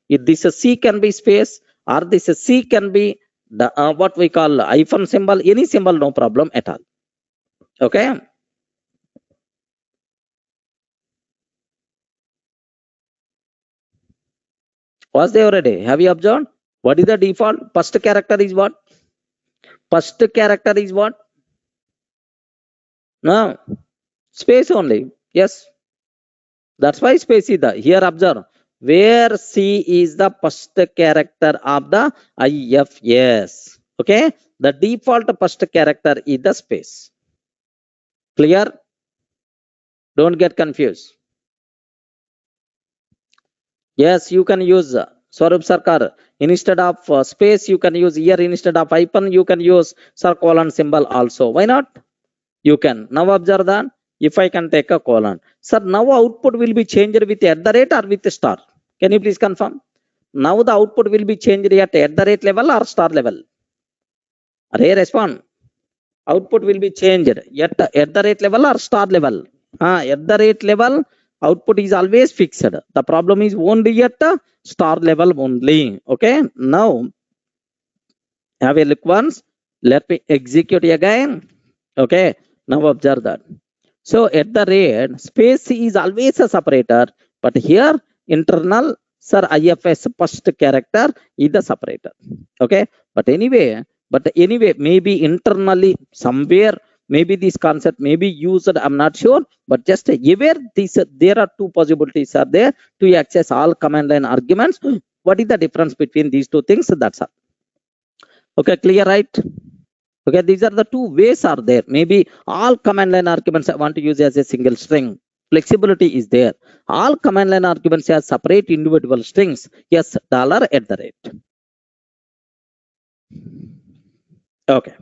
If this C can be space or this C can be the what we call hyphen symbol, any symbol, no problem at all. Okay. Was there already? Have you observed? What is the default? First character is what? First character is what? No, space only. Yes. That's why space is the. Here observe. Where C is the first character of the IFS. Okay. The default first character is the space. Clear? Don't get confused. Yes, you can use Swarup Sarkar. Instead of space, you can use here. Instead of hyphen, you can use colon symbol also. Why not? You can. Now observe that. If I can take a colon. Sir, now output will be changed with at the rate or with the star. Can you please confirm? Now the output will be changed at the rate level or star level. Array respond. Output will be changed at the rate level or star level. At the rate level, output is always fixed. The problem is only at the star level only. Okay. Now, have a look once. Let me execute again. Okay. Now observe that. So at the rate, space is always a separator, but here internal, sir, IFS first character is the separator. Okay. But anyway, maybe internally somewhere, maybe this concept may be used, I'm not sure, but just aware this, there are two possibilities are there to access all command line arguments. What is the difference between these two things? That's all. Okay, clear, right? Okay, these are the two ways are there. Maybe all command line arguments I want to use as a single string. Flexibility is there. All command line arguments as separate individual strings. Yes, dollar at the rate. Okay.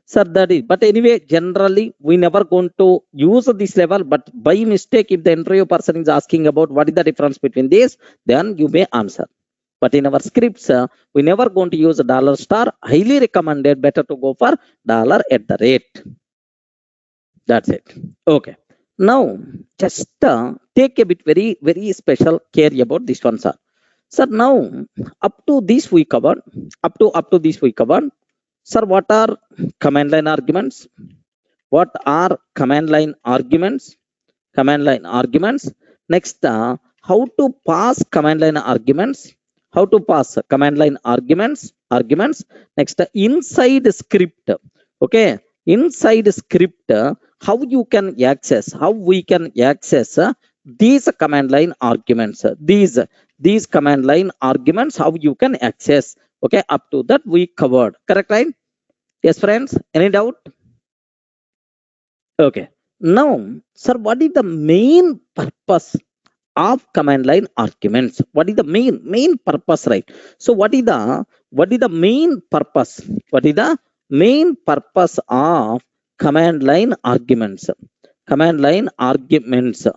Sir, that is, but anyway, generally, we never going to use this level, but by mistake, if the interview person is asking about what is the difference between this, then you may answer. But in our scripts, we never going to use a dollar star. Highly recommended, better to go for dollar at the rate. That's it. Okay. Now, just take a bit very special care about this one, sir. Sir, now up to this we covered. Up to this we covered. Sir, what are command line arguments? What are command line arguments? Command line arguments. Next, how to pass command line arguments? How to pass command line arguments? Arguments. Next, inside script. Okay, inside script, how you can access? How we can access these command line arguments? These command line arguments. How you can access? Okay, up to that we covered. Correct, right? Yes, friends. Any doubt? Okay. Now, sir, what is the main purpose of command line arguments? What is the main purpose, right? So, what is the main purpose? What is the main purpose of command line arguments? Command line arguments.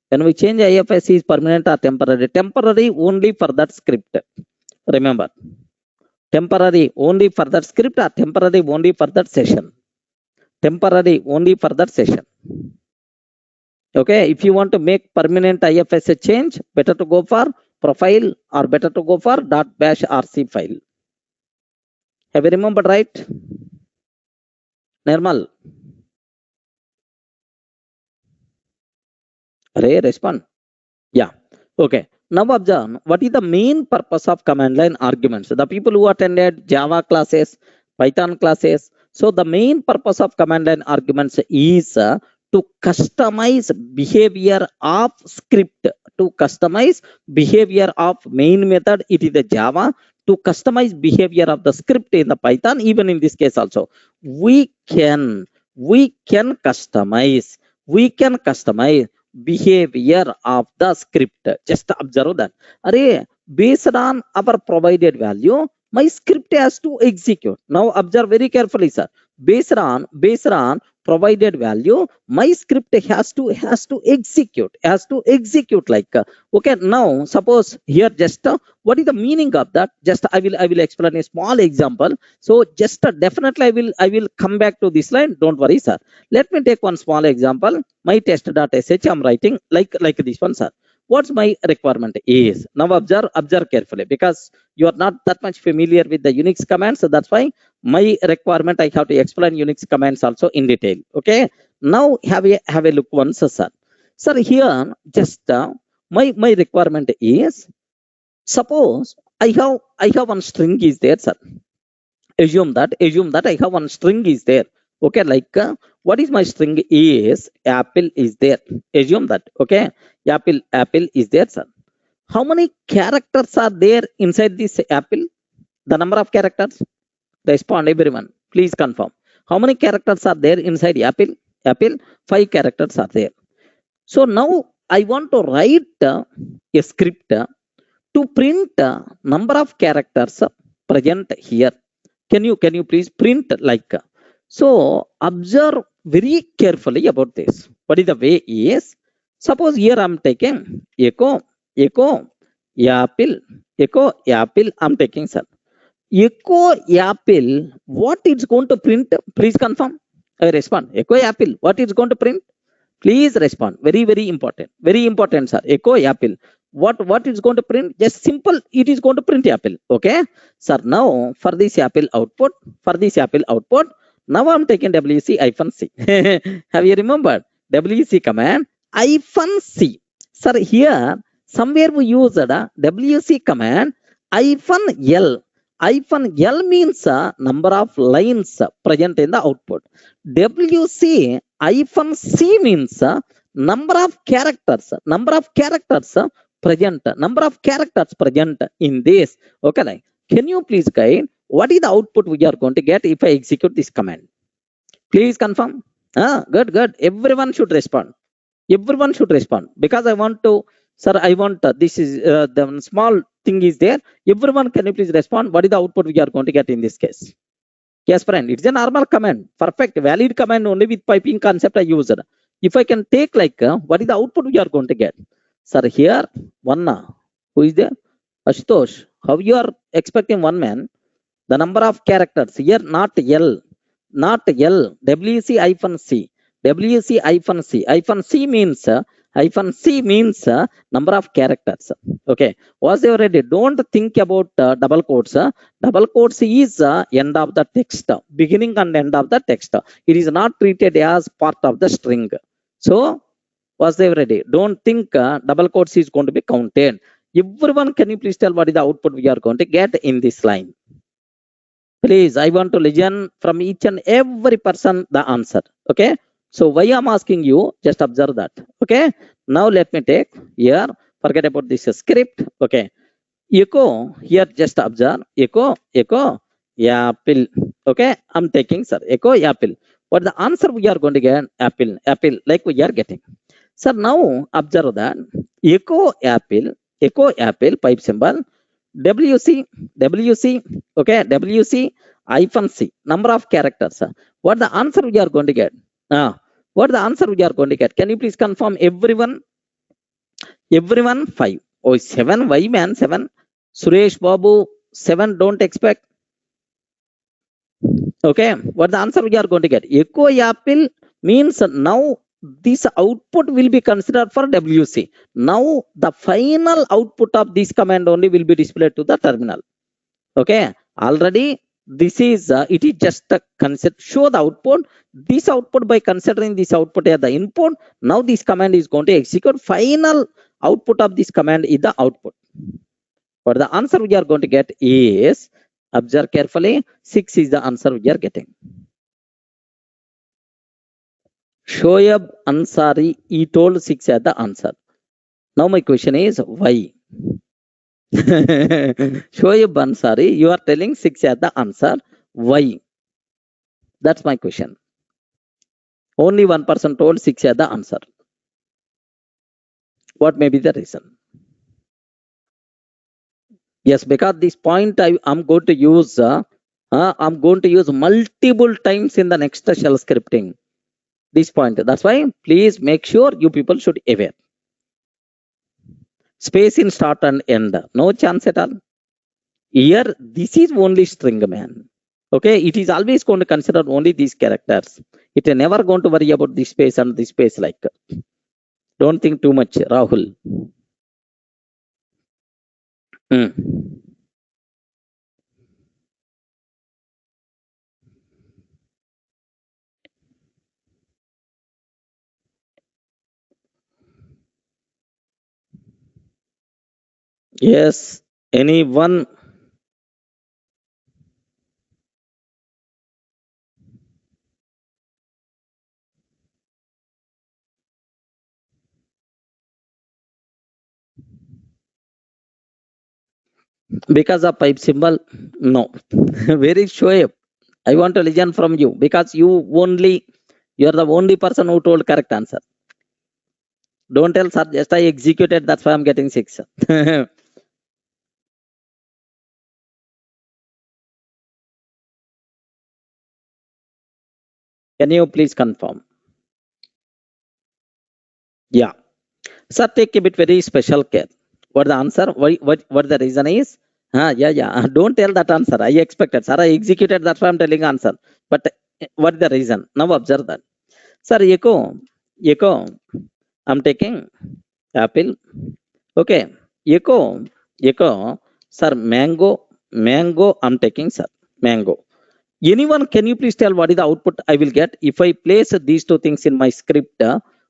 When we change IFS is permanent or temporary? Temporary only for that script. Remember, temporary only for that script or temporary only for that session? Temporary only for that session. Okay, if you want to make permanent IFS change, better to go for profile or better to go for .bash RC file. Have you remembered, right? Normal. Array, respond. Yeah. Okay. Now observe, what is the main purpose of command line arguments? The people who attended Java classes, Python classes. So the main purpose of command line arguments is to customize behavior of script. To customize behavior of main method, it is the Java. To customize behavior of the script in the Python, even in this case also, we can customize behavior of the script. Just observe that. Array, based on our provided value, my script has to execute. Now observe very carefully, sir. Based on provided value, my script has to execute like okay. Now suppose here just what is the meaning of that? Just I will explain a small example. So just definitely I will come back to this line. Don't worry, sir. Let me take one small example. My test.sh I'm writing like this one, sir. What's my requirement is? Now observe carefully, because you are not that much familiar with the Unix commands. So that's why my requirement I have to explain Unix commands also in detail. Okay. Now have a look once, sir. Sir, here just my requirement is, suppose I have one string is there, sir. Assume that I have one string is there. Okay, like what is my string is apple is there. Assume that. Okay, apple is there, sir. How many characters are there inside this apple? The number of characters. Respond, everyone. Please confirm. How many characters are there inside apple? 5 characters are there. So now I want to write a script to print number of characters present here. Can you please print like? So observe very carefully about this. What is the way is? Suppose here I'm taking echo apple I'm taking, sir. Echo apple, what it's going to print? Please confirm. I respond. Echo apple, what it's going to print? Please respond. Very important, sir. Echo apple. What is going to print? Just simple, it is going to print apple. Okay, sir. Now for this apple output, now I'm taking wc-c. Have you remembered wc command -c? Sir, here somewhere we used wc command -l. -l means number of lines present in the output. wc-c means number of characters present in this. Okay, like, can you please guide what is the output we are going to get if I execute this command? Please confirm. Good. Everyone should respond. Because I want to, sir, I want this is the small thing is there. Everyone, can you please respond? What is the output we are going to get in this case? Yes, friend, it's a normal command. Perfect, valid command only with piping concept I used. If I can take like what is the output we are going to get? Sir, here one, who is there? Ashutosh. How you are expecting one man? The number of characters here, not L, wc-c. WC hyphen C. Hyphen C means number of characters. Okay. Was you ready? Don't think about double quotes. Double quotes is end of the text, beginning and end of the text. It is not treated as part of the string. So, was they ready? Don't think double quotes is going to be counted. Everyone, can you please tell what is the output we are going to get in this line? Please, I want to listen from each and every person the answer. Okay. So why I'm asking you, just observe that. Okay. Now let me take here, forget about this script. Okay. Echo, here just observe, echo, apple. Okay. I'm taking, sir, echo, apple. What the answer we are going to get? Apple, like we are getting. Sir, now observe that echo, apple, pipe symbol, WC, okay, WC hyphen C, number of characters. What the answer we are going to get? What the answer we are going to get? Can you please confirm everyone? Everyone, 5. Oh, 7, why man, 7? Suresh Babu, 7, don't expect. Okay, what the answer we are going to get? Echo apple means now this output will be considered for WC. Now the final output of this command only will be displayed to the terminal. Okay, already this is it is just a concept. Show the output. This output, by considering this output as the input, now this command is going to execute. Final output of this command is the output. But the answer we are going to get is, observe carefully, 6 is the answer we are getting. Shoaib Ansari, he told 6 as the answer. Now my question is, why? Shoaib Ansari, you are telling 6 as the answer. Why? That's my question. Only one person told 6 as the answer. What may be the reason? Yes, because this point I'm going to use. I'm going to use multiple times in the next shell scripting. This point. That's why please make sure you people should aware. Space in start and end. No chance at all. Here, this is only string, man. Okay, it is always going to consider only these characters. It is never going to worry about this space and this space like. Don't think too much, Rahul. Yes, anyone? Because of pipe symbol? No. Where is Shoaib? I want to listen from you, because you are the only person who told correct answer. Don't tell, sir, just I executed, that's why I'm getting 6. Can you please confirm? Yeah. Sir, take a bit very special care. What the answer? What the reason is? Yeah. Don't tell that answer. I expected. Sir, I executed. That's why I'm telling answer. But what the reason? Now observe that. Sir, echo. I'm taking apple. Okay. Echo. Sir, mango. I'm taking, sir, mango. Anyone, can you please tell what is the output I will get if I place these two things in my script?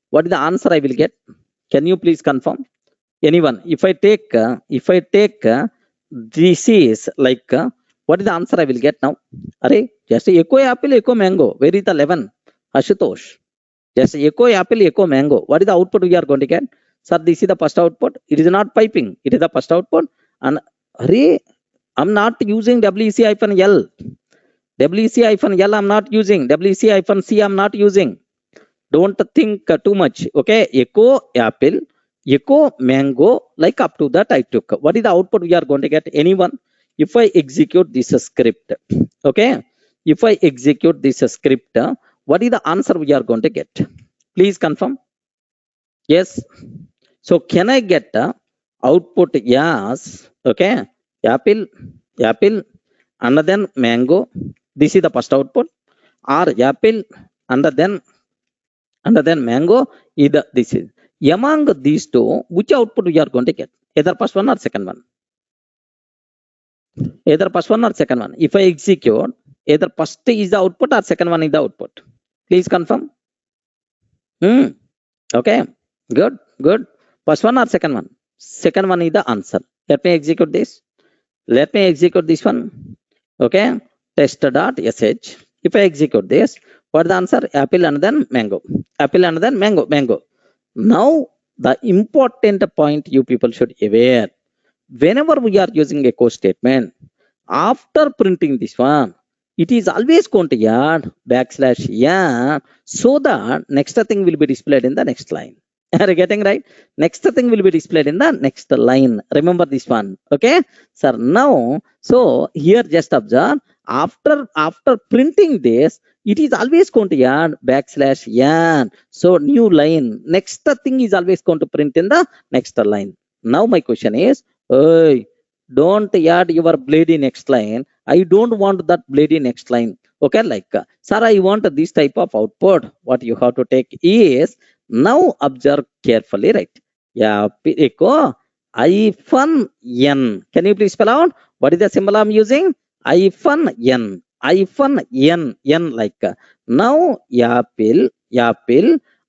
What is the answer I will get? Can you please confirm? Anyone? If I take this is like, what is the answer I will get now? Array, just echo apple, echo mango. Where is the 11? Ashutosh. Just echo apple, echo mango. What is the output we are going to get? Sir, this is the first output. It is not piping. It is the first output. And array, I'm not using WC-L. WC-L I'm not using. WC-C I'm not using. Don't think too much. Okay. Echo apple, echo mango, like up to that I took. What is the output we are going to get? Anyone? If I execute this script, okay. If I execute this script, what is the answer we are going to get? Please confirm. Yes. So can I get output? Yes. Okay. Apple, and then mango. This is the first output. Or apple, and then and then mango, either this is. Among these two, which output we are going to get? Either first one or second one? Either first one or second one. If I execute, either first is the output or second one is the output. Please confirm. Okay, good, good. First one or second one? Second one is the answer. Let me execute this. Let me execute this one. Okay, test.sh. If I execute this, what is the answer? Apple and then mango. Apple and then mango, mango. Now, the important point you people should aware. Whenever we are using echo statement, after printing this one, it is always going to add backslash n, so that next thing will be displayed in the next line. Are you getting right? Next thing will be displayed in the next line. Remember this one. Okay, sir. Now, so here just observe, after printing this, it is always going to add backslash n. So new line, next thing is always going to print in the next line. Now my question is, hey, don't add your bloody next line. I don't want that bloody next line. Okay, like, sir, I want this type of output. What you have to take is, now observe carefully, right? Yeah, echo hyphen n. Can you please spell out what is the symbol I'm using? Hyphen n. Hyphen n. N, like, now apple,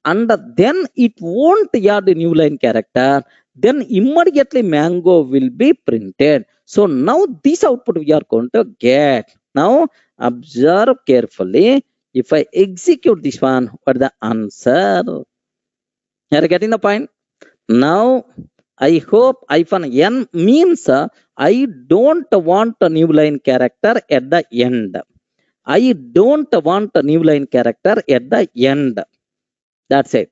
and then it won't add a new line character. Then immediately mango will be printed. So now this output we are going to get. Now observe carefully. If I execute this one, what is the answer? Are you getting the point? Now I hope hyphen n means I don't want a new line character at the end. I don't want a new line character at the end. That's it.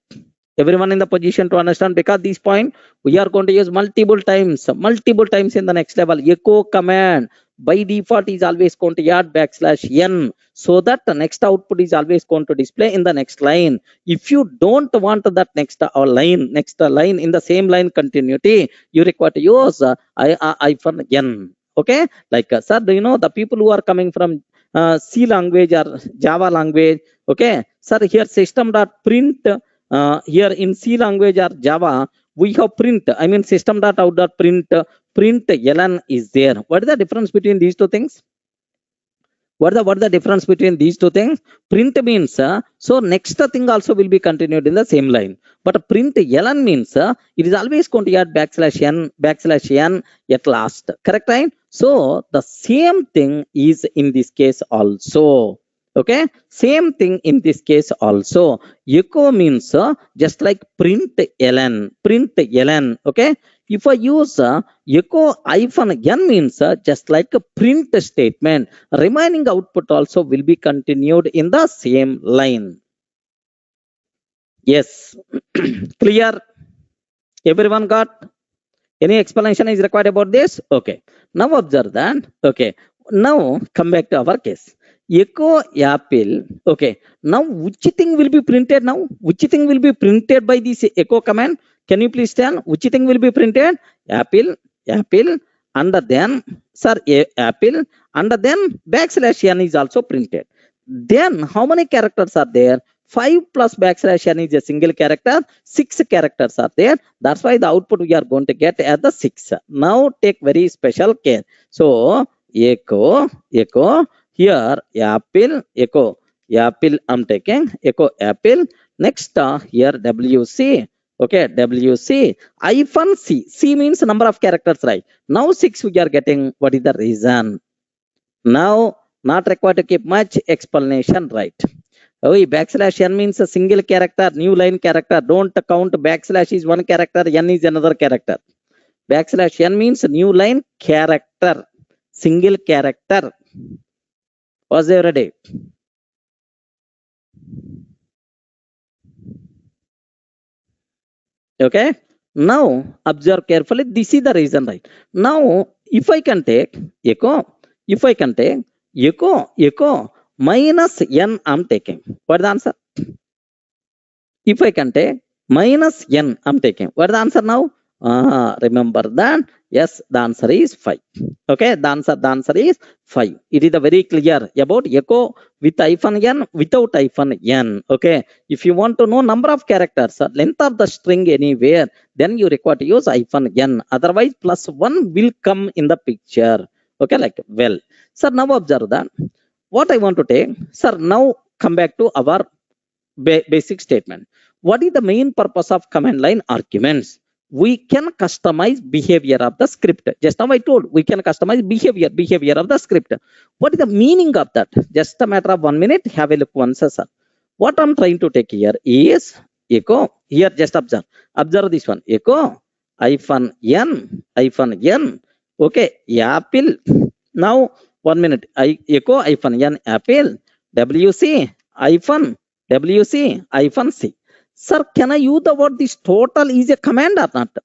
Everyone in the position to understand, because this point we are going to use multiple times in the next level. Echo command by default is always going to add backslash n, so that the next output is always going to display in the next line. If you don't want that next line in the same line continuity, you require to use hyphen n. Okay, like, sir, do you know the people who are coming from C language or Java language? Okay, sir, here system.print, here in C language or Java, we have print, I mean system.out.print, print ln is there. What is the difference between these two things? What is the difference between these two things? Print means, so next thing also will be continued in the same line. But print ln means, it is always going to add backslash n at last. Correct, right? So the same thing is in this case also. Okay, same thing in this case also. Echo means just like print ln. Okay, if I use echo hyphen n means just like a print statement. Remaining output also will be continued in the same line. Yes. Clear? Everyone got? Any explanation is required about this? Okay. Now observe that. Okay. Now come back to our case. Echo apple. Okay. Now which thing will be printed now? Which thing will be printed by this echo command? Can you please tell which thing will be printed? Apple, and then, sir, apple, and then backslash n is also printed. Then how many characters are there? 5 plus backslash n is a single character. 6 characters are there. That's why the output we are going to get as the 6. Now take very special care. So echo here apple, echo apple, I'm taking echo apple. Next here wc. Okay, wc hyphen c means number of characters, right? Now 6 we are getting. What is the reason? Now not required to keep much explanation, right? Oh, backslash n means a single character, new line character. Don't count backslash is one character, n is another character. Backslash n means new line character, single character. Was there ready? Okay, now observe carefully. This is the reason, right? Now if I can take echo minus n, I'm taking. What is the answer? If I can take minus n, I'm taking. What is the answer now? Remember that Yes, the answer is 5. Okay, the answer is 5. It is very clear about echo with hyphen n, without hyphen n. Okay, if you want to know number of characters, length of the string anywhere, then you require to use hyphen n. Otherwise, +1 will come in the picture. Okay, like well. Sir, now observe that. What I want to take, sir, now come back to our basic statement. What is the main purpose of command line arguments? We can customize behavior of the script. Just now I told we can customize behavior of the script. What is the meaning of that? Just a matter of 1 minute. Have a look once, sir. What I'm trying to take here is echo. Here, just observe. Observe this one. Echo hyphen n. Okay, apple. Now 1 minute. Echo hyphen n apple. WC hyphen C. Sir, can I use the word this total is a command or not?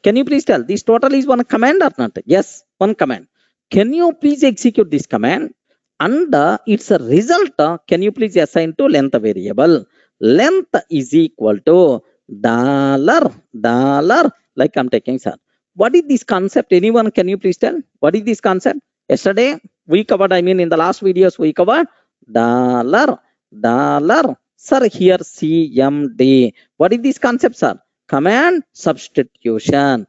Can you please tell this total is one command or not? Yes, one command. Can you please execute this command? And its a result, can you please assign to length variable? Length is equal to dollar, like I'm taking, sir. What is this concept? Anyone, can you please tell? What is this concept? Yesterday, we covered, in the last videos, we covered dollar. Sir, here CMD. What is this concept, sir? Command substitution.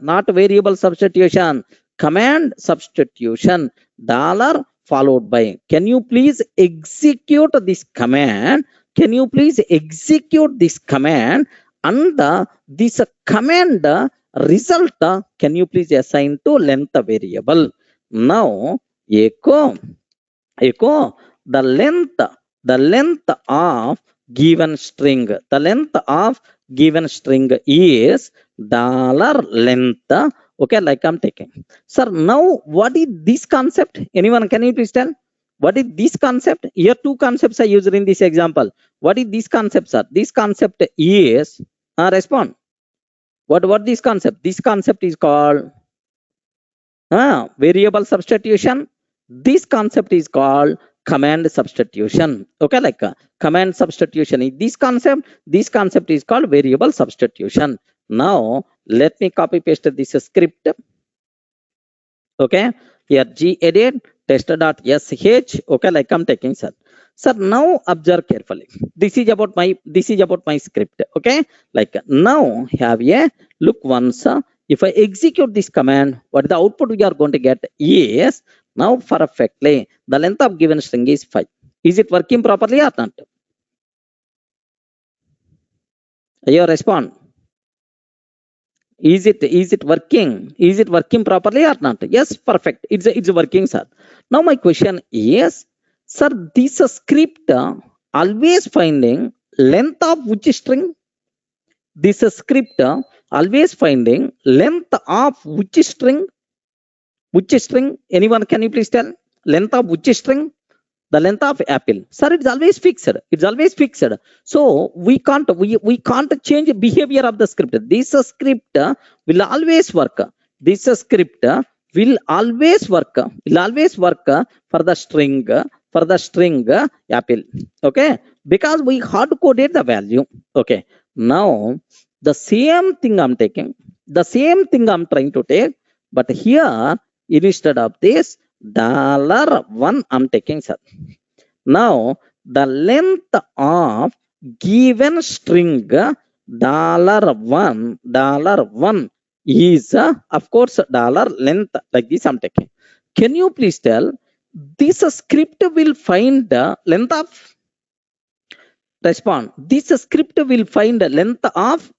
Not variable substitution. Command substitution. Dollar followed by. Can you please execute this command? And this command result, can you please assign to length variable? Now, echo the length of given string. The length of given string is $length. Okay, like I'm taking. Sir, now what is this concept? Anyone, can you please tell? What is this concept? Here two concepts are used in this example. What is this concept, sir? This concept is respond. What this concept? This concept is called variable substitution. This concept is called command substitution. Okay, like command substitution is this concept. This concept is called variable substitution. Now let me copy paste this script. Okay, here gedit test.sh. Okay, like I'm taking, sir. Sir, now observe carefully. This is about my script. Okay, like now have a look once. If I execute this command, what the output we are going to get is now perfectly the length of given string is 5. Is it working properly or not? You respond. Is it working? Is it working properly or not? Yes, perfect. It's working, sir. Now my question is, sir, this script always finding length of which string? This script always finding length of which string? Which string? Anyone, can you please tell? Length of which string? The length of apple. Sir, it's always fixed. So we can't change behavior of the script. This script will always work. This script will always work for the string apple. Okay, because we hard coded the value. Okay, now the same thing I'm taking. The same thing I'm trying to take, but here instead of this $1 I'm taking, sir. Now the length of given string $1 is of course $length, like this I'm taking. Can you please tell this script will find the length of respond? This script will find the length of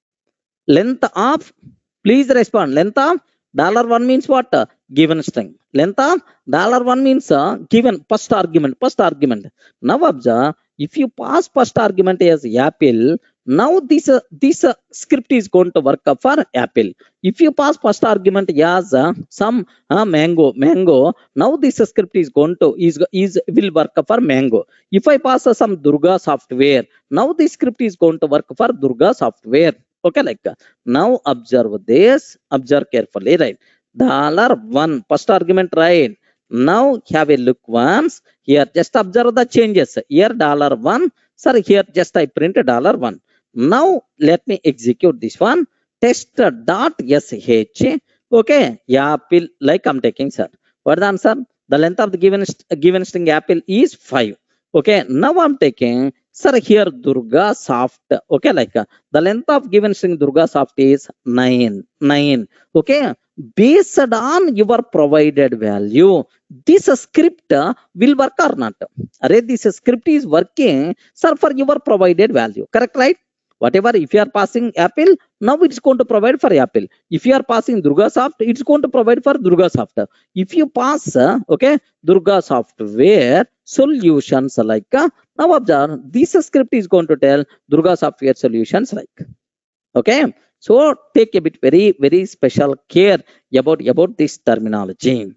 please respond. Length of $1 means what? Given string. Length of $1 means given first argument. Now observe, if you pass first argument as apple, now this script is going to work for apple. If you pass first argument as some mango, now this script is going to will work for mango. If I pass some Durga software, now this script is going to work for Durga software. Okay, like now observe this, observe carefully, right? $1 first argument, right? Now have a look once. Here just observe the changes. Here $1, sir, here just I print $1. Now let me execute this one. test dot sh. Okay, apple, like I'm taking, sir. What the answer? The length of the given string apple is 5. Okay, now I'm taking, sir, here Durga soft. Okay, like the length of given string Durga soft is 9. Okay, based on your provided value, this script will work or not? Array, this script is working, sir, for your provided value. Correct, right? Whatever, if you are passing apple, now it's going to provide for apple. If you are passing Durga soft, it's going to provide for Durga soft. If you pass, okay, Durga software solutions like, now observe, this script is going to tell Durga software solutions like. Okay, so take a bit very special care about this terminology.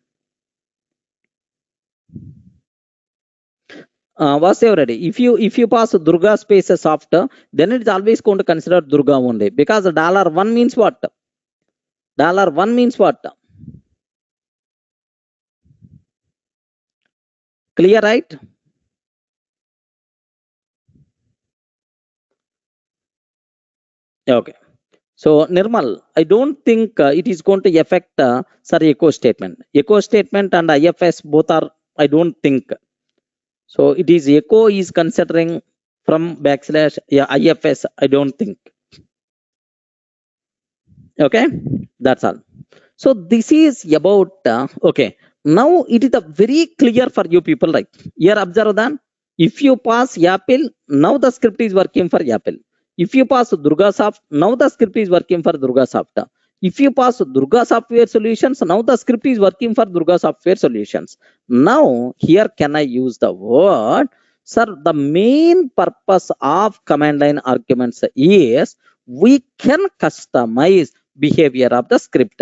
Was already, if you pass Durga spaces after, then it's always going to consider Durga only, because $1 means what? $1 means what? Clear, right? Okay. So Nirmal, I don't think it is going to affect echo statement. Echo statement and IFS both are, I don't think. So it is echo is considering from backslash IFS, I don't think. Okay, that's all. So this is about, okay, now it is a very clear for you people, right? Here observe that if you pass apple, now the script is working for apple. If you pass Durga soft, now the script is working for Durga soft. If you pass Durga software solutions, now the script is working for Durga software solutions. Now here can I use the word, sir, the main purpose of command line arguments is we can customize behavior of the script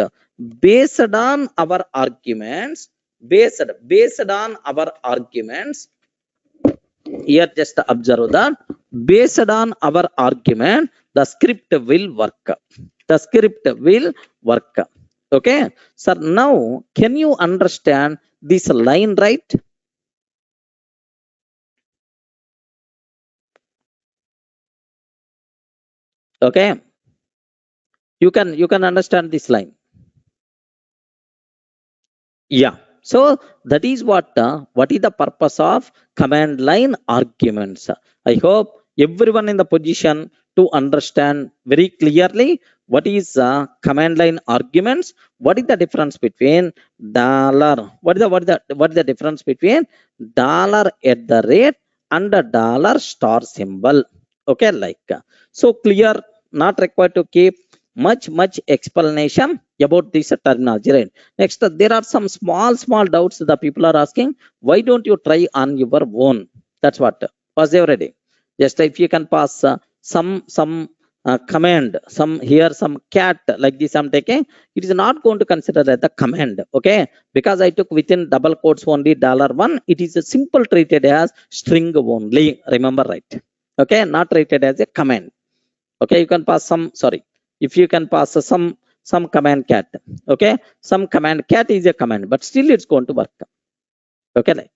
based on our arguments. Based on our arguments, here just observe that based on our argument, the script will work. The script will work. Okay, sir, now can you understand this line, right? Okay, you can understand this line. Yeah, so that is what is the purpose of command line arguments. I hope everyone in the position to understand very clearly what is command line arguments. What is the difference between dollar? What is the difference between dollar at the rate and the dollar star symbol? Okay, like so clear. Not required to keep much explanation about this terminology, right? Next, there are some small doubts the people are asking. Why don't you try on your own? That's what was there already. Just if you can pass some command, some cat like this I'm taking, it is not going to consider as the command. Okay, because I took within double quotes only $1. It is a simple treated as string only. Remember, right? Okay, not treated as a command. Okay, you can pass some, sorry, if you can pass some command cat. Okay, some command cat is a command, but still it's going to work. Okay, like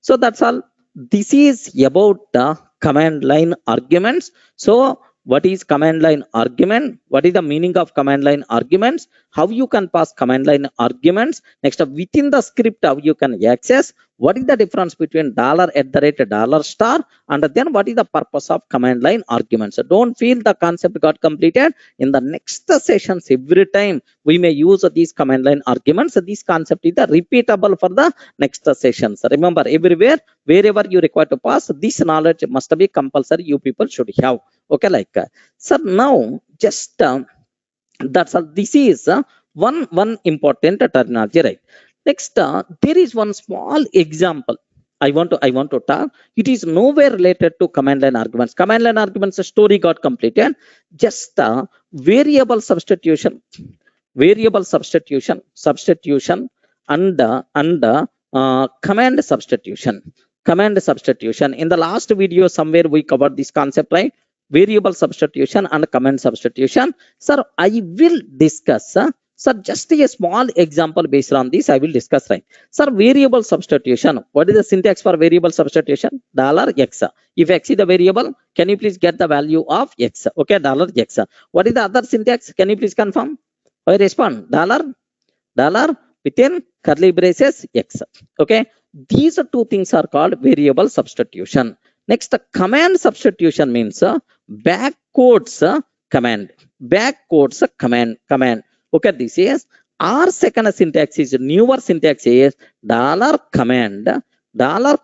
so that's all. This is about the command line arguments. So what is command line argument? What is the meaning of command line arguments? How you can pass command line arguments? Next, within the script, how you can access? What is the difference between dollar at the rate dollar star? And then what is the purpose of command line arguments? So don't feel the concept got completed. In the next sessions, every time we may use these command line arguments. This concept is the repeatable for the next sessions. Remember, everywhere, wherever you require to pass, this knowledge must be compulsory. You people should have. Okay, like sir, now just that's all. This is one important terminology, right? Next, there is one small example I want to talk. It is nowhere related to command line arguments. Command line arguments story got completed. Just variable substitution and command substitution. In the last video, somewhere we covered this concept, right? Variable substitution and command substitution. Sir, I will discuss Sir, just a small example based on this, I will discuss, right? Sir, variable substitution. What is the syntax for variable substitution? $x. If X is the variable, can you please get the value of X? Okay, $x. What is the other syntax? Can you please confirm? I respond. Dollar within curly braces X. Okay, these two things are called variable substitution. Next, command substitution means backwards command. Backwards command. Okay, this is our second syntax is newer syntax is $command.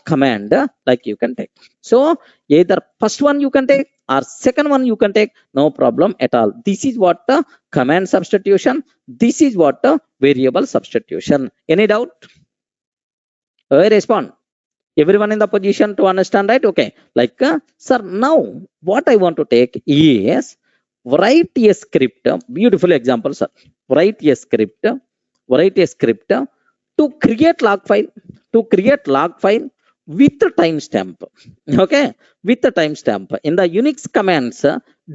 $command like you can take. So either first one you can take or second one you can take, no problem at all. This is what command substitution. This is what variable substitution. Any doubt? I respond. Everyone in the position to understand, right? Okay. Like, sir, now what I want to take is write a script. Beautiful example, sir. Write a script to create log file. With the timestamp. Okay, with the timestamp. In the Unix commands,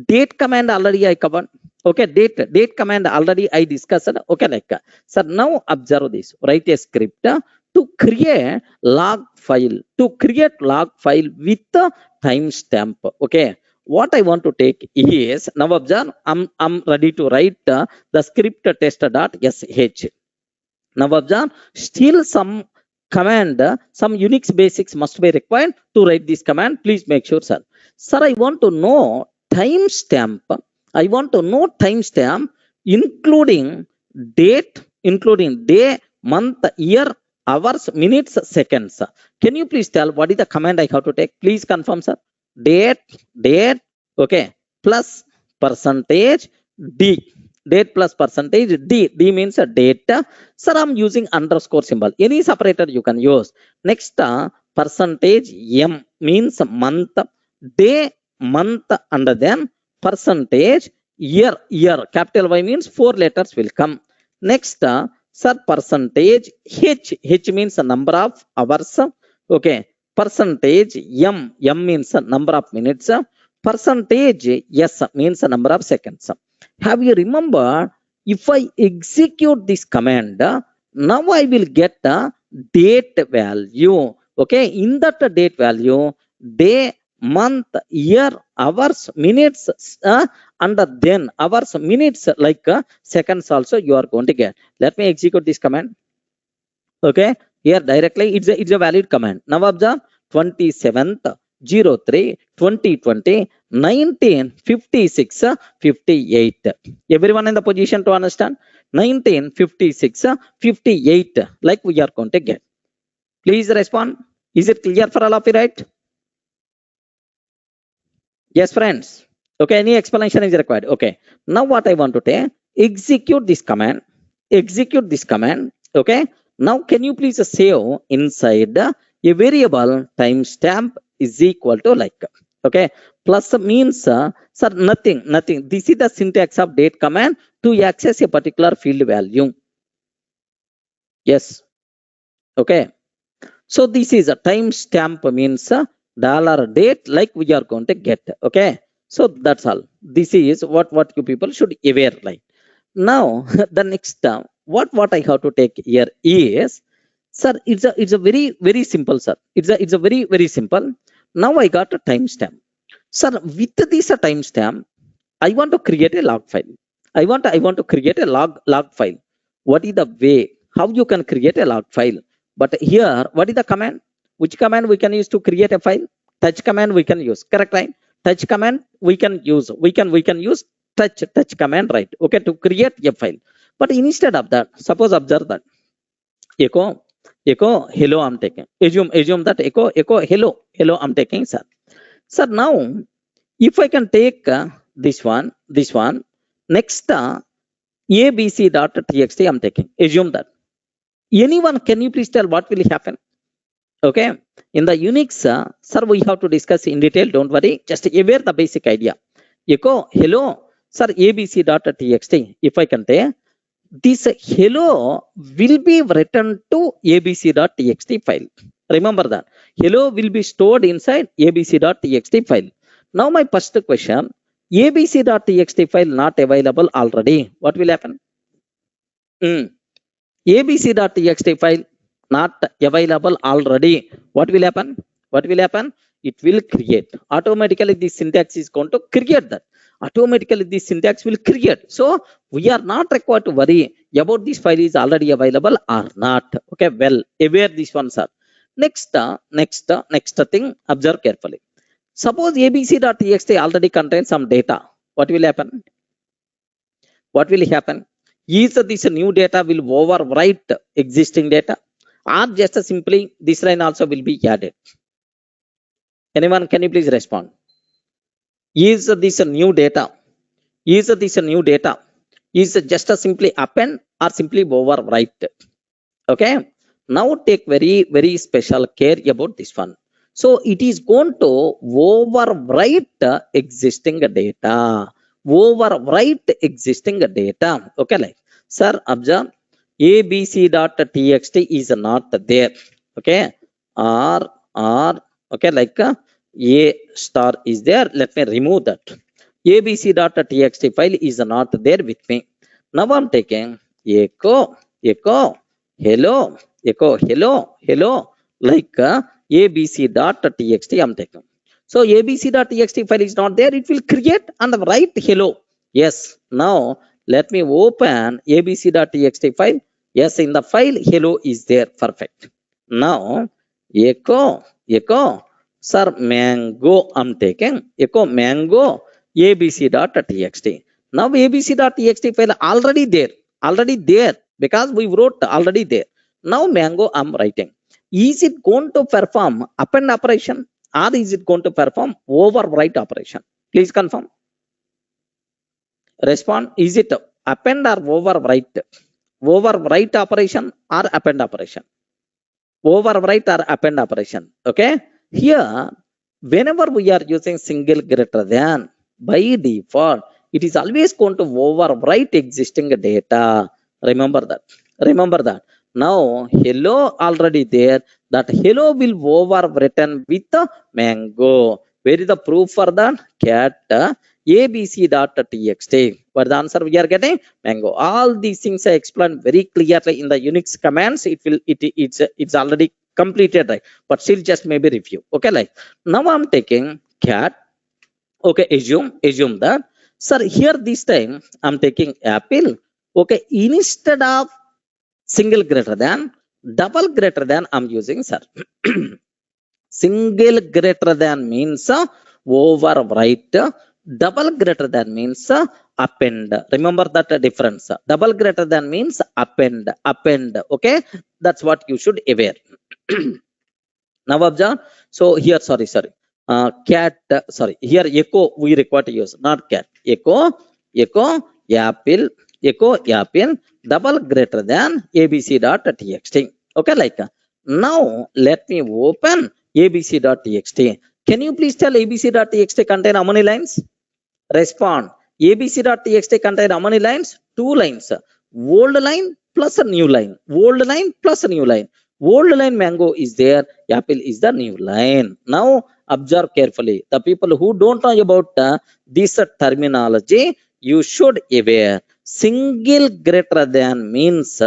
date command already I covered. Okay, date command already I discussed. Okay, like, sir, now observe this. Write a script to create log file. with the timestamp. Okay, what I want to take is, now observe, I'm ready to write the script test.sh. Now observe, still some command, some Unix basics must be required to write this command. Please make sure, sir. Sir, I want to know timestamp. Including date, including day, month, year, hours, minutes, seconds. Can you please tell what is the command I have to take? Please confirm, sir. Date, okay, plus percentage D. Date plus percentage D means a date. Sir, I'm using underscore symbol. Any separator you can use. Next, percentage M means month, day, month, and then percentage year. Capital Y means 4 letters will come. Next, sir, percentage H means the number of hours. Okay, percentage M means the number of minutes. Percentage S means the number of seconds. Have you remembered, if I execute this command, now I will get the date value. Okay, in that date value, day, month, year, hours, minutes, and then hours, minutes, like seconds also you are going to get. Let me execute this command. Okay, here directly it's a valid command. Now observe, 27th 03 2020 1956 58. Everyone in the position to understand? 1956 58, like we are going to get. Please respond. Is it clear for all of you, right? Yes, friends. Okay, any explanation is required? Okay, now what I want to take, execute this command. Okay, now can you please save inside a variable timestamp is equal to like. Okay, plus means sir, nothing. This is the syntax of date command to access a particular field value. Yes. Okay, so this is a timestamp means $date, like we are going to get. Okay, so that's all. This is what you people should aware, like. Now the next what I have to take here is, sir, it's a very simple, sir. It's a very simple. Now I got a timestamp. Sir, with this timestamp, I want to create a log file. I want to create a log file. What is the way how you can create a log file? But here, what is the command? Which command we can use to create a file? Touch command we can use. Correct, right? Touch command we can use. We can use touch command, right? Okay, to create a file. But instead of that, suppose observe that echo hello I'm taking. Assume that echo hello I'm taking, sir. Sir, now if I can take this one, next abc.txt I'm taking. Assume that. Anyone, can you please tell what will happen? Okay, in the Unix, sir, we have to discuss in detail. Don't worry, just aware the basic idea. Echo hello, sir, abc.txt. If I can take this, hello will be written to abc.txt file. Remember that hello will be stored inside abc.txt file. Now my first question, abc.txt file not available already. What will happen? abc.txt file not available already. What will happen? What will happen? It will create automatically. The syntax is going to create that. Automatically the syntax will create. So we are not required to worry about this file is already available or not. Okay, well aware these ones are. Next thing, observe carefully. Suppose abc.txt already contains some data. What will happen? What will happen? Is this new data will overwrite existing data, or just simply this line also will be added? Anyone, can you please respond? Is this new data? Is this new data? Is just simply append or simply overwrite? Okay. Now take very special care about this one. So it is going to overwrite existing data. Overwrite existing data. Okay, like sir, observe abc.txt is not there. Okay, or okay, like a star is there. Let me remove that. abc.txt file is not there with me. Now I'm taking echo hello like abc.txt I'm taking. So abc.txt file is not there. It will create and write hello. Yes. Now let me open abc.txt file. Yes, in the file hello is there. Perfect. Now echo sir mango I'm taking. Echo mango abc.txt. Now abc.txt file already there because we wrote already there. Now mango I'm writing. Is it going to perform append operation or is it going to perform overwrite operation? Please confirm. Respond. Is it append or overwrite? Overwrite operation or append operation? Overwrite or append operation. Okay. Here, whenever we are using single greater than, by default, it is always going to overwrite existing data. Remember that. Now hello already there. That hello will overwritten with mango. Where is the proof for that? Cat abc.txt. What the answer we are getting? Mango. All these things I explained very clearly in the Unix commands. It's already completed, right? But still just maybe review. Okay, like now I'm taking cat. Okay, assume that, sir, here this time I'm taking apple. Okay, instead of single greater than, double greater than I'm using, sir. Single greater than means overwrite. Double greater than means append. Remember that difference. Double greater than means append. Okay, that's what you should aware. Now observe. So here, sorry. Cat. Sorry. Here echo we require to use, not cat. Echo apple. Echo apple. Double greater than abc.txt. Okay, like now let me open abc.txt. Can you please tell abc.txt contain how many lines? Respond. abc.txt contain how many lines? 2 lines. Old line plus a new line. Old line plus a new line. Old line mango is there. Apple is the new line. Now observe carefully. The people who don't know about this terminology, you should aware. Single greater than means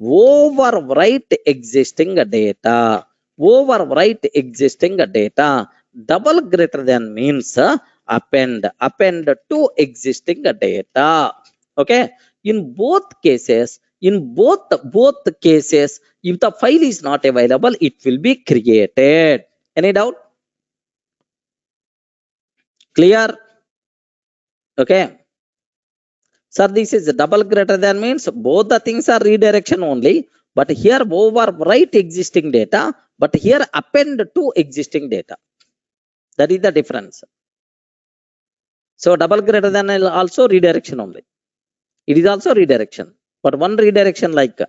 overwrite existing data. Overwrite existing data. Double greater than means append to existing data. Okay, in both cases, if the file is not available, it will be created. Any doubt? Clear? Okay, sir, this is double greater than means both the things are redirection only, but here overwrite existing data, but here append to existing data. That is the difference. So double greater than also redirection only. It is also redirection, but one redirection like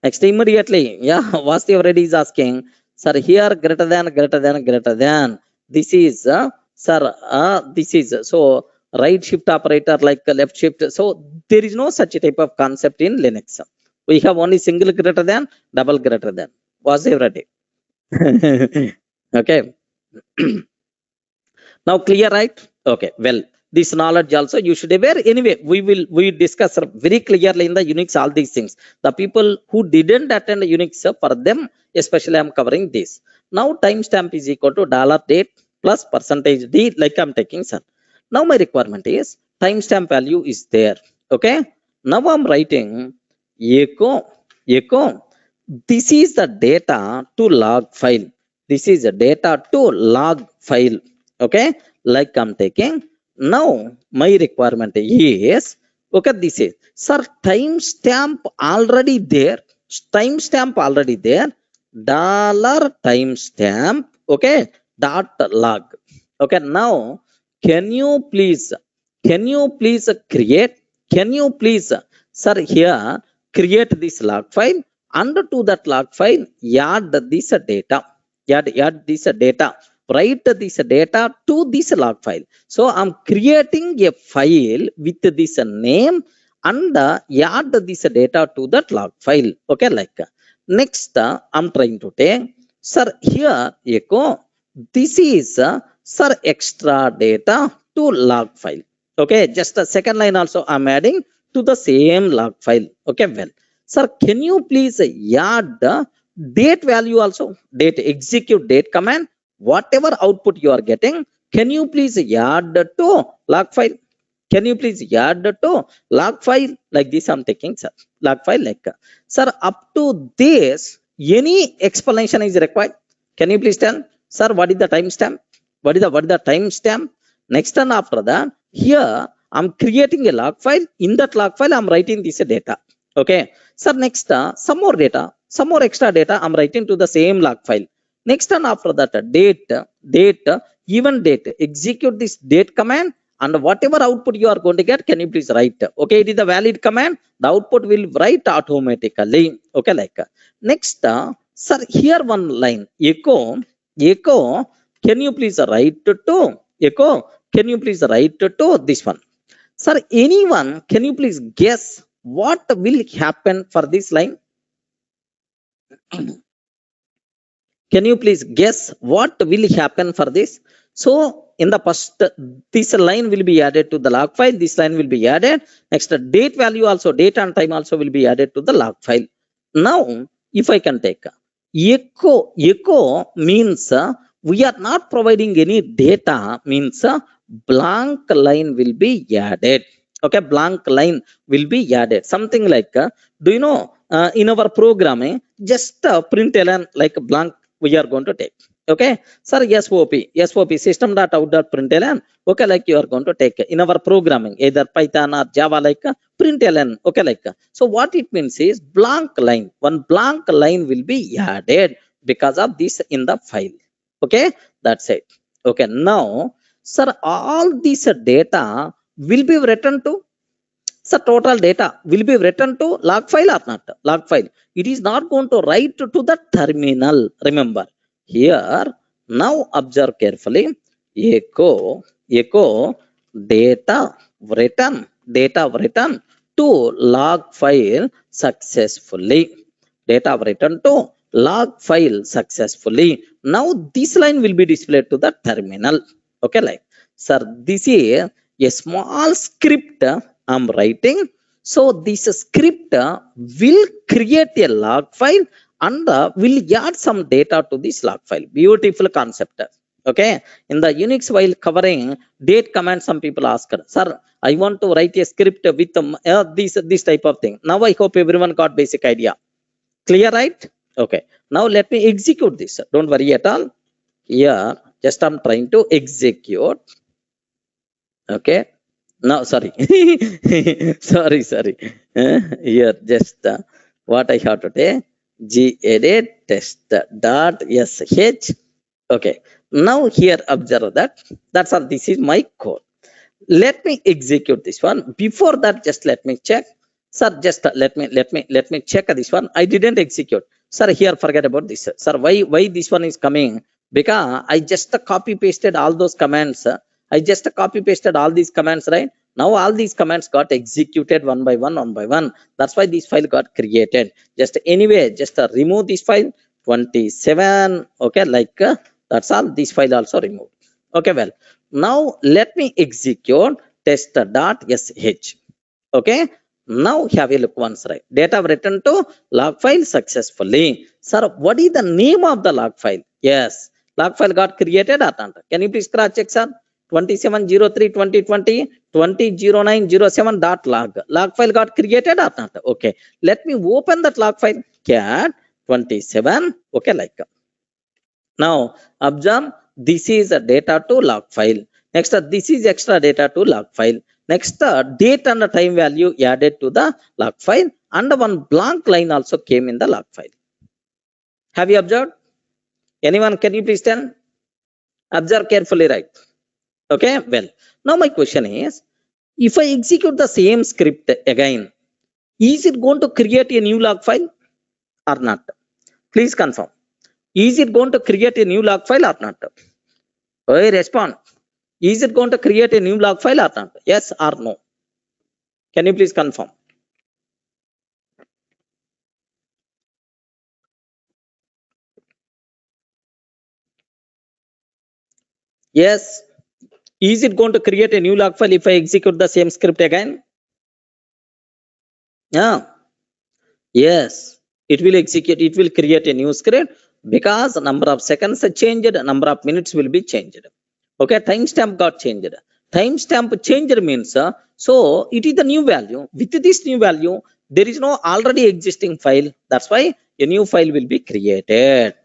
next immediately. Yeah, Vasti already is asking, sir, here greater than. This is sir, this is so right shift operator like left shift. So there is no such type of concept in Linux. We have only single greater than, double greater than. Vasti already. Okay. Now clear, right? Okay, well, this knowledge also you should aware. Anyway, we discuss very clearly in the Unix all these things. The people who didn't attend Unix, for them especially I'm covering this. Now timestamp is equal to $date plus percentage d, like I'm taking, sir. Now my requirement is timestamp value is there. Okay, now I'm writing echo this is the data to log file. This is the data to log file. Okay, like I'm taking. Now my requirement is, okay, this is, sir, timestamp already there. Timestamp already there. Dollar timestamp. Okay, dot log. Okay, now can you please create? Can you please, sir, here create this log file, and to that log file add this data. Add this data. Write this data to this log file. So I'm creating a file with this name and add this data to that log file. Okay, like next I'm trying to take, sir, here echo this is sir extra data to log file. Okay, just a second line also I'm adding to the same log file. Okay, well, sir, can you please add date value also? Date, execute date command. Whatever output you are getting, can you please add to log file? Can you please add to log file? Like this I'm taking, sir. Log file, like, sir, up to this, any explanation is required? Can you please tell, sir, what is the timestamp? What is the timestamp? Next, and after that, here I'm creating a log file. In that log file, I'm writing this data. Okay, sir, next, some more data, some more extra data I'm writing to the same log file. Next, and after that, date, even date, execute this date command, and whatever output you are going to get, can you please write? Okay, it is a valid command. The output will write automatically. Okay, like next, sir, here one line, echo, can you please write to echo? Can you please write to this one? Sir, anyone, can you please guess what will happen for this line? Can you please guess what will happen for this? So in the first, this line will be added to the log file. This line will be added. Next, date value also, date and time also will be added to the log file. Now, if I can take echo means we are not providing any data, means blank line will be added. Okay, blank line will be added. Something like, do you know, in our programming, just println like blank we are going to take. Okay, sir, SOP, system.out.println. Okay, like you are going to take in our programming, either Python or Java, like println. Okay, like, so what it means is blank line. One blank line will be added because of this in the file. Okay, that's it. Okay, now, sir, all this data will be written to, so total data will be written to log file or not? Log file. It is not going to write to the terminal. Remember here. Now observe carefully. Echo data written to log file successfully. Data written to log file successfully. Now this line will be displayed to the terminal. Okay, like, sir, this is a small script I'm writing. So this script will create a log file and will add some data to this log file. Beautiful concept. Okay, in the Unix, while covering date command, some people asked, sir, I want to write a script with this type of thing. Now I hope everyone got basic idea. Clear, right? Okay, now let me execute this. Don't worry at all. Here, just I'm trying to execute. Okay, no, sorry. sorry. Here, just what I have to take, gedit test.sh. Okay, now here observe that. That's all. This is my code. Let me execute this one. Before that, just let me check. Sir, just let me check this one. I didn't execute. Sir, here forget about this. Sir, why this one is coming? Because I just copy pasted all those commands. I just copy pasted all these commands, right? Now all these commands got executed one by one. That's why this file got created. Just anyway, just remove this file 27. Okay, like that's all. This file also removed. Okay, well, Now let me execute test.sh. Okay. Now have a look once, right? Data written to log file successfully. Sir, what is the name of the log file? Yes, log file got created or not? Can you please cross check, sir? 2703 dot log. Log file got created or not? Okay. Let me open that log file. Cat 27. Okay, like. Now observe, this is a data to log file. Next, this is extra data to log file. Next, date and the time value added to the log file, and one blank line also came in the log file. Have you observed? Anyone, can you please tell? Observe carefully, right? Okay, well, now my question is, if I execute the same script again, is it going to create a new log file or not? Please confirm. Is it going to create a new log file or not? Okay, respond. Is it going to create a new log file or not? Yes or no? Can you please confirm? Yes. Is it going to create a new log file if I execute the same script again? Yeah. Yes. It will execute, it will create a new script because number of seconds are changed, number of minutes will be changed. Okay, timestamp got changed. Timestamp changed means, so it is the new value. With this new value, there is no already existing file. That's why a new file will be created.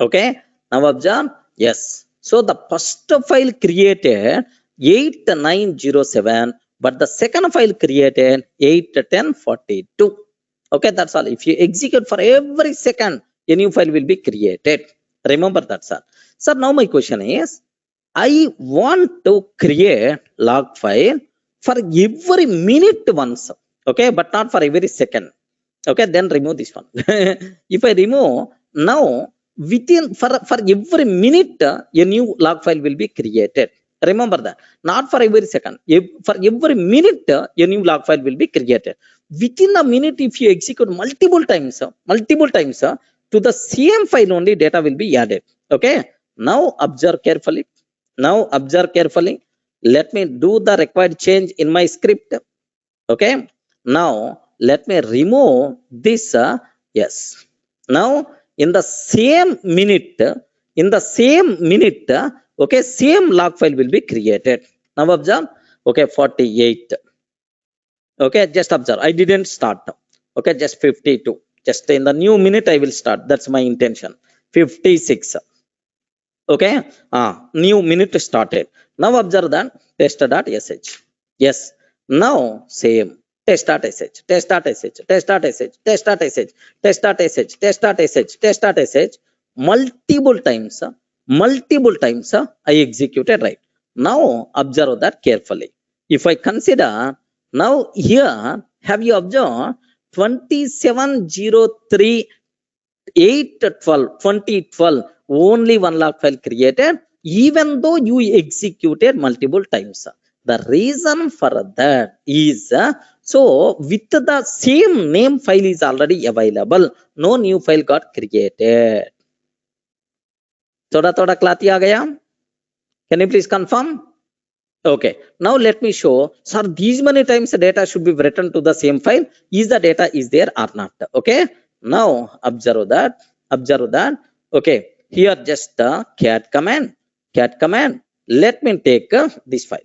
Okay, now observe. Yes. So the first file created 8907, but the second file created 81042. Okay, that's all. If you execute for every second, a new file will be created. Remember that, sir. Sir, now my question is, I want to create log file for every minute once. Okay, but not for every second. Okay, then remove this one. If I remove now, within for every minute, a new log file will be created. Remember that, not for every second. For every minute, a new log file will be created. Within a minute, if you execute multiple times to the same file only, data will be added. Okay. Now observe carefully. Let me do the required change in my script. Okay. Now let me remove this. Yes. Now in the same minute, okay, same log file will be created. Now observe. Okay, 48. Okay, just observe. I didn't start. Okay, just 52. Just in the new minute I will start. That's my intention. 56. Okay, new minute started. Now observe that test.sh. Yes. Now same test.sh, multiple times I executed, right? Now observe that carefully. If I consider now here, have you observed 2703 812 2012 only one log file created, even though you executed multiple times? The reason for that is, so with the same name file is already available, no new file got created. Thoda clarity aa gaya? Can you please confirm? Okay, now let me show, sir, these many times the data should be written to the same file. Is the data is there or not? Okay, now observe that. Okay, here just cat command. Let me take this file.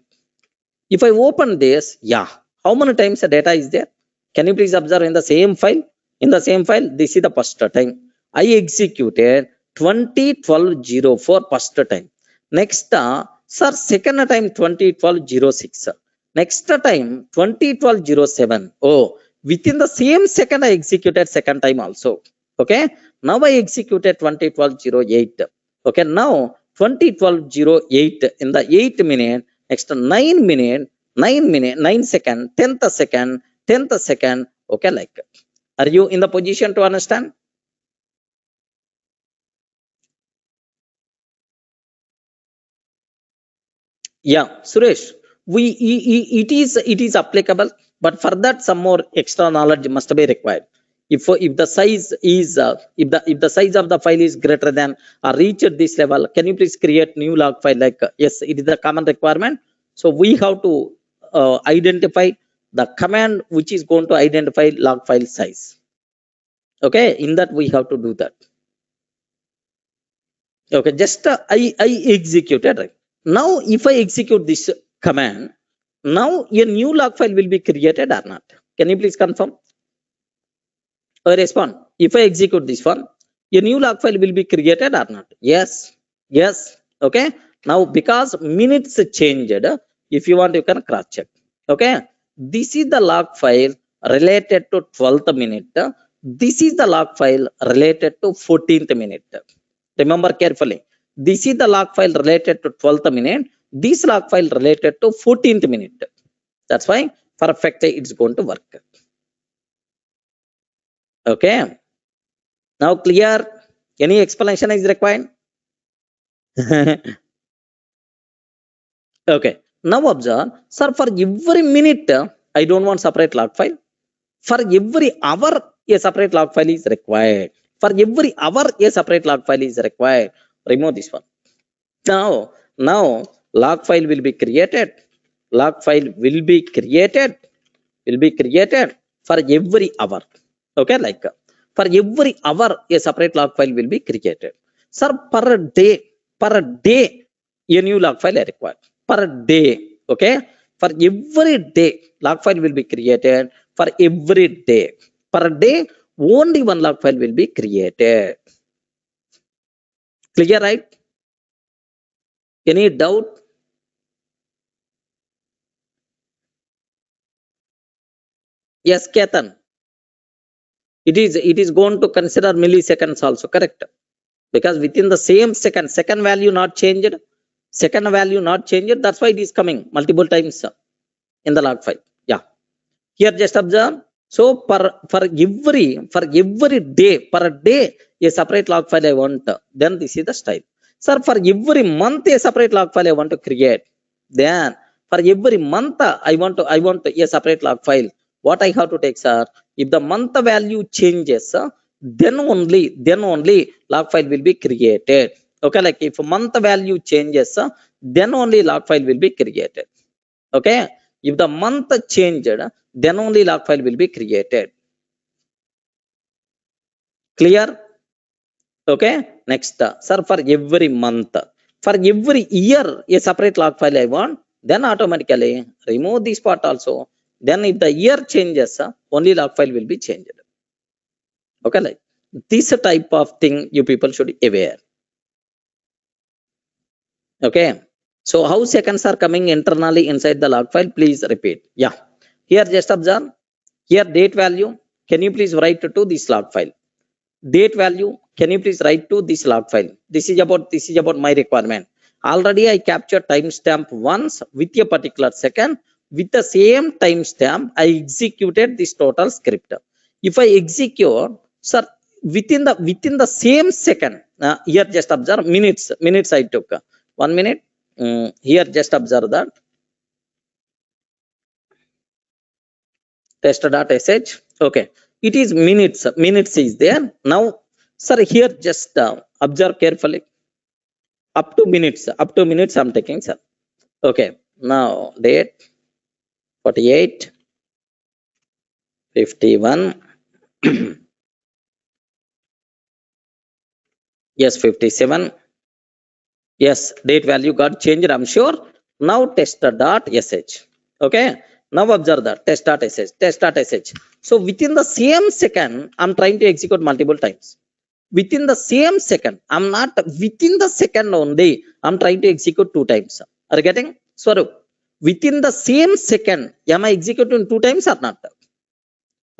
If I open this, yeah, how many times the data is there? Can you please observe in the same file? This is the first time. I executed 2012-04 first time. Next, sir, second time 2012-06. Next time 2012-07. Oh, within the same second I executed second time also. Okay, now I executed 2012-08. Okay, now 2012-08 in the 8th minute. Next 9 minute, 9 second, 10th second. Okay, like, are you in the position to understand? Yeah, Suresh, it is applicable, but for that some more extra knowledge must be required. if the size is if the size of the file is greater than or reached this level, can you please create new log file? Like yes, it is the common requirement. So we have to identify the command which is going to identify log file size. Okay, in that we have to do that. Okay, just I executed, right? Now if I execute this command, now a new log file will be created or not? Can you please confirm or respond? If I execute this one, a new log file will be created or not? Yes, yes. Okay, now because minutes changed, if you want you can cross check. Okay, this is the log file related to 12th minute. This is the log file related to 14th minute. Remember carefully, this is the log file related to 12th minute, this log file related to 14th minute. That's why perfectly it's going to work. Okay, now clear? Any explanation is required? Okay, now observe, sir, for every minute I don't want separate log file. For every hour a separate log file is required. For every hour a separate log file is required. Remove this one. Now log file will be created. Log file will be created for every hour. Okay, like for every hour a separate log file will be created. Sir, per day a new log file is required. Per day. Okay, for every day log file will be created. For every day, per day only one log file will be created. Clear, right? Any doubt? Yes, Ketan. It is going to consider milliseconds also, correct? Because within the same second value not changed, that's why it is coming multiple times in the log file. Yeah, here just observe. So for every day, per day a separate log file I want, then this is the style. Sir, for every month a separate log file I want to create, then for every month I want a separate log file. What I have to take, sir? If the month value changes, then only log file will be created. Okay, like if month value changes, then only log file will be created. Okay, if the month changed, then only log file will be created. Clear? Okay, next, sir, for every month, for every year a separate log file I want, then automatically remove this part also. Then if the year changes, only log file will be changed. Okay, like this type of thing you people should be aware. Okay, so how seconds are coming internally inside the log file? Please repeat. Yeah, here just observe. Here date value, can you please write to this log file? Date value, can you please write to this log file? This is about my requirement. Already I captured timestamp once with a particular second. With the same timestamp I executed this total script. If I execute, sir, within the same second, here just observe minutes I took. 1 minute. Here just observe that test.sh. Okay, it is minutes is there. Now, sir, here just observe carefully. Up to minutes I'm taking, sir. Okay, now date 48 51 yes, 57. Yes, date value got changed, I'm sure. Now test.sh. Okay, now observe that test.sh. So within the same second I'm trying to execute multiple times. Within the same second, I'm not within the second only, I'm trying to execute 2 times. Are you getting? Swarup, within the same second, am I executing 2 times or not?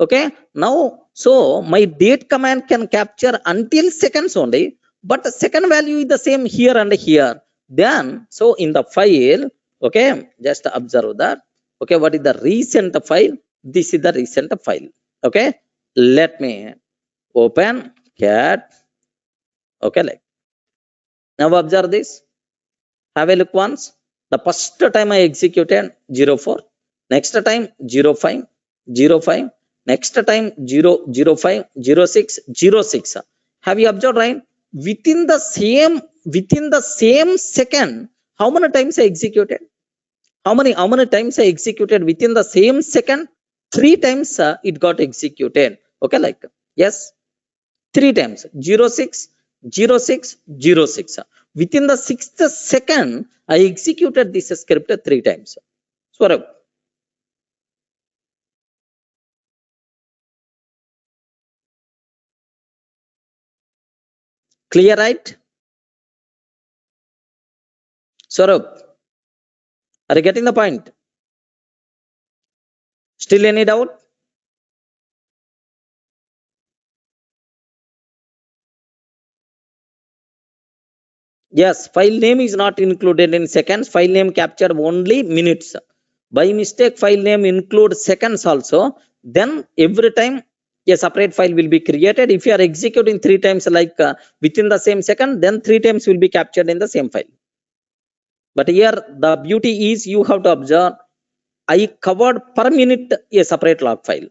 Okay, now so my date command can capture until seconds only, but the second value is the same here and here. Then so in the file, okay, just observe that. Okay, what is the recent file? This is the recent file. Okay, let me open cat. Okay, like now observe this. Have a look once. The first time I executed 04, next time 05, 05, Next time 005 06 06. Have you observed, right? Within the same second, how many times I executed? How many times I executed within the same second? 3 times it got executed. Okay, like yes, 3 times 06 06 06. Within the 6th second, I executed this script 3 times. Swarab. Clear, right? Swarab, are you getting the point? Still any doubt? Yes, file name is not included in seconds. File name captured only minutes. By mistake, file name includes seconds also. Then every time a separate file will be created. If you are executing 3 times like within the same second, then 3 times will be captured in the same file. But here the beauty is you have to observe I covered per minute a separate log file.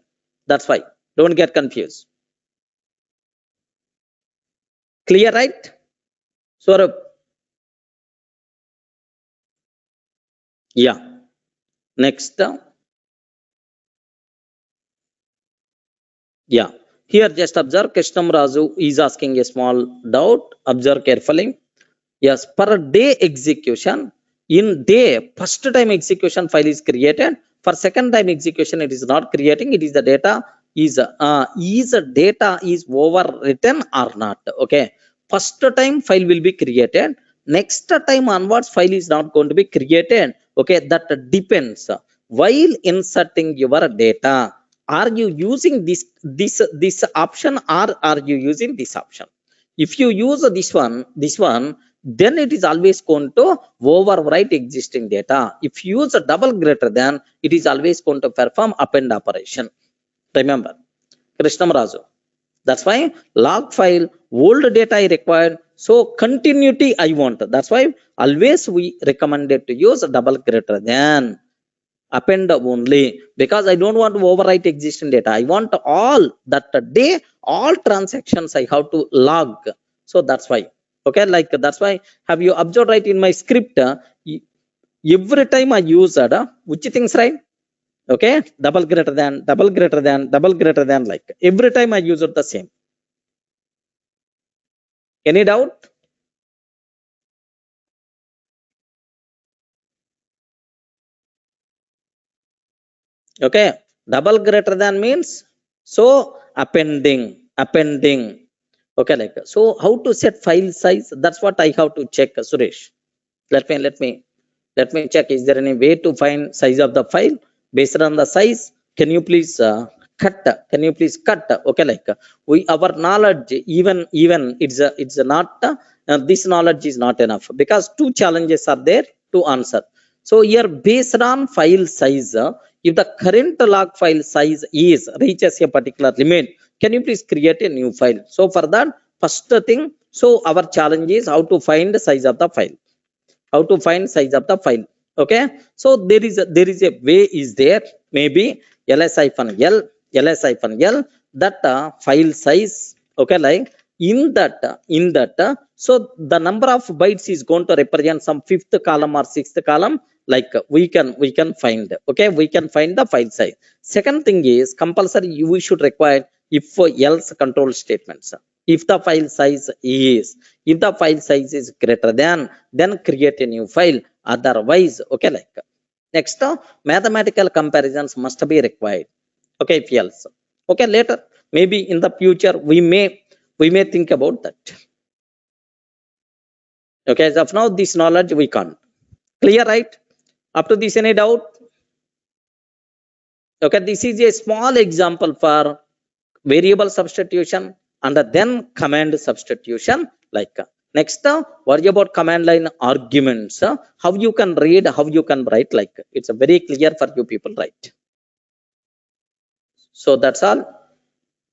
That's why. Don't get confused. Clear, right? So yeah. Next. Yeah. Here just observe Krishnam Raju is asking a small doubt. Observe carefully. Yes, per day execution. In day, first time execution file is created. For second time execution, it is not creating. It is the data is data is overwritten or not. Okay. First time file will be created. Next time onwards, file is not going to be created. Okay, that depends. While inserting your data, are you using this option or are you using this option? If you use this one, then it is always going to overwrite existing data. If you use a double greater than, it is always going to perform append operation. Remember, Krishnam Raju. That's why log file, old data I required. So continuity I want. That's why always we recommended to use a double greater than. Append only, because I don't want to overwrite existing data. I want all that day, all transactions I have to log. So that's why. Okay, like that's why. Have you observed, right, in my script? Every time I use which things, right? Okay, double greater than, double greater than, double greater than, like every time I use it the same. Any doubt? Okay, double greater than means so appending. Okay, like so how to set file size? That's what I have to check, Suresh. Let me check. Is there any way to find size of the file based on the size? Can you please cut? Can you please cut? Okay, like we our knowledge even it's not this knowledge is not enough because 2 challenges are there to answer. So here based on file size, if the current log file size is reaches a particular limit, can you please create a new file? So for that, first thing, so our challenge is how to find the size of the file. How to find size of the file. Okay, so there is a way is there, maybe ls-l that file size. Okay, like in that so the number of bytes is going to represent some 5th column or 6th column, like we can find. Okay, we can find the file size. Second thing is compulsory we should require if else control statements. If the file size is greater than, then create a new file. Otherwise, okay, like next mathematical comparisons must be required. Okay, if else, okay, later maybe in the future we may think about that. Okay, as of now this knowledge we can't. Clear, right? Up to this, any doubt? Okay, this is a small example for variable substitution and then command substitution. Like next, worry about command line arguments. How you can read, how you can write. Like it's a very clear for you people, right? So that's all.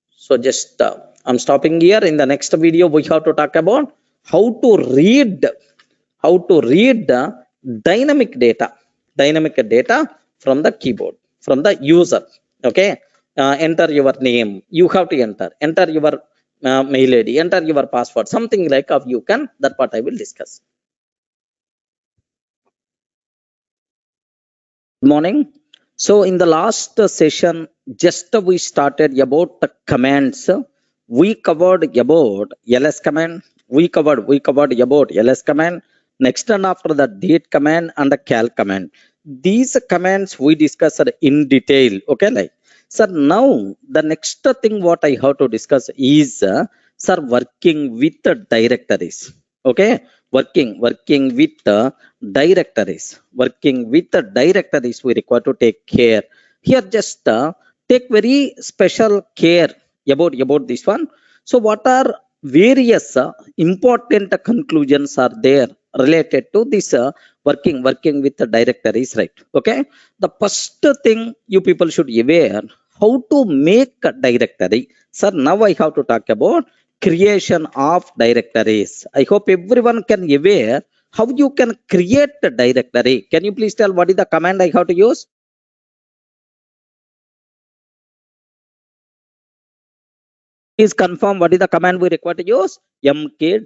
So just I'm stopping here. In the next video, we have to talk about how to read dynamic data from the keyboard, from the user. Okay, enter your name. You have to enter your mail ID, enter your password, something like of you can. That part I will discuss. Good morning. So in the last session, just we started about the commands. We covered about ls command. We covered about ls command. Next and after the date command and the cal command. These commands we discussed in detail. Okay, like sir. Now the next thing what I have to discuss is sir, working with the directories. Okay, working with directories we require to take care here. Just take very special care about this one. So what are various important conclusions are there related to this working with the directories, right? Okay, the first thing you people should aware how to make a directory. Sir, now I have to talk about creation of directories. I hope everyone can aware how you can create a directory. Can you please tell what is the command I have to use? Please confirm what is the command we require to use. Mkdir.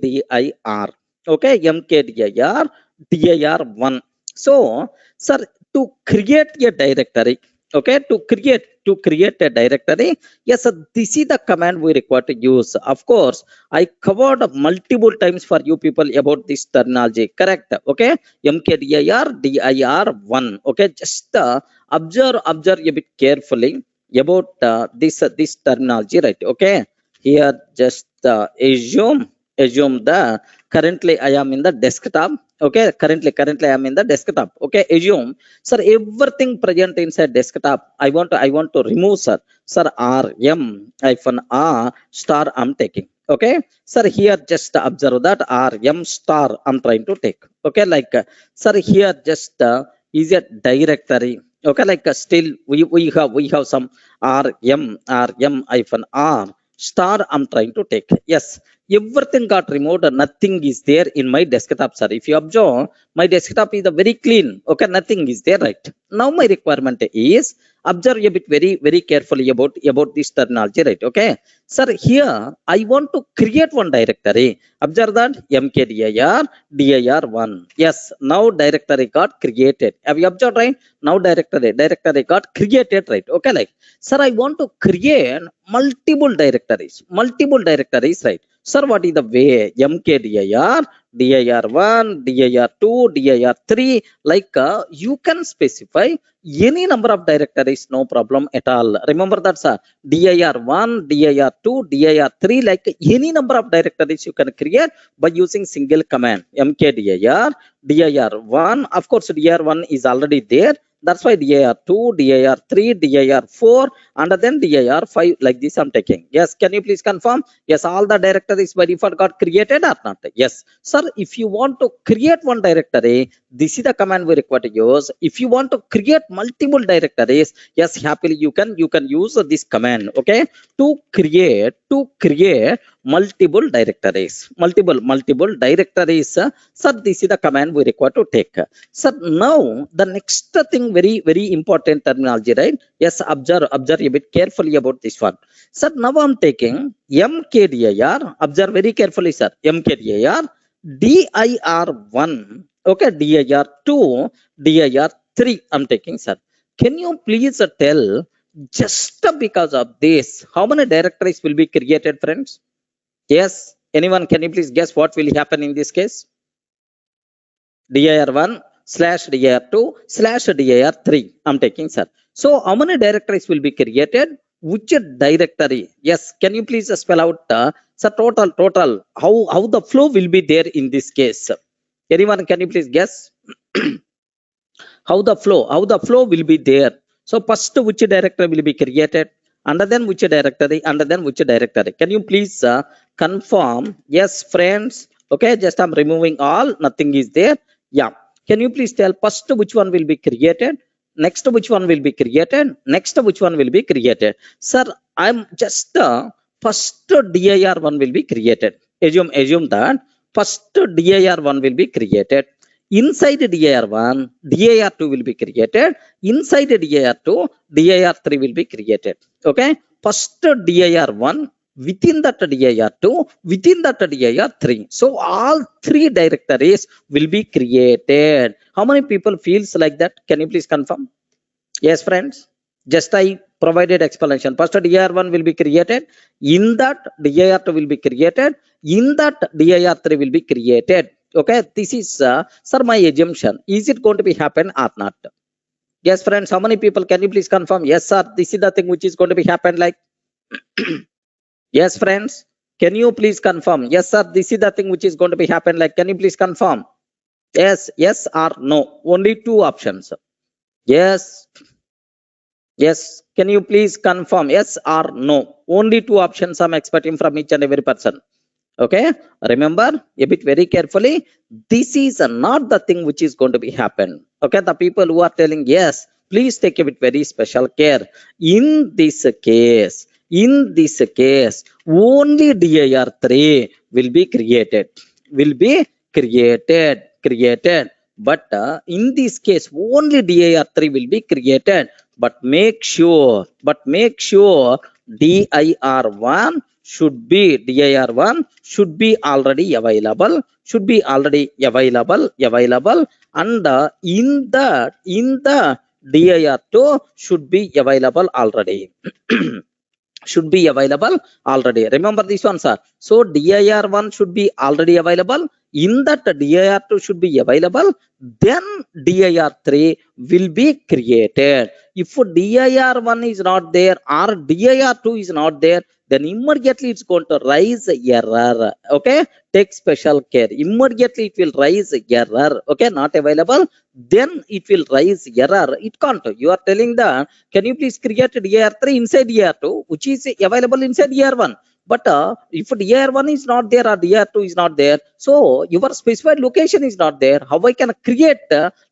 Okay, Mkdir dir1. So sir, to create a directory, okay, to create a directory, yes sir, this is the command we require to use. Of course, I covered multiple times for you people about this terminology, correct? Okay, Mkdir dir1. Okay, just observe a bit carefully about this terminology, right? Okay, here just assume the currently I am in the desktop. Okay, currently I am in the desktop. Okay, assume sir everything present inside desktop. I want to remove, sir rm hyphen r star I'm taking. Okay, sir, here just observe that rm star I'm trying to take. Okay, like sir, here just is a directory. Okay, like still we have some rm hyphen r star I'm trying to take. Yes, everything got removed. Nothing is there in my desktop, sir. If you observe, my desktop is very clean. Okay, nothing is there, right? Now my requirement is observe a bit very carefully about this terminology, right? Okay, sir, here I want to create one directory. Observe that mkdir dir1. Yes, now directory got created. Have you observed, right? Now directory got created, right? Okay, like sir, I want to create multiple directories, right? Sir, what is the way? Mkdir dir1, dir2, dir3, like you can specify any number of directories, no problem at all. Remember that, sir, dir1, dir2, dir3, like any number of directories you can create by using single command mkdir dir1. Of course, dir1 is already there. That's why dir2, dir3, dir4, and then dir5, like this I'm taking. Yes, can you please confirm? Yes, all the directories by default got created or not? Yes, sir, if you want to create one directory, this is the command we require to use. If you want to create multiple directories, yes, happily you can use this command. Okay, to create multiple directories, sir, this is the command we require to take. Sir, now the next thing, very important terminology, right? Yes, observe a bit carefully about this one. Sir, now I'm taking mkdir. Observe very carefully, sir. Mkdir dir1. Okay, dir2, dir3 I'm taking, sir. Can you please tell, just because of this, how many directories will be created, friends? Yes, anyone, can you please guess what will happen in this case? dir1 slash dir2 slash dir3 I'm taking, sir. So how many directories will be created? Which directory? Yes, can you please spell out, sir, total how the flow will be there in this case? Anyone, can you please guess? how the flow will be there? So first, which directory will be created, and then which directory, and then which directory? Can you please confirm? Yes, friends. Okay, just I'm removing all, nothing is there. Yeah, can you please tell first which one will be created, next which one will be created, next which one will be created? Sir, I'm just first dir1 will be created. Assume that first dir1 will be created. Inside dir1, dir2 will be created. Inside dir2, dir3 will be created. Okay. First dir1, within that dir2, within that dir3. So all three directories will be created. How many people feels like that? Can you please confirm? Yes, friends. Just I provided explanation. First dir1 will be created. In that dir2 will be created. In that dir3 will be created. Okay. This is sir, my assumption. Is it going to be happen or not? Yes, friends. How many people can you please confirm? Yes, sir. This is the thing which is going to be happen like. Yes, friends. Can you please confirm? Yes, sir. This is the thing which is going to be happen like. Can you please confirm? Yes, yes or no. Only two options. Yes. Yes, can you please confirm yes or no? Only two options I'm expecting from each and every person. Okay, remember a bit very carefully. This is not the thing which is going to be happen. Okay, the people who are telling yes, please take a bit very special care. In this case, only dir3 will be created. Created. But in this case, only dir3 will be created. But make sure dir1 should be already available, and in the dir2 should be available already. Should be available already. Remember this one, sir. So dir1 should be already available. In that dir2 should be available. Then dir3 will be created. If dir1 is not there or dir2 is not there, then immediately it's going to rise error. Okay, take special care. Immediately it will rise error. Okay, not available. Then it will rise error. It can't. You are telling that. Can you please create dir3 inside dir2, which is available inside dir1? But if dir1 is not there or dir2 is not there, so your specified location is not there, how I can create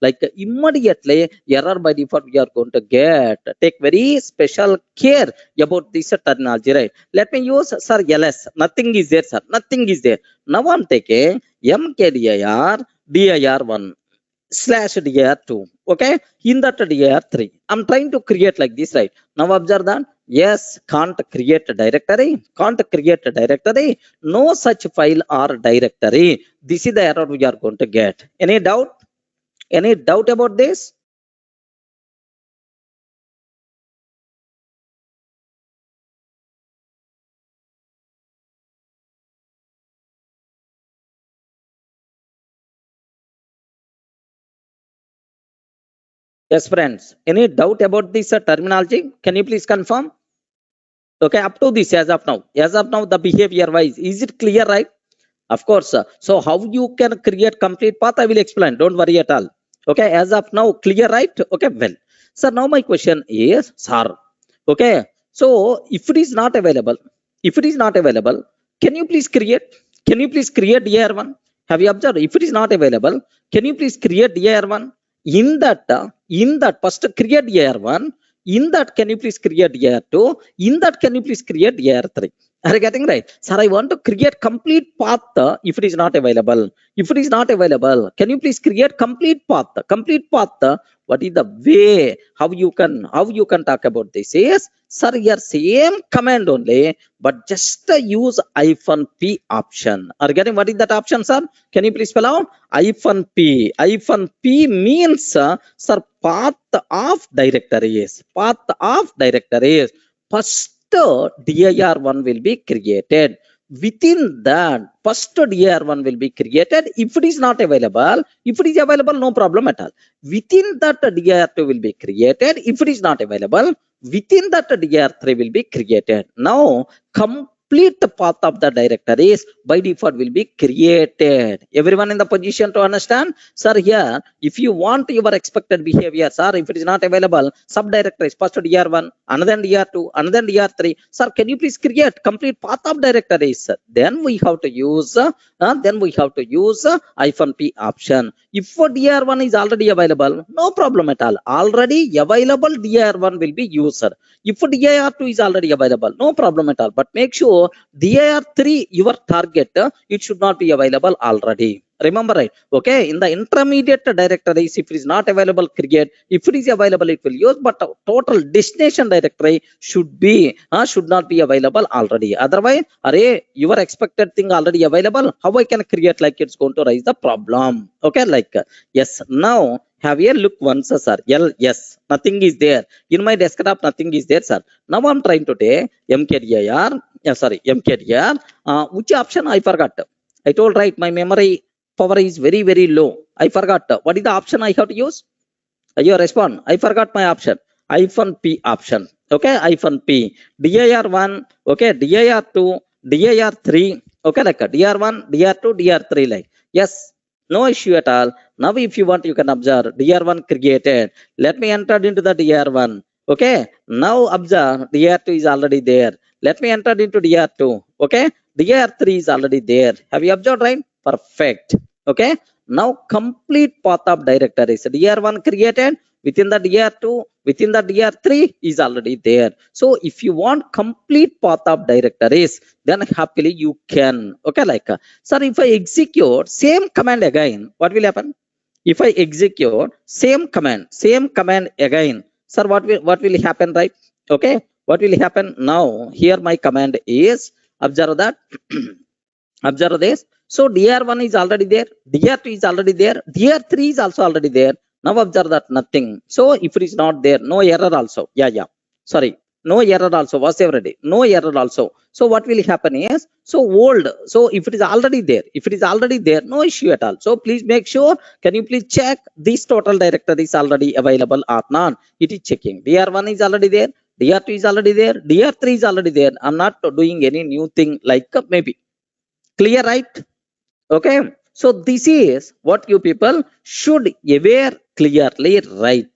like immediately error by default we are going to get. Take very special care about this terminology, right? Let me use sir ls. Nothing is there, sir. Nothing is there. Now I'm taking mkdir dir1 slash dir2. Okay, in that dir3 I'm trying to create like this, right? Now observe that. Yes, can't create a directory. No such file or directory. This is the error we are going to get. Any doubt about this? Yes, friends. Any doubt about this terminology? Can you please confirm? Okay, up to this as of now, the behavior wise, is it clear, right? Of course. So how you can create complete path, I will explain. Don't worry at all. Okay, as of now, clear, right? Okay, well. So now my question is, sir. Okay, so if it is not available, can you please create? dir1? Have you observed? If it is not available, can you please create dir1? In that first create dir1. In that, can you please create dir2? In that, can you please create dir3? Are you getting right? Sir, I want to create complete path if it is not available. Can you please create complete path? What is the way? How you can talk about this is, sir, your same command only, but just use -p option. Are you getting what is that option, sir? Can you please spell out? -p. -p means, sir, path of directories. First dir1 will be created. Within that, first dir1 will be created. If it is not available, no problem at all. Within that, dir2 will be created. If it is not available, within that, dir3 will be created. Now, complete path of the directories by default will be created. Everyone in the position to understand? Sir, here, if you want your expected behavior, sir, if it is not available, subdirectories, first dir1, another dir2, another dir3. Sir, can you please create complete path of directories? Then we have to use -p option. If dir1 is already available, no problem at all. Already available dir1 will be used. If dir2 is already available, no problem at all. But make sure dir3, your target, it should not be available already. Remember, right? Okay, in the intermediate directories, if it is not available, create. If it is available, it will use, but total destination directory should not be available already. Otherwise, array, your expected thing already available, how I can create, like it's going to raise the problem. Okay, like yes. Now have a look once, sir. Yes, nothing is there in my desktop, nothing is there, sir. Now I'm trying to take mkdir. Mkdir. Which option I forgot? I told, right, my memory power is very, very low. I forgot. What is the option I have to use? You respond. I forgot my option. -P option. Okay, -P. dir1. Okay, dir2, dir3. Okay, like dir1, dir2, dir3. Like yes, no issue at all. Now, if you want, you can observe dir1 created. Let me enter into the dir1. Okay, now observe dir2 is already there. Let me enter into dir2. Okay, dir3 is already there. Have you observed, right? Perfect. Okay, now complete path of directories. dir1 created, within the dir2, within the dir3 is already there. So if you want complete path of directories, then happily you can. Okay, like sir, if I execute same command again, what will happen? If I execute same command again, sir, what will happen, right? Okay, what will happen? Now here my command is, observe that. Observe this. So DR1 is already there, DR2 is already there, DR3 is also already there. Now observe that nothing. So if it is not there, no error also. Yeah. Sorry, no error also was already. No error also. So what will happen is, so old. So if it is already there, no issue at all. So please make sure. Can you please check this total directory is already available or not? It is checking. DR1 is already there, DR2 is already there, DR3 is already there. I'm not doing any new thing like maybe. Clear, right? Okay, so this is what you people should aware clearly, right?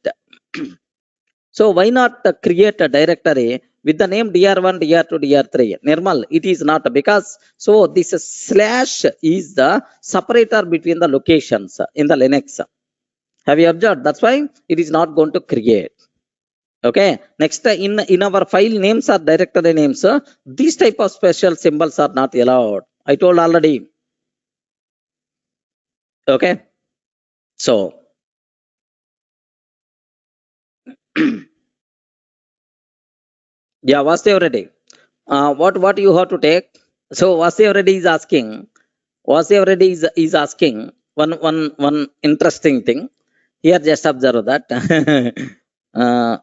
So why not create a directory with the name dir1, dir2, dir3? Normal, it is not, because so this slash is the separator between the locations in the Linux. Have you observed? That's why it is not going to create. Okay, next, in our file names or directory names, these type of special symbols are not allowed. I told already. Okay, so yeah, Vastev Reddy. What you have to take? So Vastev Reddy is asking. Is asking one interesting thing. Here, just observe that.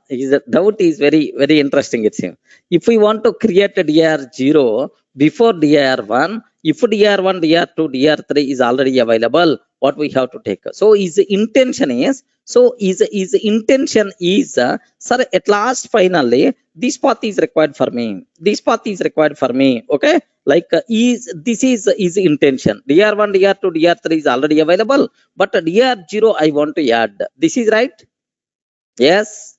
His doubt is very, very interesting. It seems. If we want to create a DR0 before DR1, if DR1, DR2, DR3 is already available, what we have to take? So his intention is, sir, at last finally, this path is required for me. This path is required for me. Okay, like this is his intention. DR1, DR2, DR3 is already available, but DR0 I want to add. This is right. Yes.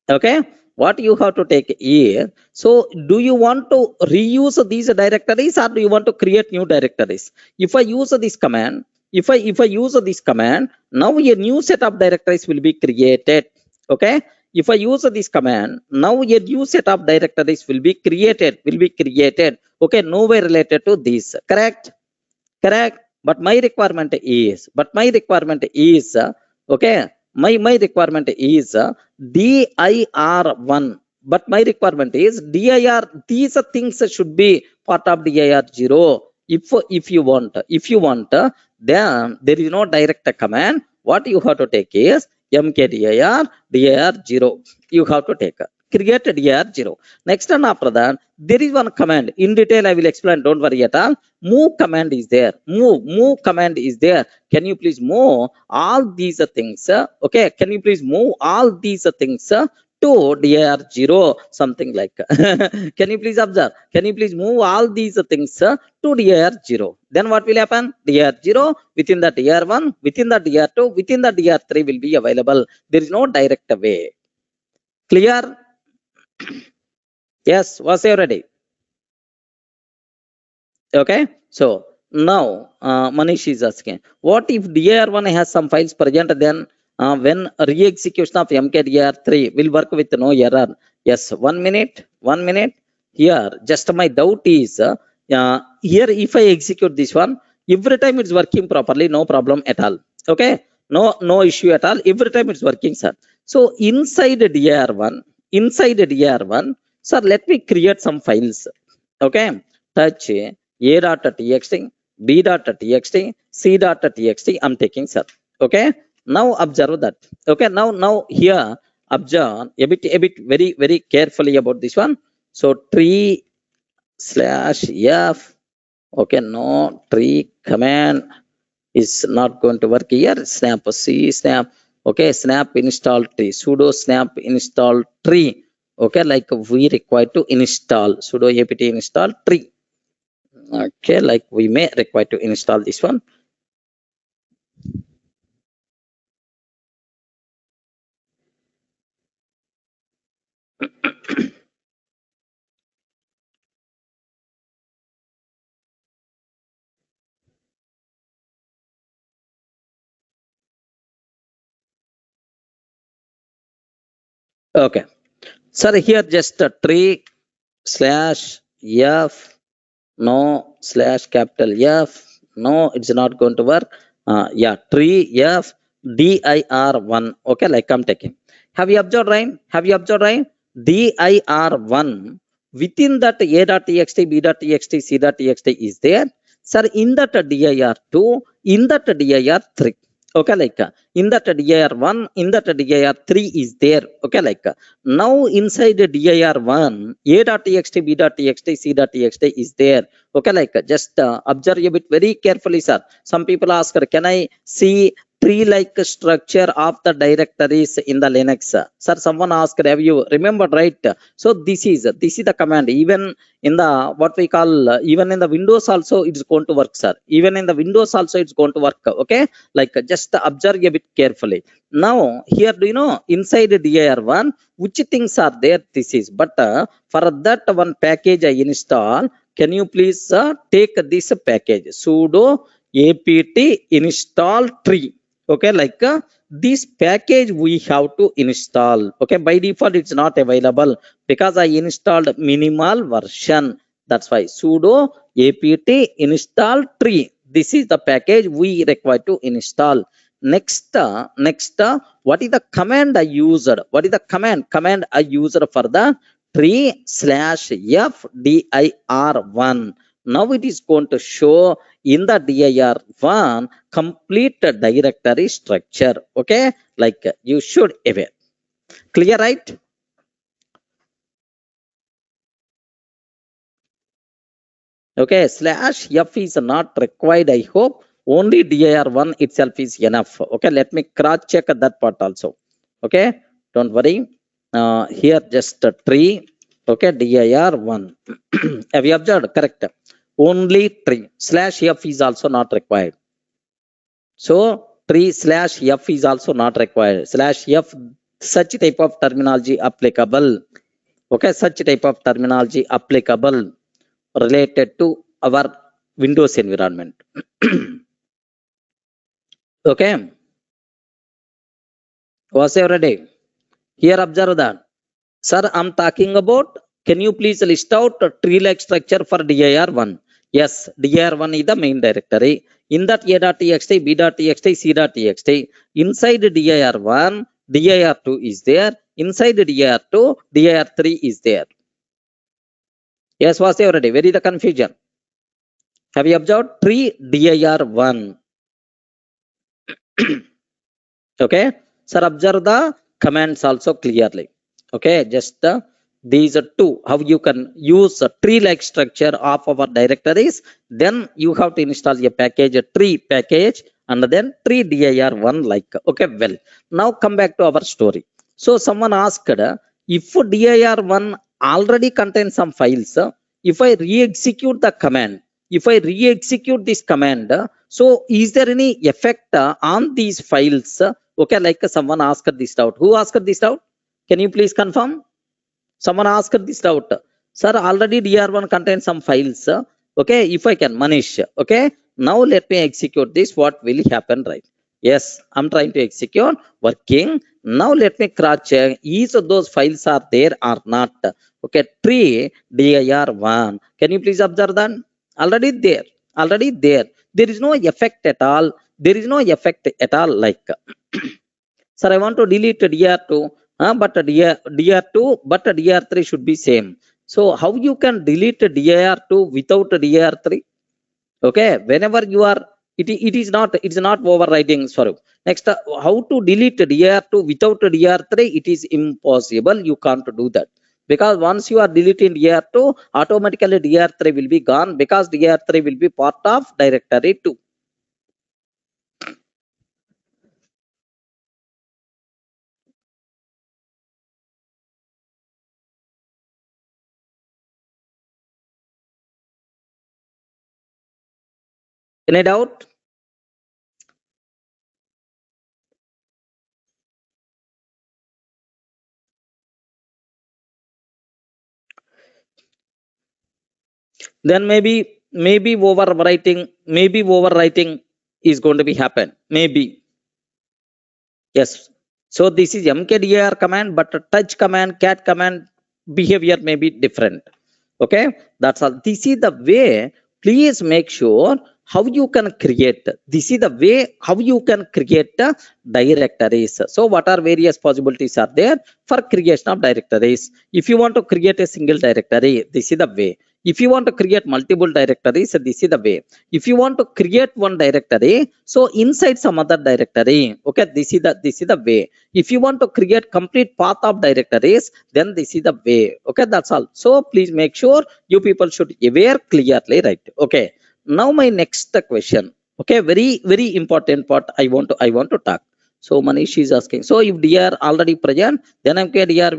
Okay, what you have to take here. So do you want to reuse these directories, or do you want to create new directories? If I use this command, if I use this command, now a new set of directories will be created. Okay, if I use this command, now a new set of directories will be created. Okay, nowhere related to this. Correct. But my requirement is, okay, my requirement is dir1, but my requirement is dir. These things should be part of dir0. If you want, then there is no direct command. What you have to take is mkdir dir0. You have to take, create dir0. Next, and after that, there is one command. In detail I will explain, don't worry at all. Move command is there. Move command is there. Can you please move all these things? Okay, can you please move all these things to dir0, something like. Can you please observe? Can you please move all these things to dir0? Then what will happen? dir0 within the dir1, within the dir2, within the dir3 will be available. There is no direct way. Clear? Yes, was you ready? Okay, so now Manish is asking, what if dir1 has some files present, then when re-execution of mkdir3 will work with no error? Yes, 1 minute. Here just my doubt is, here if I execute this one, Every time it's working properly, no problem at all. Okay, no issue at all. Every time it's working, sir. So inside dir1, sir, let me create some files. Okay, touch a.txt, b.txt, c.txt. I'm taking, sir. Okay, now observe that. Okay, now here observe a bit very carefully about this one. So tree slash f. Okay, no, tree command is not going to work here. Snap c snap. Okay, snap install tree, sudo snap install tree. Okay, like we require to install sudo apt install tree. Okay, like we may require to install this one. Okay, sir, here just a tree slash f, no slash capital F, no, it's not going to work. Yeah, tree f dir1. Okay, like I'm taking. Have you observed, right? Have you observed, right? dir1 within that a.txt, b.txt, c.txt is there. Sir, in that dir2, in that dir3. Okay, like in that dir1, in that dir3 is there. Okay, like now inside the dir1, a.txt, b.txt, c.txt is there. Okay, like just observe a bit very carefully, sir. Some people ask, can I see tree-like structure of the directories in the Linux? Sir, someone asked, have you remembered, right? So this is the command. Even in the what we call even in the Windows also it's going to work, sir. Even in the Windows also it's going to work. Okay, like just observe a bit carefully. Now here, do you know inside dir1 which things are there? This is, but for that one package I install. Can you please take this package sudo apt install tree? Okay, like this package we have to install. Okay, by default it's not available because I installed minimal version. That's why sudo apt install tree. This is the package we require to install. Next, what is the command I used? What is the command I used for the tree slash f dir1? Now it is going to show in the dir1 complete directory structure. Okay, like you should aware. Clear, right? Okay, slash f is not required, I hope. Only dir1 itself is enough. Okay, let me cross check that part also. Okay, don't worry. Here just a tree. Okay, dir1. Have you observed? Correct. Only tree. Slash f is also not required. So tree slash f is also not required. Slash f, such type of terminology applicable. Okay, such type of terminology applicable related to our Windows environment. Okay, was already here. Observe that, sir. I'm talking about. Can you please list out a tree-like structure for dir1? Yes, dir1 is the main directory. In that a.txt, b.txt, c.txt. Inside dir1, dir2 is there. Inside dir2, dir3 is there. Yes, was already. Where is the confusion? Have you observed tree dir1? Okay, sir, observe the commands also clearly. Okay, just these are two. How you can use a tree-like structure of our directories. Then you have to install a package, a tree package, and then tree dir1 like. Okay, well, now come back to our story. So someone asked, if dir1 already contains some files, if I re-execute the command, if I re-execute this command, so is there any effect on these files? Okay, like someone asked this doubt. Who asked this doubt? Can you please confirm? Someone asked this doubt. Sir, already dir1 contains some files. Okay, if I can, Manish. Okay, now let me execute this. What will happen, right? Yes, I'm trying to execute, working. Now let me cross check. Each of those files are there or not. Okay, tree dir1. Can you please observe that? Already there. already there. There is no effect at all. There is no effect at all. Like, sir, I want to delete DR2, but DR2, but DR3 should be same. So how you can delete DR2 without DR3? Okay, whenever you are, it is not overriding. Sorry. Next, how to delete DR2 without DR3? It is impossible. You can't do that. Because once you are deleting DR2, automatically DR3 will be gone, because DR3 will be part of directory 2. Any doubt? Then maybe overwriting is going to be happen. Maybe. Yes. So this is mkdir command, but touch command, cat command behavior may be different. Okay, that's all. This is the way. Please make sure how you can create. This is the way how you can create directories. So what are various possibilities are there for creation of directories? If you want to create a single directory, this is the way. If you want to create multiple directories, this is the way. If you want to create one directory, so inside some other directory, okay, this is the way. If you want to create complete path of directories, then this is the way. Okay, that's all. So please make sure you people should aware clearly, right? Okay, now my next question. Okay, very important part I want to talk. So Manish is asking, so if dr already present, then mkdir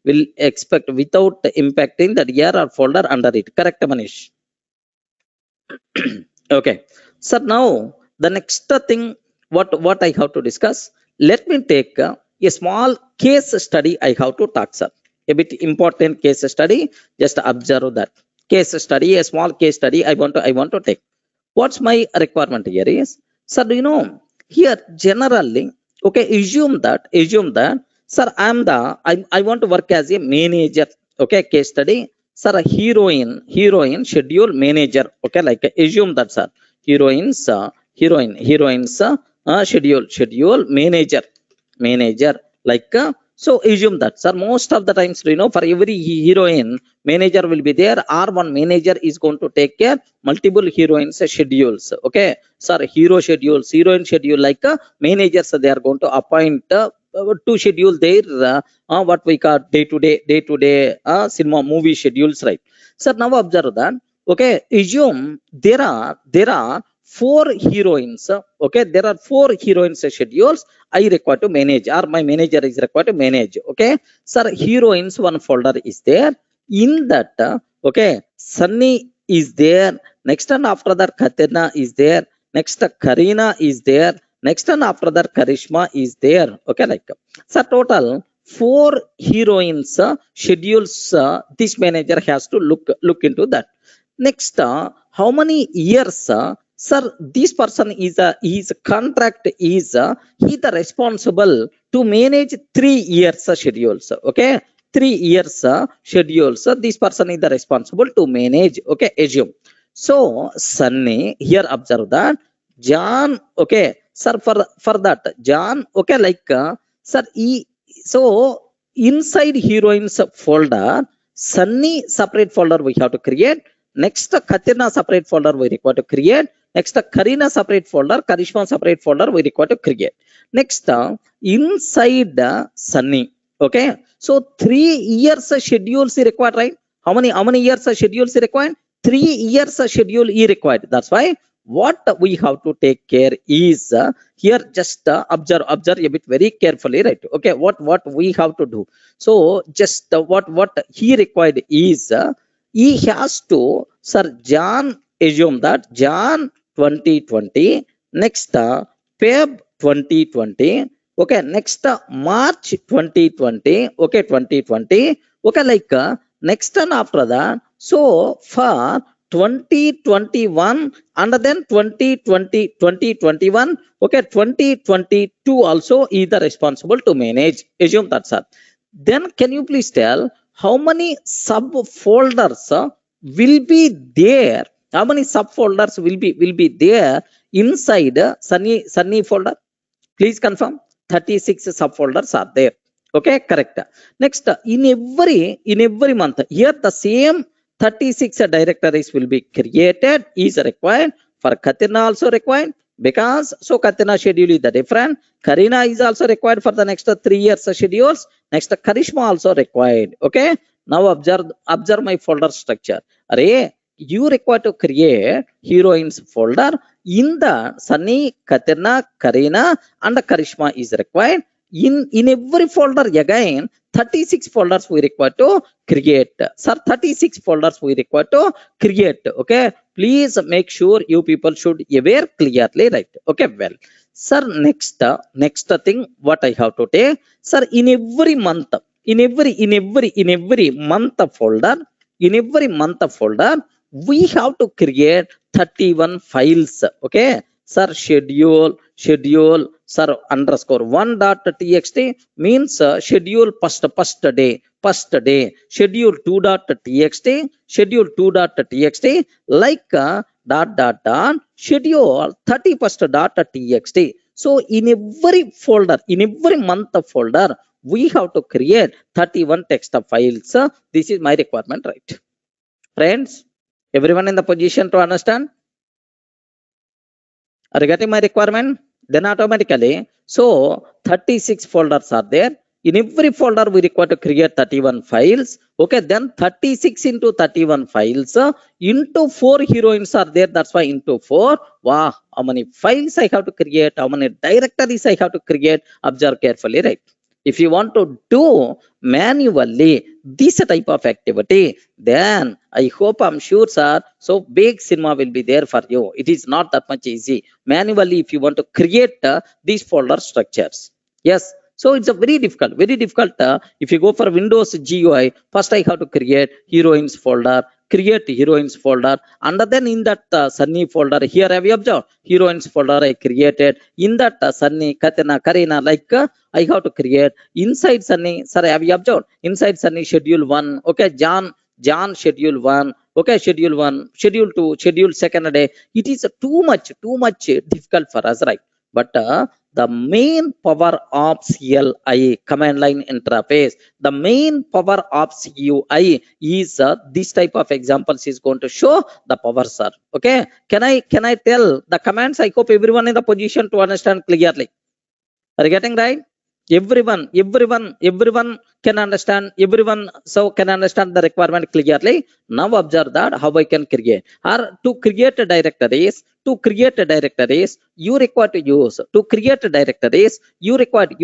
will expect without impacting the dir or folder under it. Correct, Manish? Okay, so now the next thing, what I have to discuss, let me take a small case study I have to talk, sir. A bit important case study. Just observe that case study, a small case study I want to take. What's my requirement here is, sir, do you know, here generally, okay, assume that, sir, I want to work as a manager. Okay, case study, sir, a heroine schedule manager. Okay, like assume that, sir, heroines schedule manager, like, so assume that, sir, most of the times, you know, for every heroine, manager will be there, or one manager is going to take care multiple heroines schedules. Okay, sir, heroine schedule, like, managers, they are going to appoint to schedule their what we call day to day cinema movie schedules, right? Sir, now observe that. Okay, assume there are four heroines. Okay, there are four heroines schedules I require to manage, or my manager is required to manage. Okay, sir, heroines one folder is there. In that, okay, Sunny is there. Next and after that, Katerina is there. Next, Karina is there. Next and after that, Karishma is there. Okay, like, so total four heroines schedules. This manager has to look into that. Next, how many years, sir, this person is his contract is he the responsible to manage 3 years schedules. Okay, 3 years schedules. This person is the responsible to manage. Okay, assume. So Sunny, here observe that John. Okay, sir, for that John. Okay, like, sir, so inside heroines folder, Sunny separate folder we have to create. Next, Katrina separate folder we require to create. Next, Karina separate folder, Karishma separate folder we require to create. Next, inside Sunny. Okay, so 3 years schedules is required, right? How many years schedules is required? 3 years schedule is required. That's why what we have to take care is here. Just observe a bit very carefully, right? Okay, what we have to do. So just what he required is he has to, sir, John, assume that John 2020. Next, Feb 2020. Okay, next, March 2020. Okay, 2020. Okay, like, next and after that, so for 2021, and then 2020 2021. Okay, 2022 also is the responsible to manage. Assume that, sir. Then can you please tell how many subfolders will be there? How many subfolders will be there inside Sunny folder? Please confirm. 36 subfolders are there. Okay, correct. Next, in every month, here the same 36 directories will be created is required. For Katina also required, because so Katina schedule is the different. Karina is also required for the next 3 years schedules. Next, Karishma also required. Okay. Now observe my folder structure. Array, you require to create heroines folder. In the Sunny, Katina, Karina, and Karishma is required. In every folder again, 36 folders we require to create. Sir, 36 folders we require to create. Okay, please make sure you people should aware clearly, right? Okay, well, sir, next thing what I have to take, sir, in every month, in every month folder, in every month folder, we have to create 31 files. Okay, sir, schedule, sir, underscore 1.txt means schedule first day, schedule 2.txt, schedule 2.txt, like dot, schedule 31st.txt. So in every folder, in every month folder, we have to create 31 text files. This is my requirement, right? Friends, everyone in the position to understand? Are you getting my requirement? Then automatically, so 36 folders are there. In every folder, we require to create 31 files. Okay, then 36 into 31 files into 4 heroines are there. That's why into 4. Wow, how many files I have to create? How many directories I have to create? Observe carefully, right? If you want to do manually this type of activity, then I hope, I'm sure, sir, so big cinema will be there for you. It is not that much easy. Manually, if you want to create these folder structures. Yes. So it's a very difficult. If you go for Windows GUI, first I have to create heroines folder, and then in that Sunny folder, here have you observed? Heroines folder I created. In that Sunny, Katina, Karina, like I have to create inside Sunny. Sir, have you observed? Inside Sunny schedule 1. Okay, John schedule 1. Okay, schedule 1, schedule 2, schedule second day. It is too much difficult for us, right? But the main power of CLI, command line interface, the main power of CUI is this type of examples is going to show the power, sir. Okay, can I tell the commands? I hope everyone in the position to understand clearly. Are you getting right? Everyone can understand. Everyone so can understand the requirement clearly. Now observe that how I can create, or to create directories. To create directories, you require to use. To create directories, you require to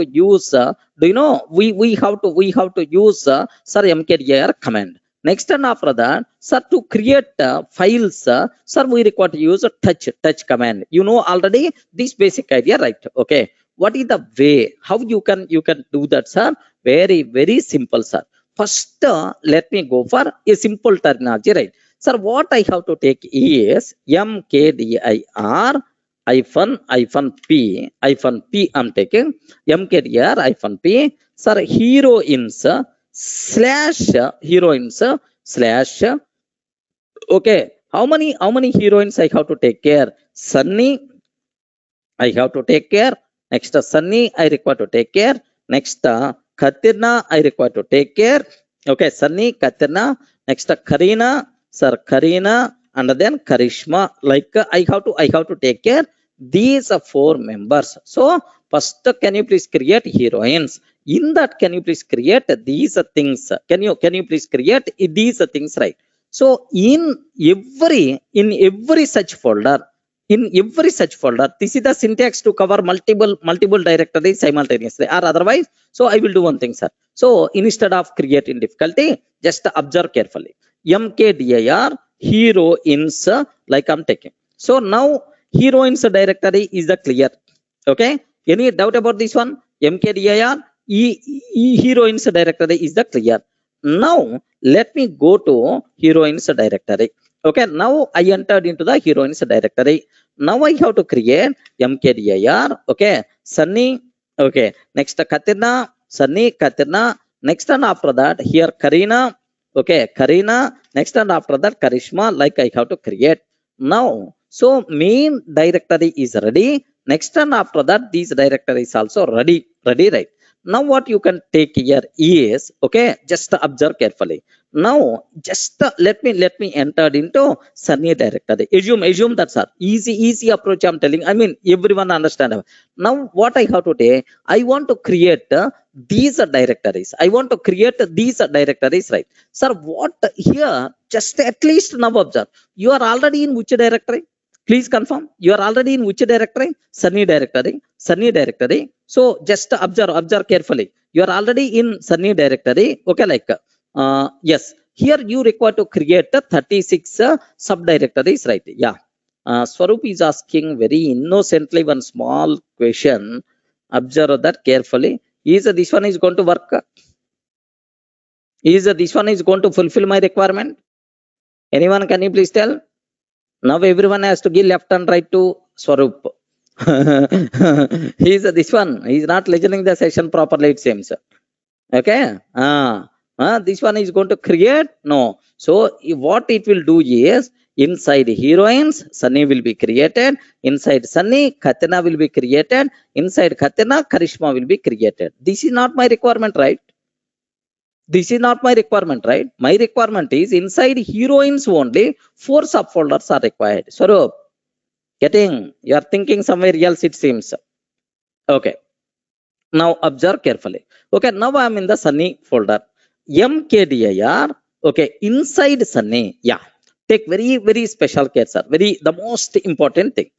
use. Do you know we have to use sir mkdir command. Next and after that, sir, to create files, sir, we require to use a touch command. You know already this basic idea, right? Okay. What is the way how you can do that, sir? Very simple, sir. First, let me go for a simple terminology, right? Sir, what I have to take is mkdir hyphen p I'm taking mkdir p, sir, heroines slash okay, how many heroines I have to take care? Sunny I have to take care. Next, Sunny, I require to take care. Next, Katina, I require to take care. Okay, Sunny, Katina. Next, Karina, sir, Karina, and then Karishma. Like I have to take care these 4 members. So first, can you please create heroines? In that, can you please create these things? Can you please create these things, right? So in every such folder. This is the syntax to cover multiple directories simultaneously, or otherwise. So I will do one thing, sir. So instead of creating difficulty, just observe carefully. mkdir heroines, like I'm taking. So now heroines directory is the clear. Okay. Any doubt about this one? mkdir heroines directory is the clear. Now let me go to heroines directory. Okay, now I entered into the heroines directory. Now I have to create mkdir. Okay, Sunny. Okay, next Katina, Sunny, Katina. Next and after that, here Karina. Okay, Karina. Next and after that, Karishma, like I have to create. Now, so main directory is ready. Next and after that, these directories also ready. Ready, right? Now, what you can take here is, okay, just observe carefully. Now, just let me enter into Sunny directory. Assume that's all. Easy approach. I'm telling. I mean, everyone understand. Now, what I have to take, I want to create these directories. I want to create these directories, right? Sir, what here? Just at least now observe. You are already in which directory? Please confirm. You are already in which directory? Sunny directory. Sunny directory. So just observe carefully. You are already in Sunny directory. Okay, like yes. Here you require to create 36 subdirectories, right? Yeah. Swarup is asking very innocently one small question. Observe that carefully. Is this one is going to work? Is this one is going to fulfill my requirement? Anyone, can you please tell? Now everyone has to give left and right to Swarup. He's this one. He's not listening the session properly, it seems. Okay. This one is going to create. No. So what it will do is, inside heroines, Sunny will be created. Inside Sunny, Katina will be created. Inside Katina, Karishma will be created. This is not my requirement, right? This is not my requirement, right? My requirement is inside heroines only 4 subfolders are required. So, you are thinking somewhere else, it seems. Okay. Now observe carefully. Okay, now I am in the Sunny folder. MKDIR. Okay, inside Sunny. Yeah. Take very special care, sir. The most important thing.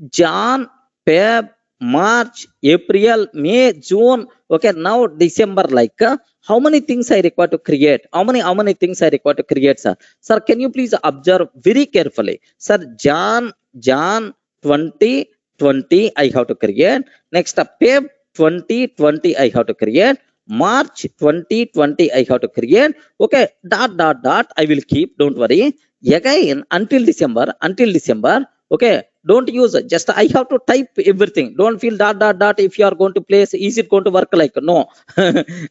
Jan, Feb, March, April, May, June. Okay, now December, like how many things I require to create? How many things I require to create, sir? Sir, can you please observe very carefully? Sir, Jan 2020 I have to create. Next, Feb 2020 I have to create. March 2020 I have to create. Okay, dot I will keep. Don't worry. Again, until December. Okay, don't use it. Just I have to type everything. Don't feel dot if you are going to place. Is it going to work like? No.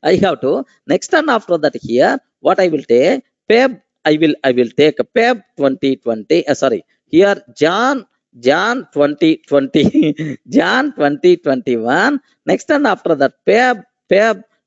I have to. Next and after that here, what I will take? Feb. I will take Feb 2020. Sorry. Here Jan 2020. Jan 2021. Next and after that Feb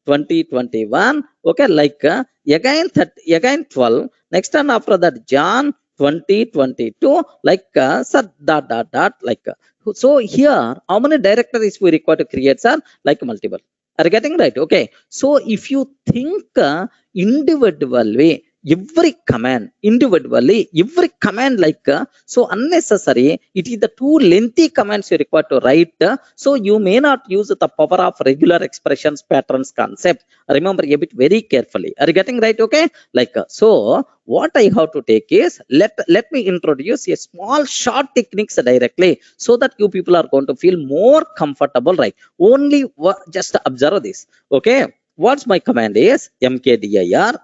2021. Okay, like again 12. Next and after that Jan 2022, like sir, dot like so here how many directories we require to create, sir? Like multiple. Are you getting right? Okay, so if you think individually every command individually, every command like so unnecessary, it is the too lengthy commands you require to write, so you may not use the power of regular expressions patterns concept. Remember a bit very carefully. Are you getting right? Okay, like so what I have to take is, let me introduce a small short techniques directly, so that you people are going to feel more comfortable, right? Only just observe this. Okay, what's my command is mkdir.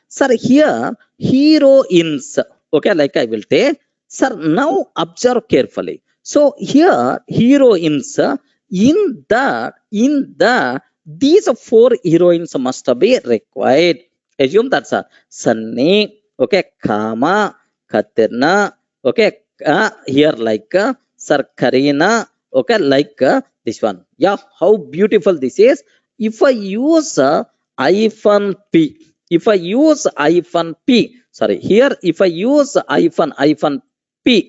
Sir, here heroines. Okay, like I will take. Sir, now observe carefully. So here heroines, in the these 4 heroines must be required. Assume that's a Sunny, okay, Kama, Katerna, okay, here like Sir Karina, okay, like this one. Yeah, how beautiful this is. If I use hyphen P, sorry, here if I use hyphen P,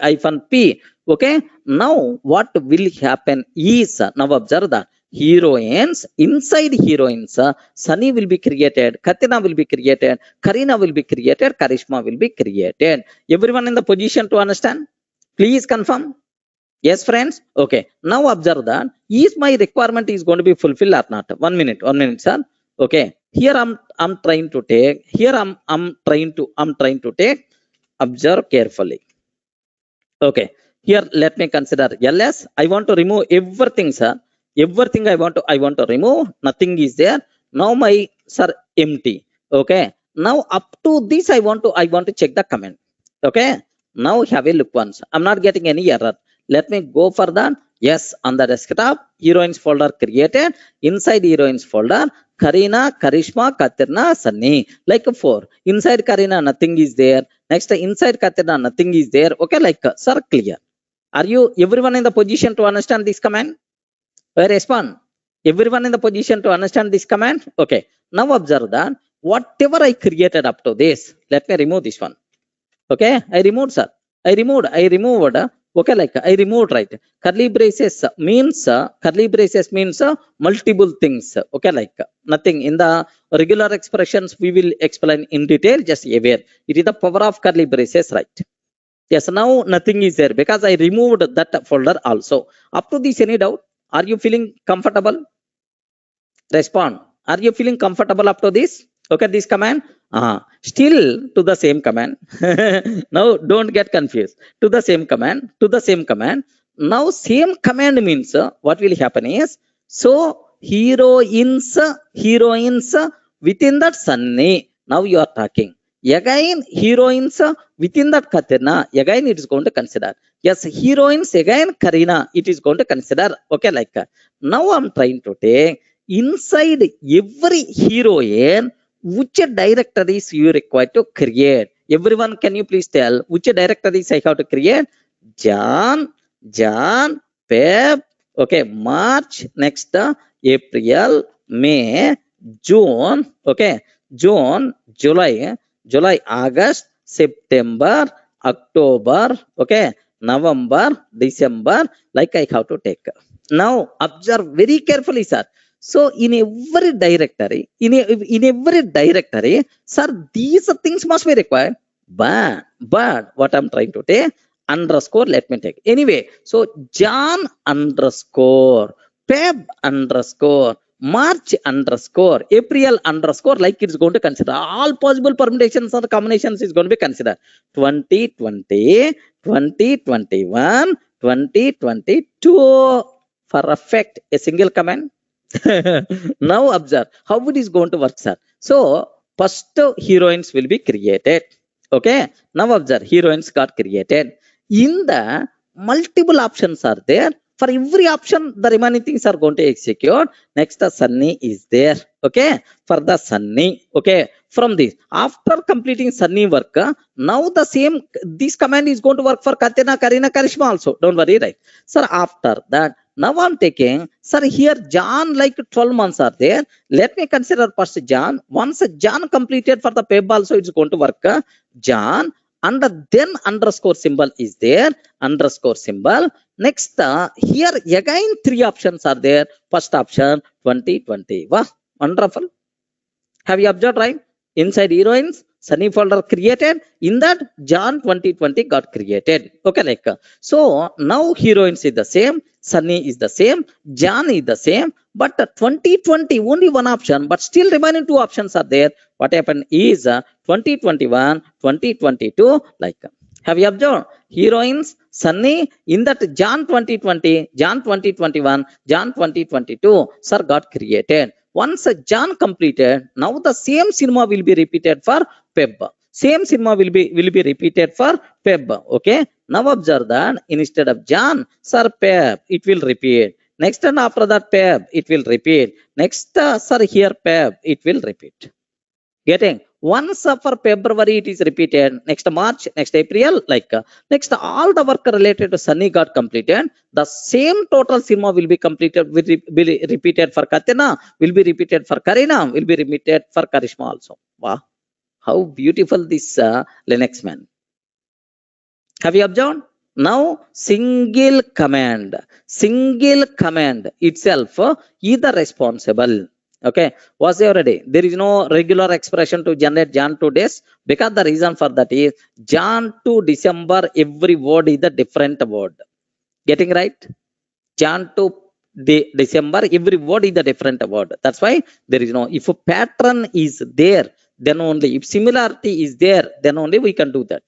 okay, now what will happen is, now observe that heroines, inside heroines, Sunny will be created, Katina will be created, Karina will be created, Karishma will be created. Everyone in the position to understand? Please confirm. Yes, friends. Okay, now observe that is my requirement is going to be fulfilled or not. 1 minute, sir. Okay, here I'm trying to take, here I'm trying to take. Observe carefully. Okay, here let me consider ls. I want to remove everything, sir. Everything I want to remove. Nothing is there. Now my, sir, empty. Okay, now up to this I want to check the comment. Okay, now have a look once. I'm not getting any error. Let me go for that. Yes, on the desktop, heroines folder created. Inside heroines folder, Karina, Karishma, Katrina, Sunny. Like 4. Inside Karina, nothing is there. Next, inside Katrina, nothing is there. Okay, like, sir, clear. Are you everyone in the position to understand this command? Respond. Everyone in the position to understand this command? Okay. Now observe that whatever I created up to this, let me remove this one. Okay, I removed, sir. I removed. Okay, like I removed, right? Curly braces means multiple things. Okay, like nothing in the regular expressions we will explain in detail. Just aware it is the power of curly braces, right? Yes, now nothing is there because I removed that folder also. Up to this, any doubt? Are you feeling comfortable? Respond. Are you feeling comfortable up to this? Okay, this command. Still to the same command. Now don't get confused. To the same command. To the same command. Now same command means what will happen is, so heroines within that Sunny. Now you are talking. Again heroines within that Katrina. Again it is going to consider. Yes, heroines again Karina. It is going to consider. Okay, like now I'm trying to take inside every heroine which directories you require to create. Everyone, can you please tell which directories I have to create? Jan, Feb, okay, March, next April, May, June, okay, June, July, August, September, October, okay, November, December, like I have to take. Now observe very carefully, sir. So in every directory, sir, these things must be required. But what I'm trying to take, underscore, let me take. Anyway, so John underscore, Feb underscore, March underscore, April underscore, like it's going to consider all possible permutations or combinations is going to be considered. 2020, 2021, 2022. For effect, a single command. Now observe how it is going to work, sir. So first heroines will be created. Okay, now observe heroines got created. In the multiple options are there. For every option, the remaining things are going to execute. Next, the Sunny is there. Okay, for the Sunny. Okay, from this, after completing Sunny work, now the same this command is going to work for Katrina, Karina, Karishma also. Don't worry, right? Sir, after that, now I'm taking, sir, here John, like 12 months are there. Let me consider first John. Once John completed for the Feb also, it's going to work. John, and then underscore symbol is there. Underscore symbol. Next, here again 3 options are there. First option 2020. Wow, wonderful. Have you observed, right? Inside heroines, Sunny folder created. In that, John 2020 got created. Okay, like so now heroines is the same, Sunny is the same, John is the same, but 2020 only one option, but still remaining 2 options are there. What happened is 2021, 2022, like. Have you observed? Heroines, Sunny, in that Jan 2020, Jan 2021, Jan 2022, sir, got created. Once Jan completed, now the same cinema will be repeated for Feb. Same cinema will be repeated for Feb. Okay. Now observe that instead of Jan, sir, Feb, it will repeat. Next and after that Feb, it will repeat. Next, sir, here Feb, it will repeat. Getting once for February it is repeated, next March, next April, like next all the work related to Sunny got completed. The same total cinema will be completed, will be repeated for Katrina, will be repeated for Karina, will be repeated for Karishma also. Wow, how beautiful this Linux man. Have you observed? Now single command itself is the responsible. Okay, was there already? There is no regular expression to generate Jan to days, because the reason for that is Jan to December, every word is a different word. Getting right? Jan to December, every word is a different word. That's why there is no, if a pattern is there, then only, if similarity is there, then only we can do that.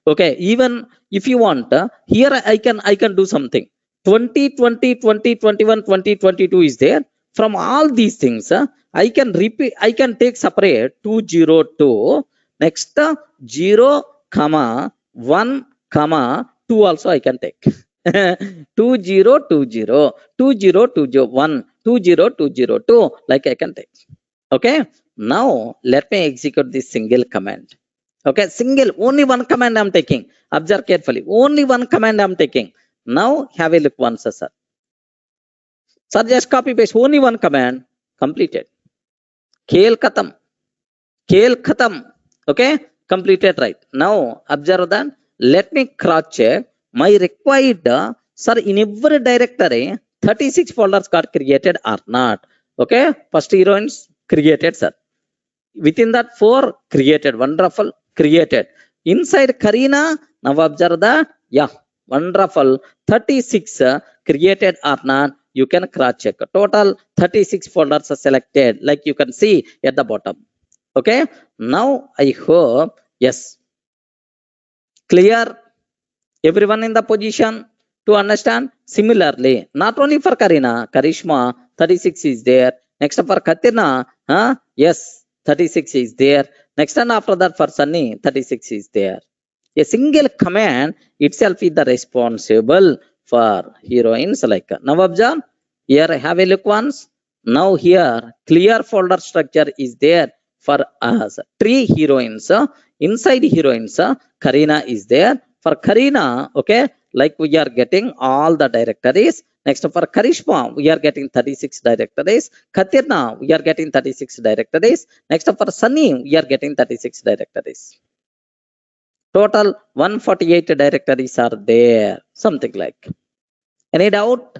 Okay, even if you want, here I can do something. 2020, 2021, 2022 is there. From all these things, I can repeat, I can take separate 202, next 0, 1, 2 also I can take. 2020, 2021, 20202, like I can take. Okay. Now let me execute this single command. Okay, single, only one command I'm taking. Observe carefully. Only one command I'm taking. Now have a look once, sir. Sir, just copy paste. Only one command. Completed. Khel khatam. Khel khatam. Okay, completed, right. Now observe that. Let me cross check my required. Sir, in every directory, 36 folders got created or not. Okay, first heroines created, sir. Within that 4 created. Wonderful. Created. Inside Karina, now observe that. Yeah, wonderful. 36 created or not. You can cross check. Total 36 folders are selected, like you can see at the bottom. Okay. Now I hope, yes, clear. Everyone in the position to understand. Similarly, not only for Karina, Karishma, 36 is there. Next for Katina, yes, 36 is there. Next and after that for Sunny, 36 is there. A single command itself is the responsible for heroines like. Now observe, here have a look once. Now here clear folder structure is there for us. 3 heroines. Inside heroines, Karina is there. For Karina, okay, like we are getting all the directories. Next for Karishma, we are getting 36 directories. Katirna, we are getting 36 directories. Next for Sunny, we are getting 36 directories. Total 148 directories are there. Something like. Any doubt?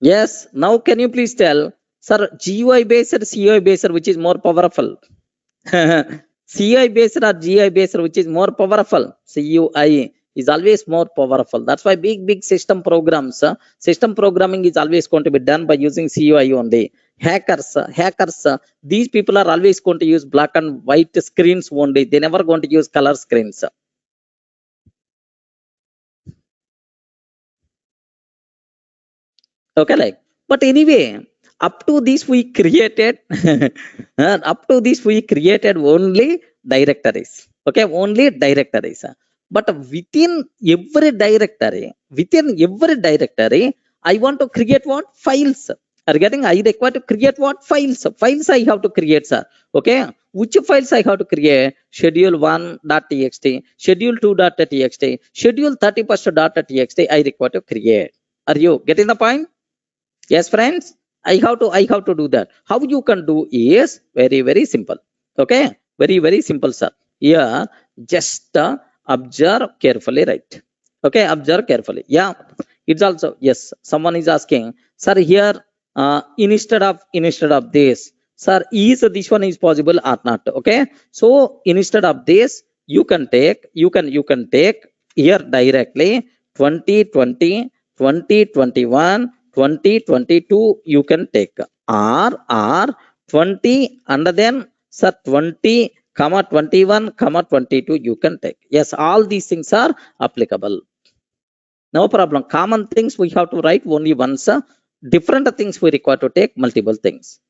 Yes. Now can you please tell, sir, GUI based or CUI based, which is more powerful? CI based or GI based, which is more powerful? CUI is always more powerful. That's why big system programs, system programming is always going to be done by using CUI only. Hackers, these people are always going to use black and white screens only. They never going to use color screens. Okay, like, but anyway, up to this we created only directories. Okay, only directories. But within every directory, I want to create what? Files. Are getting? I require to create what? Files. Files I have to create, sir. Okay, which files I have to create? Schedule1.txt, schedule2.txt, schedule31st.txt I require to create. Are you getting the point? Yes, friends, I have to do that. How you can do is very simple. Okay, very simple, sir. Here, just observe carefully, right? Okay, observe carefully. Yeah, it's also, yes. Someone is asking, sir, here instead of this, sir, is this one is possible or not? Okay, so instead of this, you can take here directly 2020, 2021. 2022 you can take or 20 and then sir 20 comma 21 comma 22 you can take. Yes, all these things are applicable. No problem. Common things we have to write only once. Different things we require to take multiple things.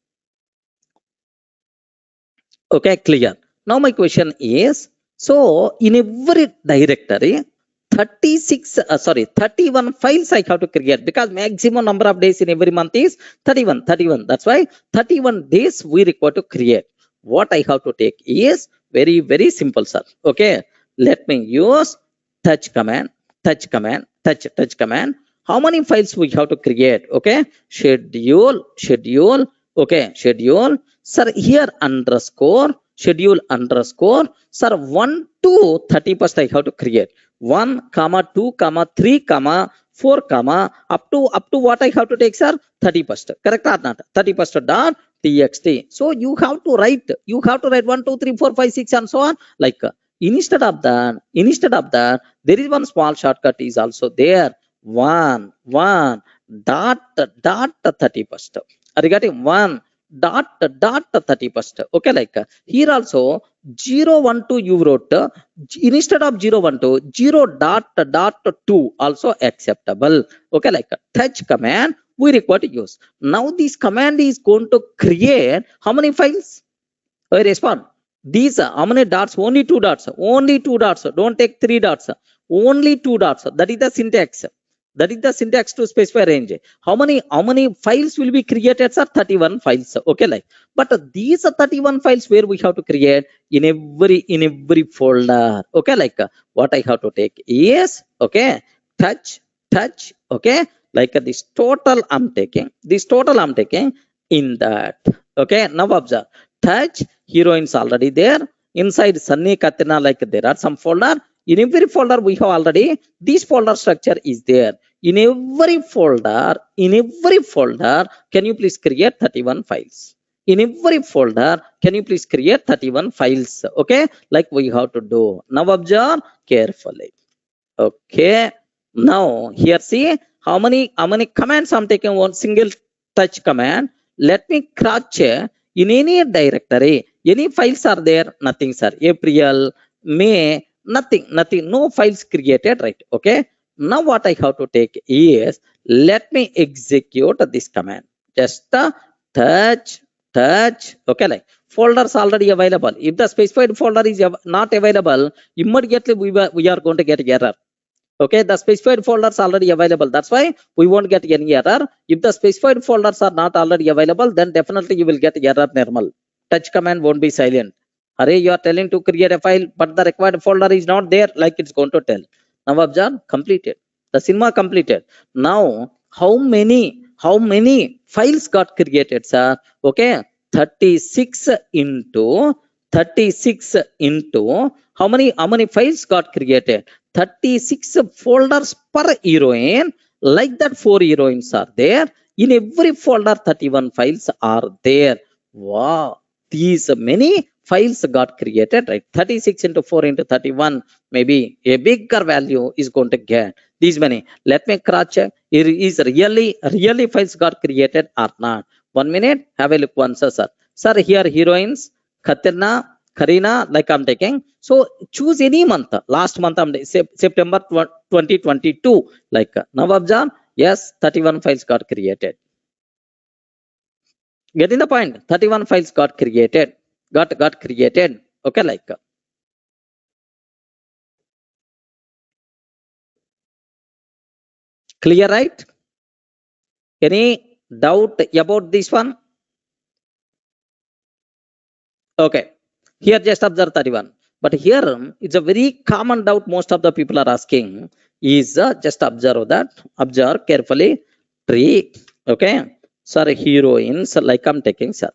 Okay, clear. Now my question is, so in every directory 31 files I have to create, because maximum number of days in every month is 31. That's why 31 days we require to create. What I have to take is very simple, sir. Okay, let me use touch command. How many files we have to create? Okay, schedule. Okay, schedule. Sir, here underscore schedule underscore. Sir, 1 to 30% I have to create. 1, 2, 3, 4, up to what I have to take, sir? 30%. Correct or not? 30% dot txt. So you have to write 1, 2, 3, 4, 5, 6 and so on. Like instead of that, there is one small shortcut is also there. 1 dot 30%. Are you getting? 1 dot 30%. Okay, like here also 012 you wrote, instead of 012 0.2 also acceptable. Okay, like touch command we require to use. Now this command is going to create how many files? I respond These how many dots? Only two dots. Only two dots. Don't take three dots. Only two dots. That is the syntax. That is the syntax to specify range. How many files will be created, sir? 31 files. Okay, like. But these are 31 files where we have to create in every folder. Okay, like what I have to take is okay, touch. Okay, like this total I'm taking. This total I'm taking in that. Okay, now observe. Touch heroines already there. Inside Sunny Katrina, like there are some folder. In every folder we have already this folder structure is there. In every folder, can you please create 31 files? In every folder, can you please create 31 files? Okay, like we have to do. Now observe carefully. Okay, now here see how many commands I'm taking. One single touch command. Let me cross check in any directory. Any files are there? Nothing, sir. April, May, nothing, no files created, right? Okay, now what I have to take is let me execute this command. Just touch. Okay, like folders already available. If the specified folder is not available, immediately we are going to get error. Okay, the specified folders already available. That's why we won't get any error. If the specified folders are not already available, then definitely you will get error normal. Touch command won't be silent. Hurry, you are telling to create a file, but the required folder is not there, like it's going to tell. Now observe, completed. The cinema completed. Now, how many files got created, sir? Okay, 36 into 36 into how many files got created? 36 folders per heroine. Like that, 4 heroines are there. In every folder, 31 files are there. Wow, these many files got created, right? 36 into 4 into 31, maybe a bigger value is going to get these many. Let me cross check. It is really files got created or not. 1 minute, have a look once, sir. Sir, here heroines, Katrina, Karina, like I'm taking. So choose any month. Last month, I'm September 2022. Like now observe. Yes, 31 files got created. Getting the point? 31 files got created. Got created. Okay, like. Clear, right? Any doubt about this one? Okay. Here just observe 31. But here it's a very common doubt most of the people are asking is just observe that. Observe carefully. Tree. Okay. Sir, heroines like I'm taking, sir.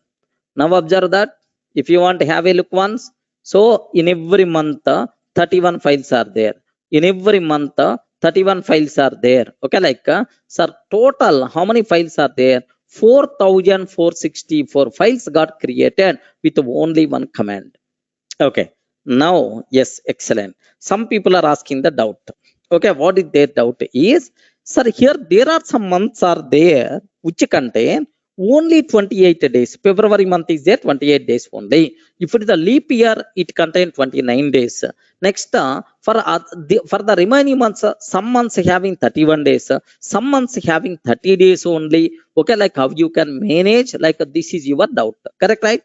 Now observe that. If you want to have a look once. So in every month, 31 files are there. In every month, 31 files are there. Okay, like, sir, total, how many files are there? 4,464 files got created with only one command. Okay, now, yes, excellent. Some people are asking the doubt. Okay, what is their doubt is, sir, here there are some months are there which contain only 28 days. February month is there, 28 days only. If it is a leap year, it contains 29 days. Next, for the remaining months, some months having 31 days, some months having 30 days only. Okay, like how you can manage, like this is your doubt. Correct, right?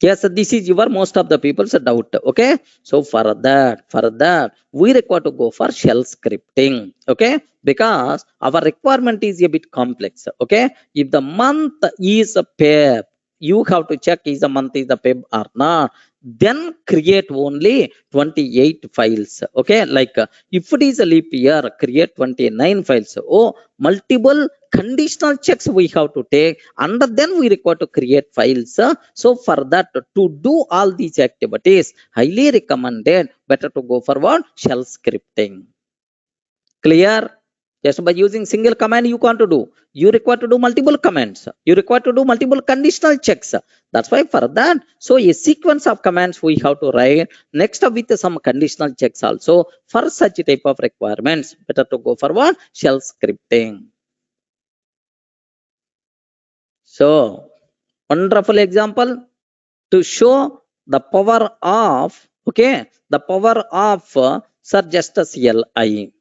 Yes, this is your most of the people's doubt. Okay, so for that, we require to go for shell scripting. Okay, because our requirement is a bit complex. Okay, if the month is a Feb, you have to check is the month is the Feb or not. Then create only 28 files. Okay, like if it is a leap year, create 29 files. Oh, multiple conditional checks we have to take, and then we require to create files. So for that, to do all these activities, highly recommended, better to go for what? Shell scripting. Clear? Just by using single command you can't do. You require to do multiple commands. You require to do multiple conditional checks. That's why for that, so a sequence of commands we have to write. Next up with some conditional checks also. For such type of requirements, better to go for what? Shell scripting. So, wonderful example to show the power of, okay, the power of sir, just a CLI.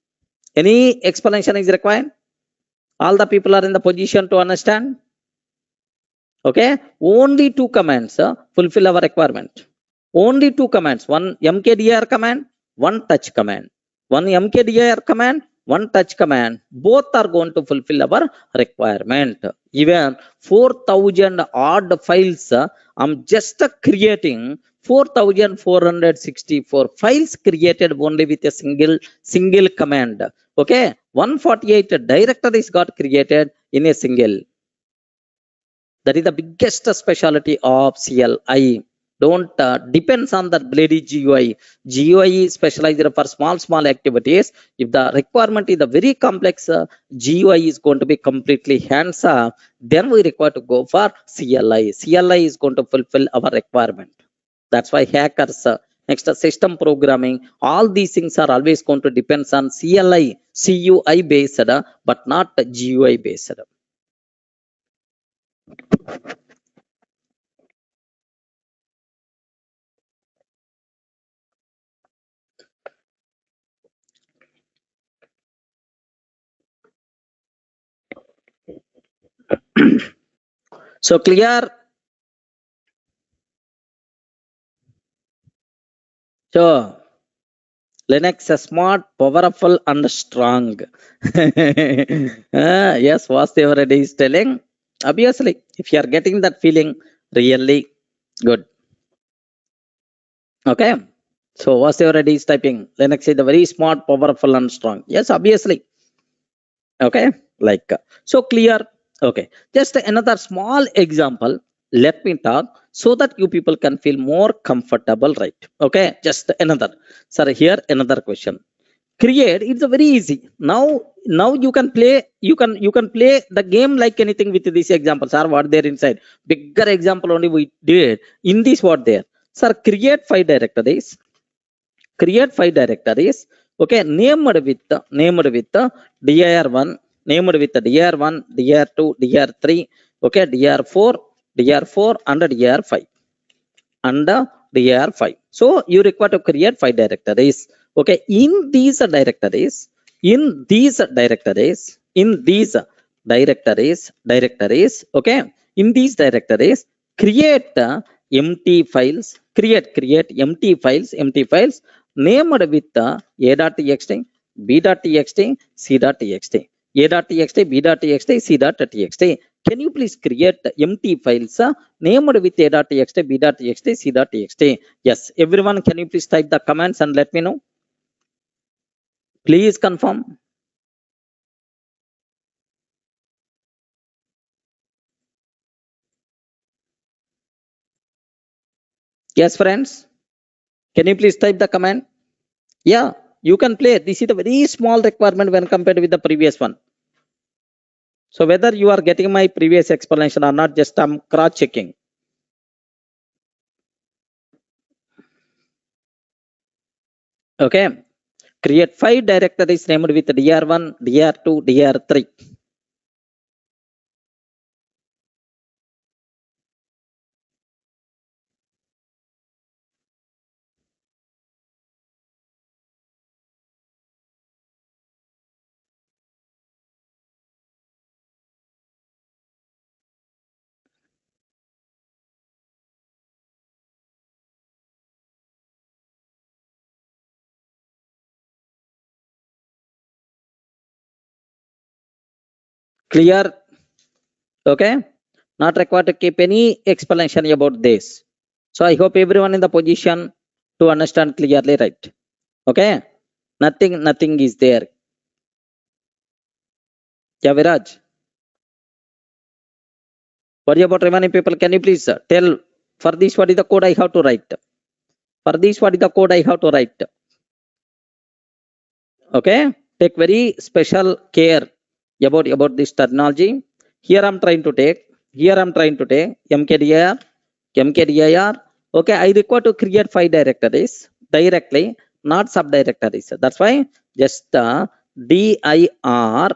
Any explanation is required? All the people are in the position to understand? Okay, only two commands fulfill our requirement. Only two commands, one mkdir command, one touch command. One mkdir command, one touch command, both are going to fulfill our requirement. Even 4,000 odd files, I'm just creating 4,464 files created only with a single command. Okay, 148 directories got created in a single. That is the biggest specialty of CLI. Don't depends on the bloody GUI. GUI is specialized for small activities. If the requirement is the very complex, GUI is going to be completely hands off. Then we require to go for CLI. CLI is going to fulfill our requirement. That's why hackers, next system programming, all these things are always going to depends on CLI, CUI based, but not GUI based. So clear. So Linux is smart, powerful, and strong. Yes, Vasudev Reddy is telling. Obviously, if you are getting that feeling, really good. Okay. So Vasudev Reddy is typing. Linux is the very smart, powerful, and strong. Yes, obviously. Okay. Like so clear. Okay. Just another small example. Let me talk so that you people can feel more comfortable, right? Okay. Just another. Sir, here another question. Create, it's a very easy. Now you can play, you can play the game like anything with these examples are what there inside. Bigger example only we did in this what there. Sir, create five directories. Okay, named with dir1, named with dir1, dir2, dir3, okay, dir4 and dir5 and dir5. So you require to create five directories. Okay, in these directories, okay, in these directories, create empty files, create empty files named with a.txt, b.txt, c.txt, a.txt, b.txt, c.txt. Can you please create empty files named with a.txt, b.txt, c.txt? Yes, everyone, can you please type the comments and let me know? Please confirm. Yes, friends, can you please type the comment? Yeah, you can play. This is a very small requirement when compared with the previous one. So whether you are getting my previous explanation or not, just I'm cross checking. Okay, create five directories named with dir1, dir2, dir3. Clear? Okay, not required to keep any explanation about this. So I hope everyone in the position to understand clearly, right? Okay, nothing is there. Yeah, Viraj, what about remaining people? Can you please tell for this what is the code I have to write? For this what is the code I have to write? Okay, take very special care about this terminology. Here I'm trying to take mkdir. Okay, I require to create five directories directly, not subdirectories. That's why just dir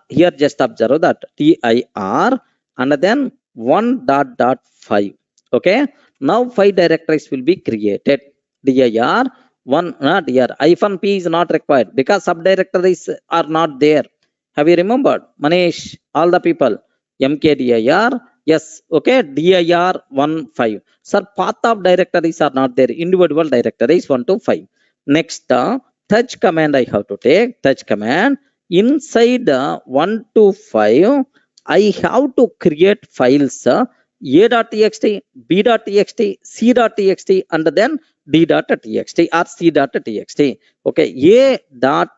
here, just observe that dir and then 1.5. Okay, now five directories will be created. Dir one, not dir hyphen p is not required because subdirectories are not there. Have you remembered, Manish, all the people? mkdir, yes, okay, dir 1 5. Sir, path of directories are not there, individual directories 1 to 5. Next, touch command I have to take, touch command. Inside 1 to 5, I have to create files a.txt, b.txt, c.txt, and then d.txt or c.txt. Okay, a dot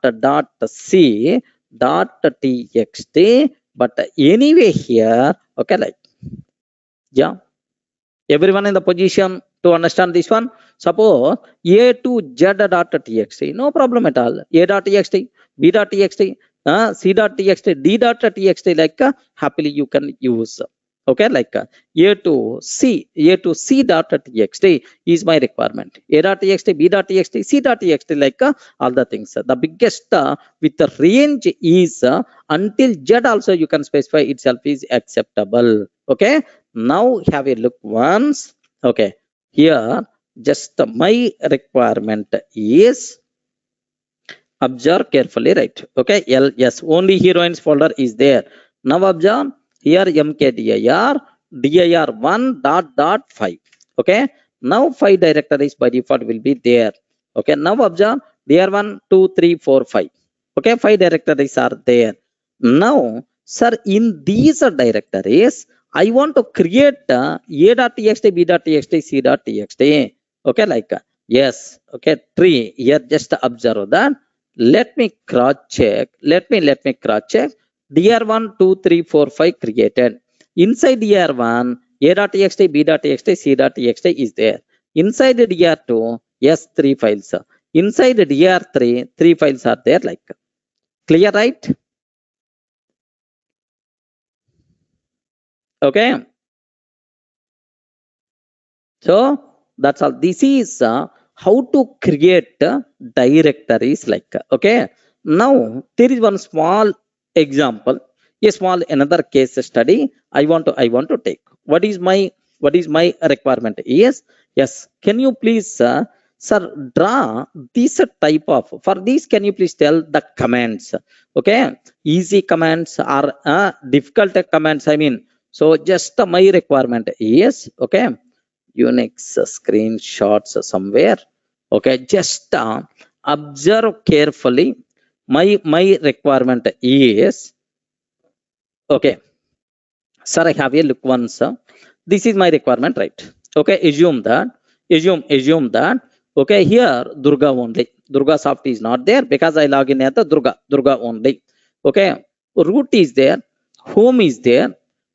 c dot txt. But anyway here, okay, like, yeah, everyone in the position to understand this one. Suppose a to z dot txt, no problem at all. A dot txt, b dot txt, c dot txt, d dot txt, like happily you can use. Okay, like a to c dot txt is my requirement. A dot txt, b dot txt, c dot txt, like all the things. The biggest with the range is until z also you can specify itself is acceptable. Okay, now have a look once. Okay, here just my requirement is, observe carefully, right? Okay, yes, only heroines folder is there. Now observe here mkdir dir 1 dot 5. Okay, now 5 directories by default will be there. Okay, now observe dir 1 2 3 4 5. Okay, 5 directories are there. Now, sir, in these directories I want to create a.txt, b.txt, c.txt. Okay, like yes, okay, tree here. Just observe that. Let me cross check. Let me cross check. dir1 2 3 4 5 created. Inside dir1, a.txt, b.txt, c.txt is there. Inside dir2, yes, 3 files. Inside dir3, 3 files are there. Like, clear, right? Okay, so that's all. This is how to create directories, like, okay. Now there is one small example, a small another case study I want to take. What is my requirement is, yes, can you please sir, draw this type of, for this can you please tell the commands? Okay, easy commands or difficult commands, I mean. So just my requirement is, okay, Unix screenshots somewhere. Okay, just observe carefully. My requirement is, okay, sir, I have a look once. This is my requirement, right? Okay, assume that. Okay, here Durga only. Durga soft is not there because I log in at the Durga only. Okay, root is there, home is there,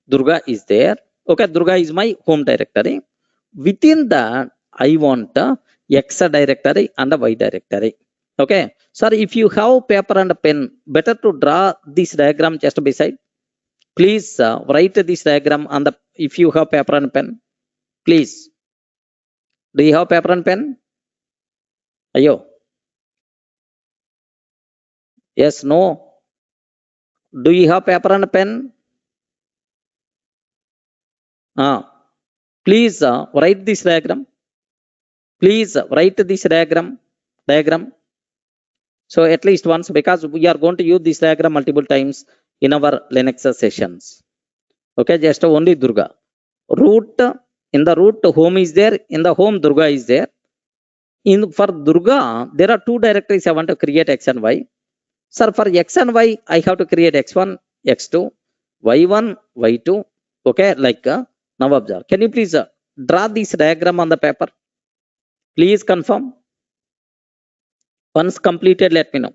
Durga is there. Okay, Durga is my home directory. Within that I want X directory and a Y directory. Okay, sir, if you have paper and pen, better to draw this diagram just beside. Please write this diagram on the, if you have paper and pen, please. Do you have paper and pen? Ayo, yes, no? Do you have paper and pen? Please write this diagram. Please write this diagram. So at least once, because we are going to use this diagram multiple times in our Linux sessions. Okay, just only Durga. Root, in the root home is there, in the home Durga is there. In for Durga, there are 2 directories I want to create, X and Y. Sir, for X and Y, I have to create X1, X2, Y1, Y2. Okay, like now observe. Can you please draw this diagram on the paper? Please confirm. Once completed, let me know.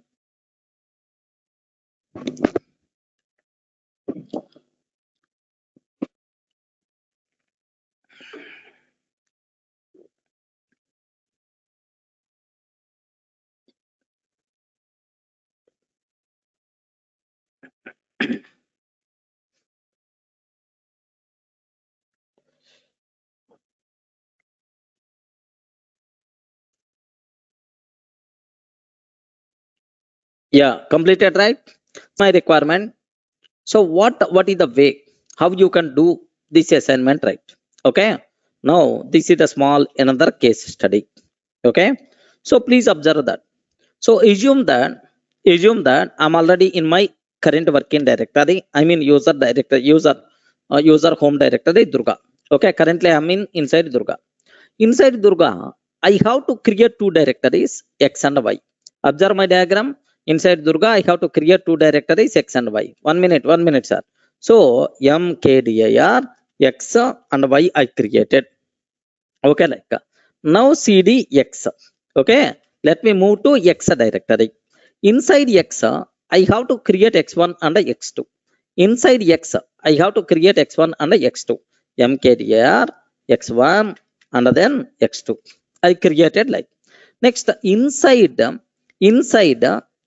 Yeah, completed, right? My requirement. So what is the way how you can do this assignment, right? Okay, now this is a small another case study. Okay, so please observe that. So assume that I'm already in my current working directory, I mean user directory, user user home directory Durga. Okay, currently I'm inside Durga. Inside Durga, I have to create two directories X and Y. Observe my diagram. Inside Durga, I have to create two directories X and Y. 1 minute, sir. So mkdir X and Y I created. Okay, like now cd X. Okay, let me move to X directory. Inside X, I have to create X1 and X2. Inside X, I have to create X1 and X2. mkdir X1 and then X2. I created like. Next, inside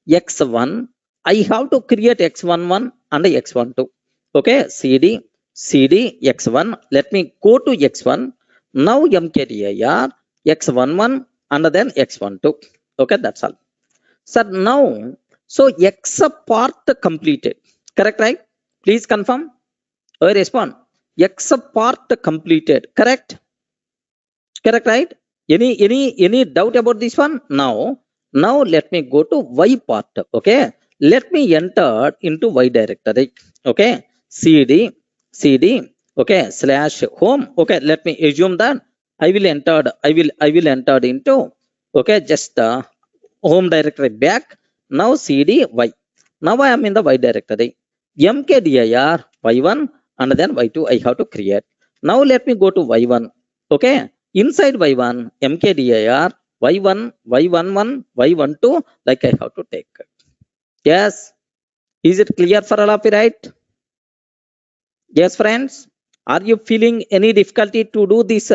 X1, I have to create X11 and X12. Okay, cd X1. Let me go to X1. Now mkdir X11 and then X12. Okay, that's all. Sir, now, so X part completed. Correct, right? Please confirm or respond. X part completed. Correct? Correct, right? Any doubt about this one? Now let me go to Y part. Okay. Let me enter into Y directory. Okay. cd. Okay. Slash home. Okay. Let me assume that I will enter into. Okay. Just home directory back. Now cd Y. Now I am in the Y directory. mkdir Y1 and then Y2 I have to create. Now let me go to Y1. Okay. Inside Y1, mkdir Y1, Y11, Y12, like I have to take. Yes. Is it clear for all of you, right? Yes, friends. Are you feeling any difficulty to do this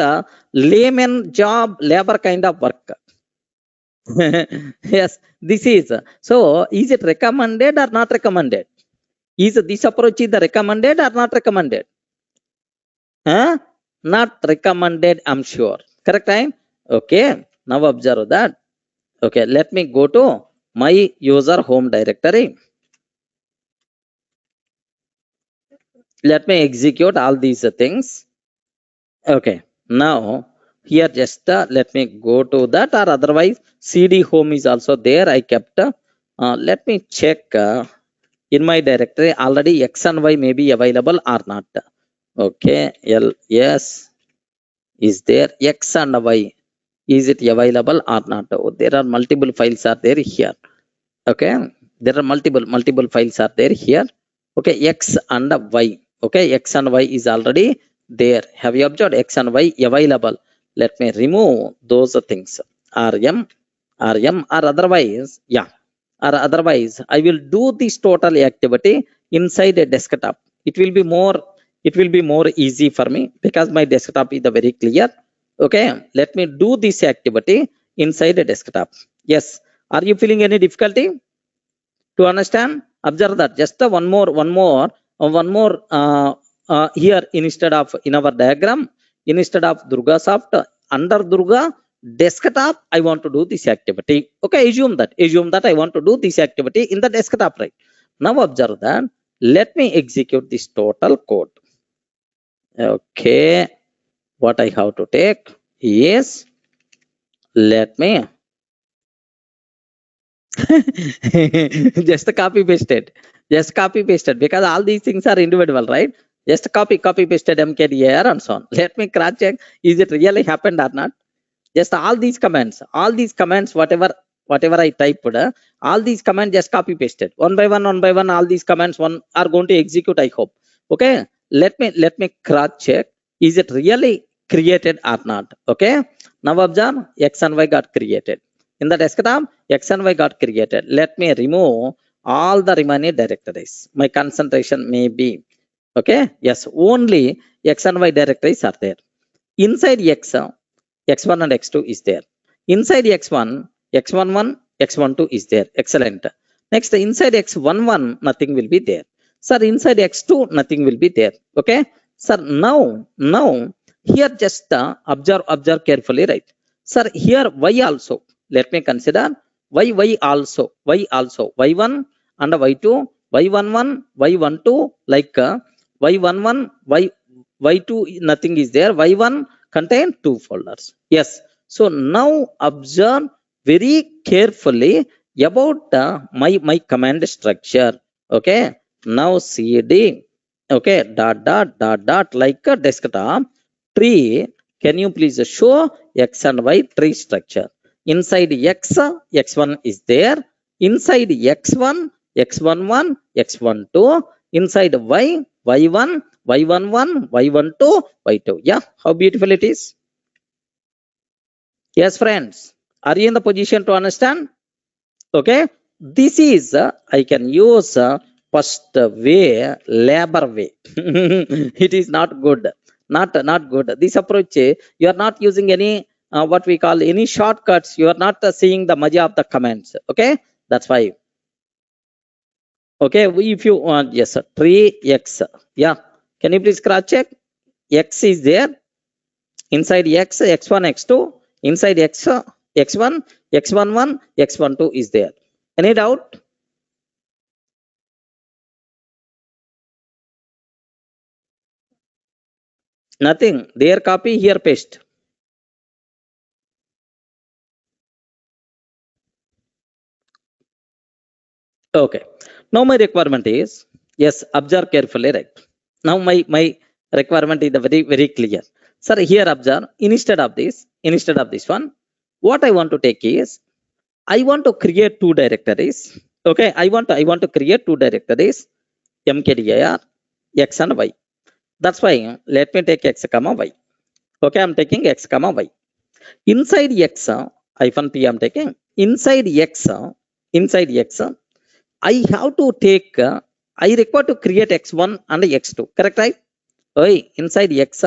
layman job, labor kind of work? Yes, this is. So, is it recommended or not recommended? Is this approach the recommended or not recommended? Huh? Not recommended, I'm sure. Correct time? Okay. Now observe that. Okay, let me go to my user home directory. Let me execute all these things. Okay. Now here just let me go to that, or otherwise cd home is also there. I kept. Let me check in my directory already X and Y may be available or not. Okay. Yes. Is there X and Y? Is it available or not? Oh, there are multiple files are there here. Okay, there are multiple files are there here. Okay, X and Y. Okay, X and Y is already there. Have you observed X and Y available? Let me remove those things. RM or otherwise, yeah, or otherwise I will do this total activity inside a desktop. It will be more easy for me because my desktop is very clear. Okay, let me do this activity inside a desktop. Yes, are you feeling any difficulty to understand? Observe that. Just one more here instead of in our diagram, instead of Durga soft, under Durga desktop, I want to do this activity. Okay, assume that I want to do this activity in the desktop, right? Now observe that. Let me execute this total code. Okay, what I have to take is, let me just copy pasted because all these things are individual, right? Just copy pasted mkdir and so on. Let me cross check, is it really happened or not? Just all these commands, whatever I typed, all these commands just copy pasted one by one, all these commands are going to execute, I hope. Okay, let me cross check, is it really created or not? Okay, now observe, X and Y got created in the desktop. X and Y got created. Let me remove all the remaining directories. My concentration may be, okay, yes, only X and Y directories are there. Inside X, X1 and X2 is there. Inside X1, X11, X12 is there. Excellent. Next, inside X11, nothing will be there. Sir, inside X2, nothing will be there. Okay. Sir, now here just observe carefully, right? Sir, here Y also. Let me consider Y also. Y1 and Y2, Y11, Y12, like Y11, Y2, nothing is there. Y1 contain two folders. Yes. So now observe very carefully about my command structure. Okay. Now cd Okay, dot like a desktop tree. Can you please show x and y tree structure? Inside x, x1 is there. Inside x1, x11, x12. Inside y, y1, y11, y12, y2. Yeah, how beautiful it is. Yes, friends, are you in the position to understand? Okay, this is I can use first way, labor way. It is not good, not good. This approach, you are not using any what we call any shortcuts. You are not seeing the maja of the commands. Okay, that's why. Okay, if you want, yes, tree x. Yeah, can you please cross check? X is there. Inside x, x1, x2. Inside x, x1, x11, x12 is there. Any doubt? Nothing. There copy, here paste. Okay. Now my requirement is, yes, observe carefully, right? Now my requirement is very clear. Sir, here observe, instead of this one, what I want to take is, I want to create two directories. Okay, I want to create two directories, mkdir, x and y. That's why let me take x comma y. Okay, I'm taking x comma y. Inside x, hyphen p I'm taking. Inside x, I have to take, I require to create x1 and x2. Correct, right? Okay, inside x,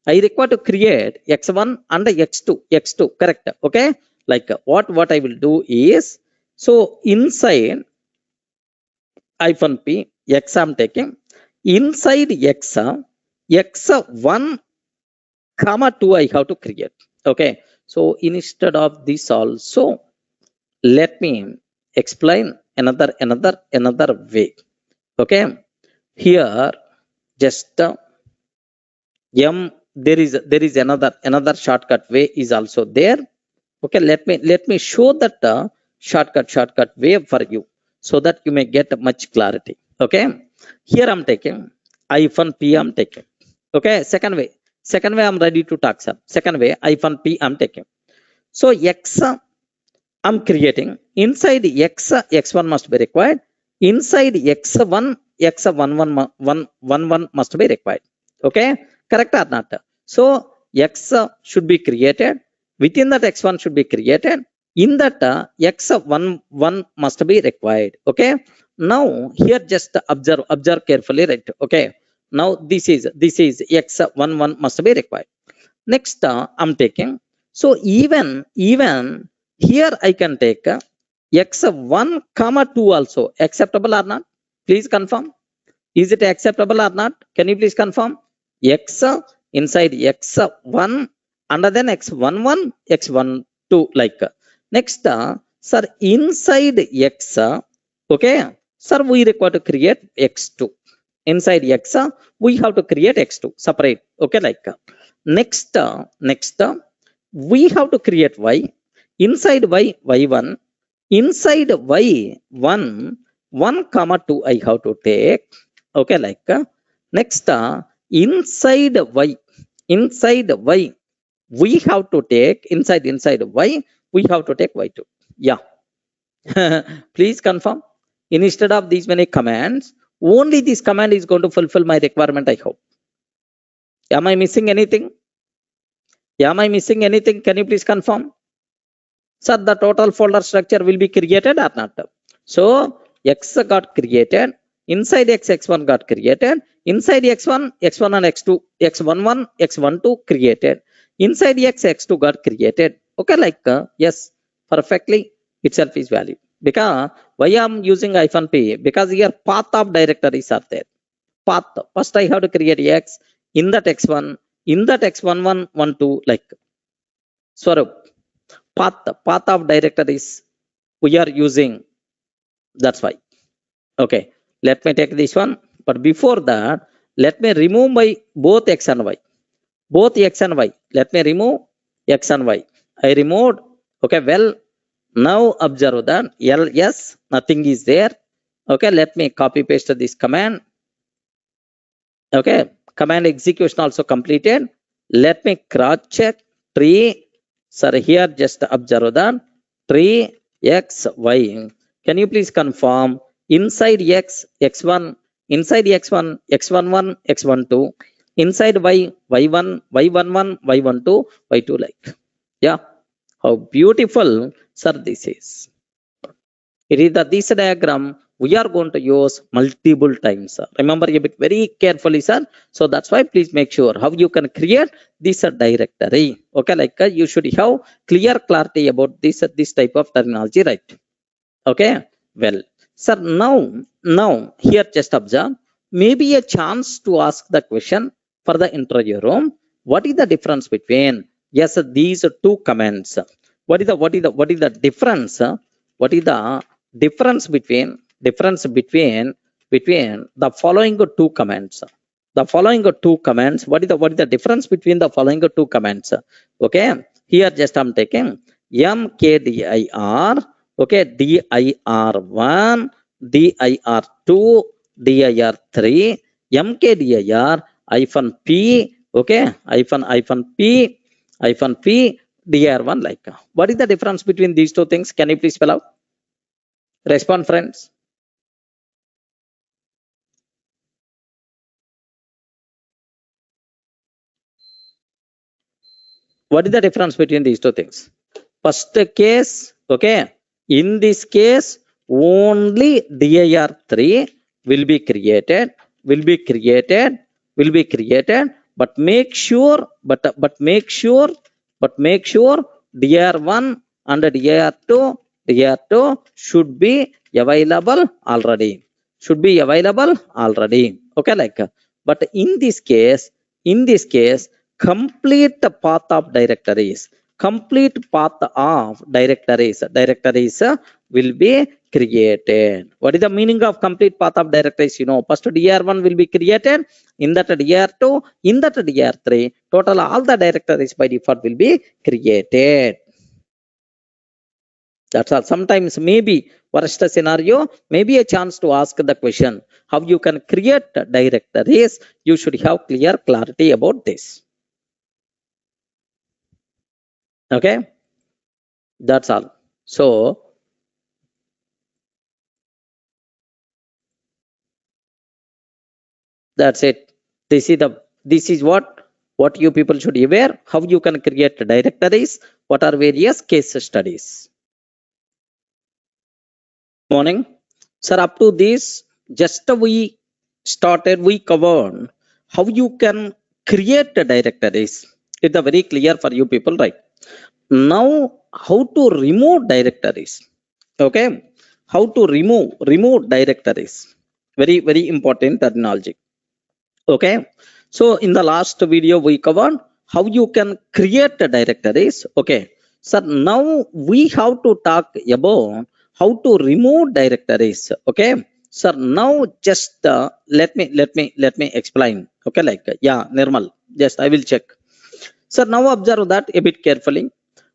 I require to create x1 and x2. Correct. Okay. Like what I will do is, so inside hyphen p, x I'm taking. Inside x, x1 comma 2 I have to create. Okay. So instead of this also, let me explain another way. Okay, here just there is another shortcut way is also there. Okay, let me show that shortcut way for you, so that you may get much clarity. Okay, here I'm taking hyphen p I'm taking. Okay, second way I'm ready to talk, sir. Second way, hyphen p I'm taking. So x I'm creating. Inside x, x1 must be required. Inside x1, x11 must be required. Okay, correct or not? So x should be created. Within that x1 should be created. In that x11 must be required. Okay. Now here just observe carefully, right? Okay. Now this is x11 must be required. Next I'm taking. So even here I can take x1 comma 2 also. Acceptable or not? Please confirm. Is it acceptable or not? Can you please confirm? X inside x1 and then x11, x12 like. Next, sir, inside x, okay, sir, we require to create x2. Inside x, we have to create x2 separate. Okay, like. Next, we have to create y. Inside y, y1. Inside y1, 1 comma 2 I have to take. Okay, like. Next, inside y, we have to take, inside y, we have to take y2. Yeah. Please confirm. Instead of these many commands, only this command is going to fulfill my requirement, I hope. Am I missing anything? Am I missing anything? Can you please confirm? Sir, the total folder structure will be created or not? So, x got created. Inside x, x1 got created. Inside x1 and x2, x11, x12 created. Inside x, x2 got created. Okay, like, yes, perfectly itself is valid. Because, why I'm using hyphen p? Because here path of directories are there. Path. First I have to create x. In that x1, in that x11, 12, like. Swarup, path of directories we are using. That's why. Okay, let me take this one. But before that, let me remove my both x and y. Both x and y. Let me remove x and y. I removed. Okay, well, now observe that yes, nothing is there. Okay, let me copy paste this command. Okay, command execution also completed. Let me cross check tree. Sir, here just observe that tree x y. Can you please confirm inside x x1, inside x1 x11 x12, inside y y1 y11 y12 y2, like, yeah, how beautiful, sir, this is. It is this diagram we are going to use multiple times, sir. Remember a bit very carefully, sir. So that's why please make sure how you can create this directory. Okay, like you should have clear clarity about this type of terminology, right? Okay, well, sir, now here just observe, maybe a chance to ask the question for the interview room. What is the difference between, yes, these two commands? What is the difference? What is the difference between the following two commands? The following two commands. What is the difference between the following two commands? Okay, here just I'm taking mkdir. Okay, dir1, dir2, dir3, mkdir hyphen p. Okay, hyphen p dir1, like. What is the difference between these two things? Can you please spell out? Respond, friends. What is the difference between these two things? First case, okay, in this case only dir3 will be created, but make sure dir1 and dir2 should be available already, okay, like. But in this case complete the path of directories, will be created. What is the meaning of complete path of directories? First dir1 will be created, in that dir2, in that dir3, total all the directories by default will be created. That's all. Sometimes maybe worst scenario, maybe a chance to ask the question how you can create directories. You should have clear clarity about this. Okay, that's all. So that's it. This is what you people should be aware, how you can create directories, what are various case studies. Morning, sir. Up to this, just we covered how you can create directories. It's very clear for you people, right? Now how to remove directories. Okay, how to remove directories, very important terminology. Okay, so in the last video we covered how you can create directories. Okay, so now we have to talk about how to remove directories. Okay, sir, now just let me explain. Okay, like, yeah, Nirmal, just I will check. Sir, now observe that a bit carefully.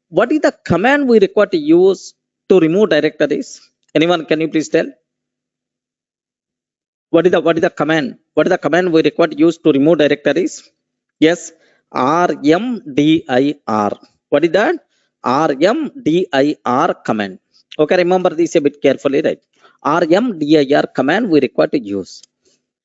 What is the command we require to use to remove directories? Anyone, can you please tell? What is the command? What is the command we require to use to remove directories? Yes, rmdir. What is that? Rmdir command. Okay, remember this a bit carefully, right? Rmdir command we require to use.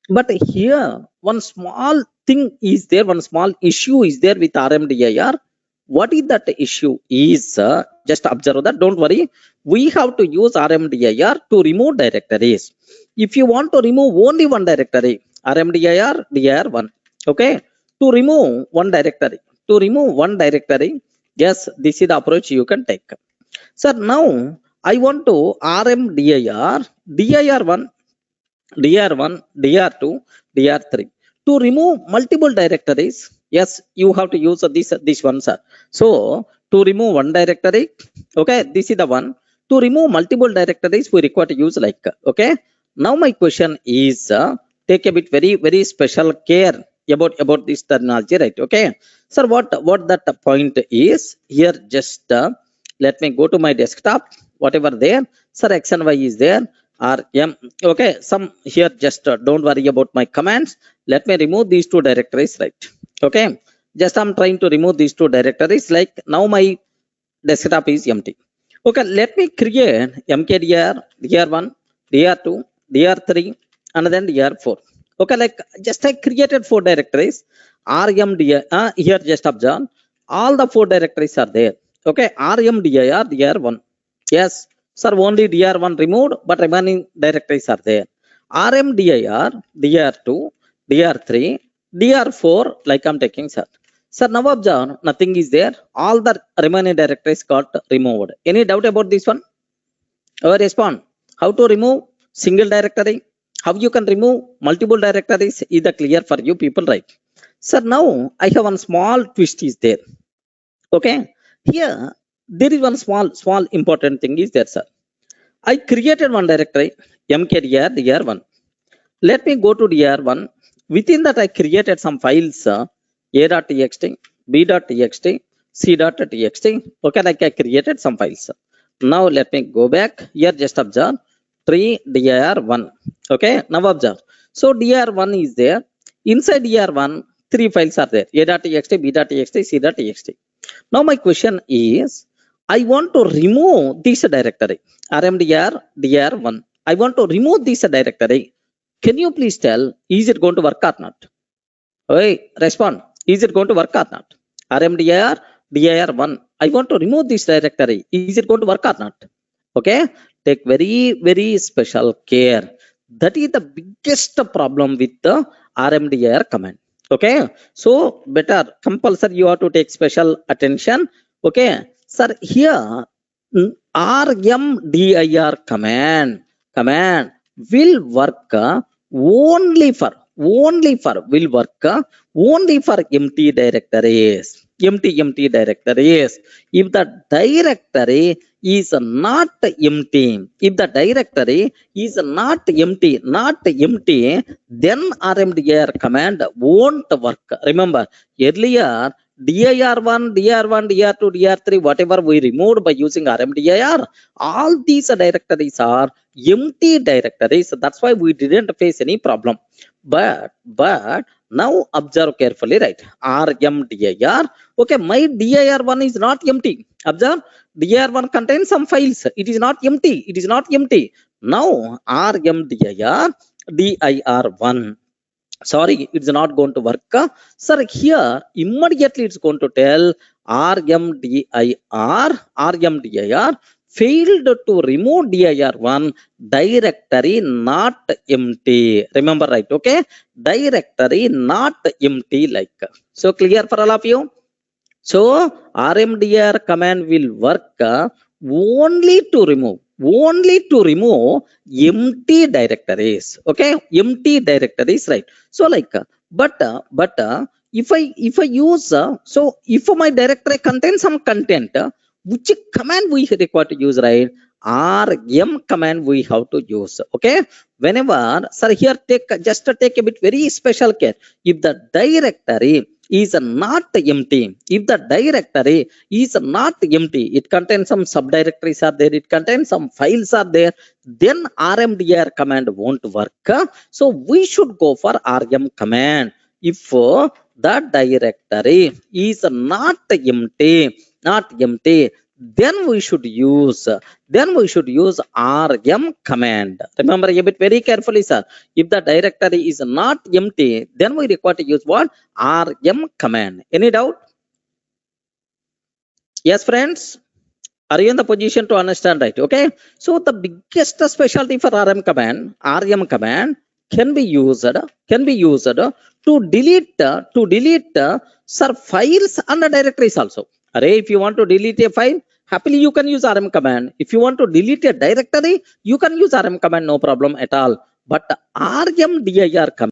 But here one small thing is there, one small issue is there with rmdir. What is that issue is, just observe that, don't worry. We have to use rmdir to remove directories. If you want to remove only one directory, rmdir dir1. Okay, to remove one directory, yes, this is the approach you can take. Sir, now I want to rmdir dir1, dir1, dir2, dir3 to remove multiple directories. Yes, you have to use this one, sir. So to remove one directory, okay, this is the one. To remove multiple directories we require to use, like. Okay, now my question is, take a bit very special care about this terminology, right? Okay, sir, what that point is here, just let me go to my desktop. Whatever there, sir, x and y is there, rm. Okay, some here, just don't worry about my commands. let me remove these two directories, right? Okay, just I'm trying to remove these two directories. Like now my desktop is empty. Okay, let me create mkdir, dir1, dir2, dir3, and then dir4. Okay, like just I created 4 directories. rmdir, here just observe, all the 4 directories are there. Okay, rmdir, dir1. Yes, sir, only dir1 removed, but remaining directories are there. rmdir, dir2, dir3, dir4, like I'm taking, sir. Sir, now observe, nothing is there. All the remaining directories got removed. Any doubt about this one? Respond. How to remove single directory? How you can remove multiple directories? Is that clear for you people, right? Sir, now I have one small twist is there. Okay. Here, there is one small important thing is there, sir. I created one directory, mkdir, dir1. Let me go to dir1. Within that, I created some files, a.txt, b.txt, c.txt. Okay, like I created some files. Now let me go back. Here just observe tree dir1. Okay, now observe. So dir1 is there. Inside dir1, 3 files are there. a.txt, b.txt, c.txt. Now my question is, I want to remove this directory, rmdir, dir1. I want to remove this directory. Can you please tell, is it going to work or not? Hey, respond. Is it going to work or not? rmdir, dir1. I want to remove this directory. Is it going to work or not? Okay. Take very special care. That is the biggest problem with the rmdir command. Okay. So better compulsory you have to take special attention. Okay. Sir, here rmdir command will work only for empty directories. Empty directories. If the directory is not empty, then rmdir command won't work. Remember, earlier dir1, dir2, dir3, whatever we removed by using rmdir, all these directories are empty directories. That's why we didn't face any problem. But now observe carefully, right? rmdir. Okay, my dir1 is not empty. Observe, dir1 contains some files. It is not empty. Now rmdir, dir1. Sorry, it's not going to work. Sir, here immediately it's going to tell rmdir failed to remove dir1 directory not empty. Remember, right? Okay, directory not empty, like so. Clear for all of you? So rmdir command will work only to remove empty directories. Okay, empty directories, right? So like but if I use so if my directory contains some content, which command we require to use, right? rm command we have to use. Okay, whenever, sir, here take a bit very special care. If the directory is not empty, it contains some subdirectories are there, it contains some files are there, then rmdir command won't work. So we should go for rm command. If the directory is not empty, then we should use rm command. Remember a bit very carefully, sir. If the directory is not empty, then we require to use what? rm command. Any doubt? Yes, friends, are you in the position to understand, right? Okay, so the biggest specialty for rm command can be used to delete sir, files and directories also. Array, if you want to delete a file, happily you can use rm command. If you want to delete a directory, you can use rm command, no problem at all. But rmdir command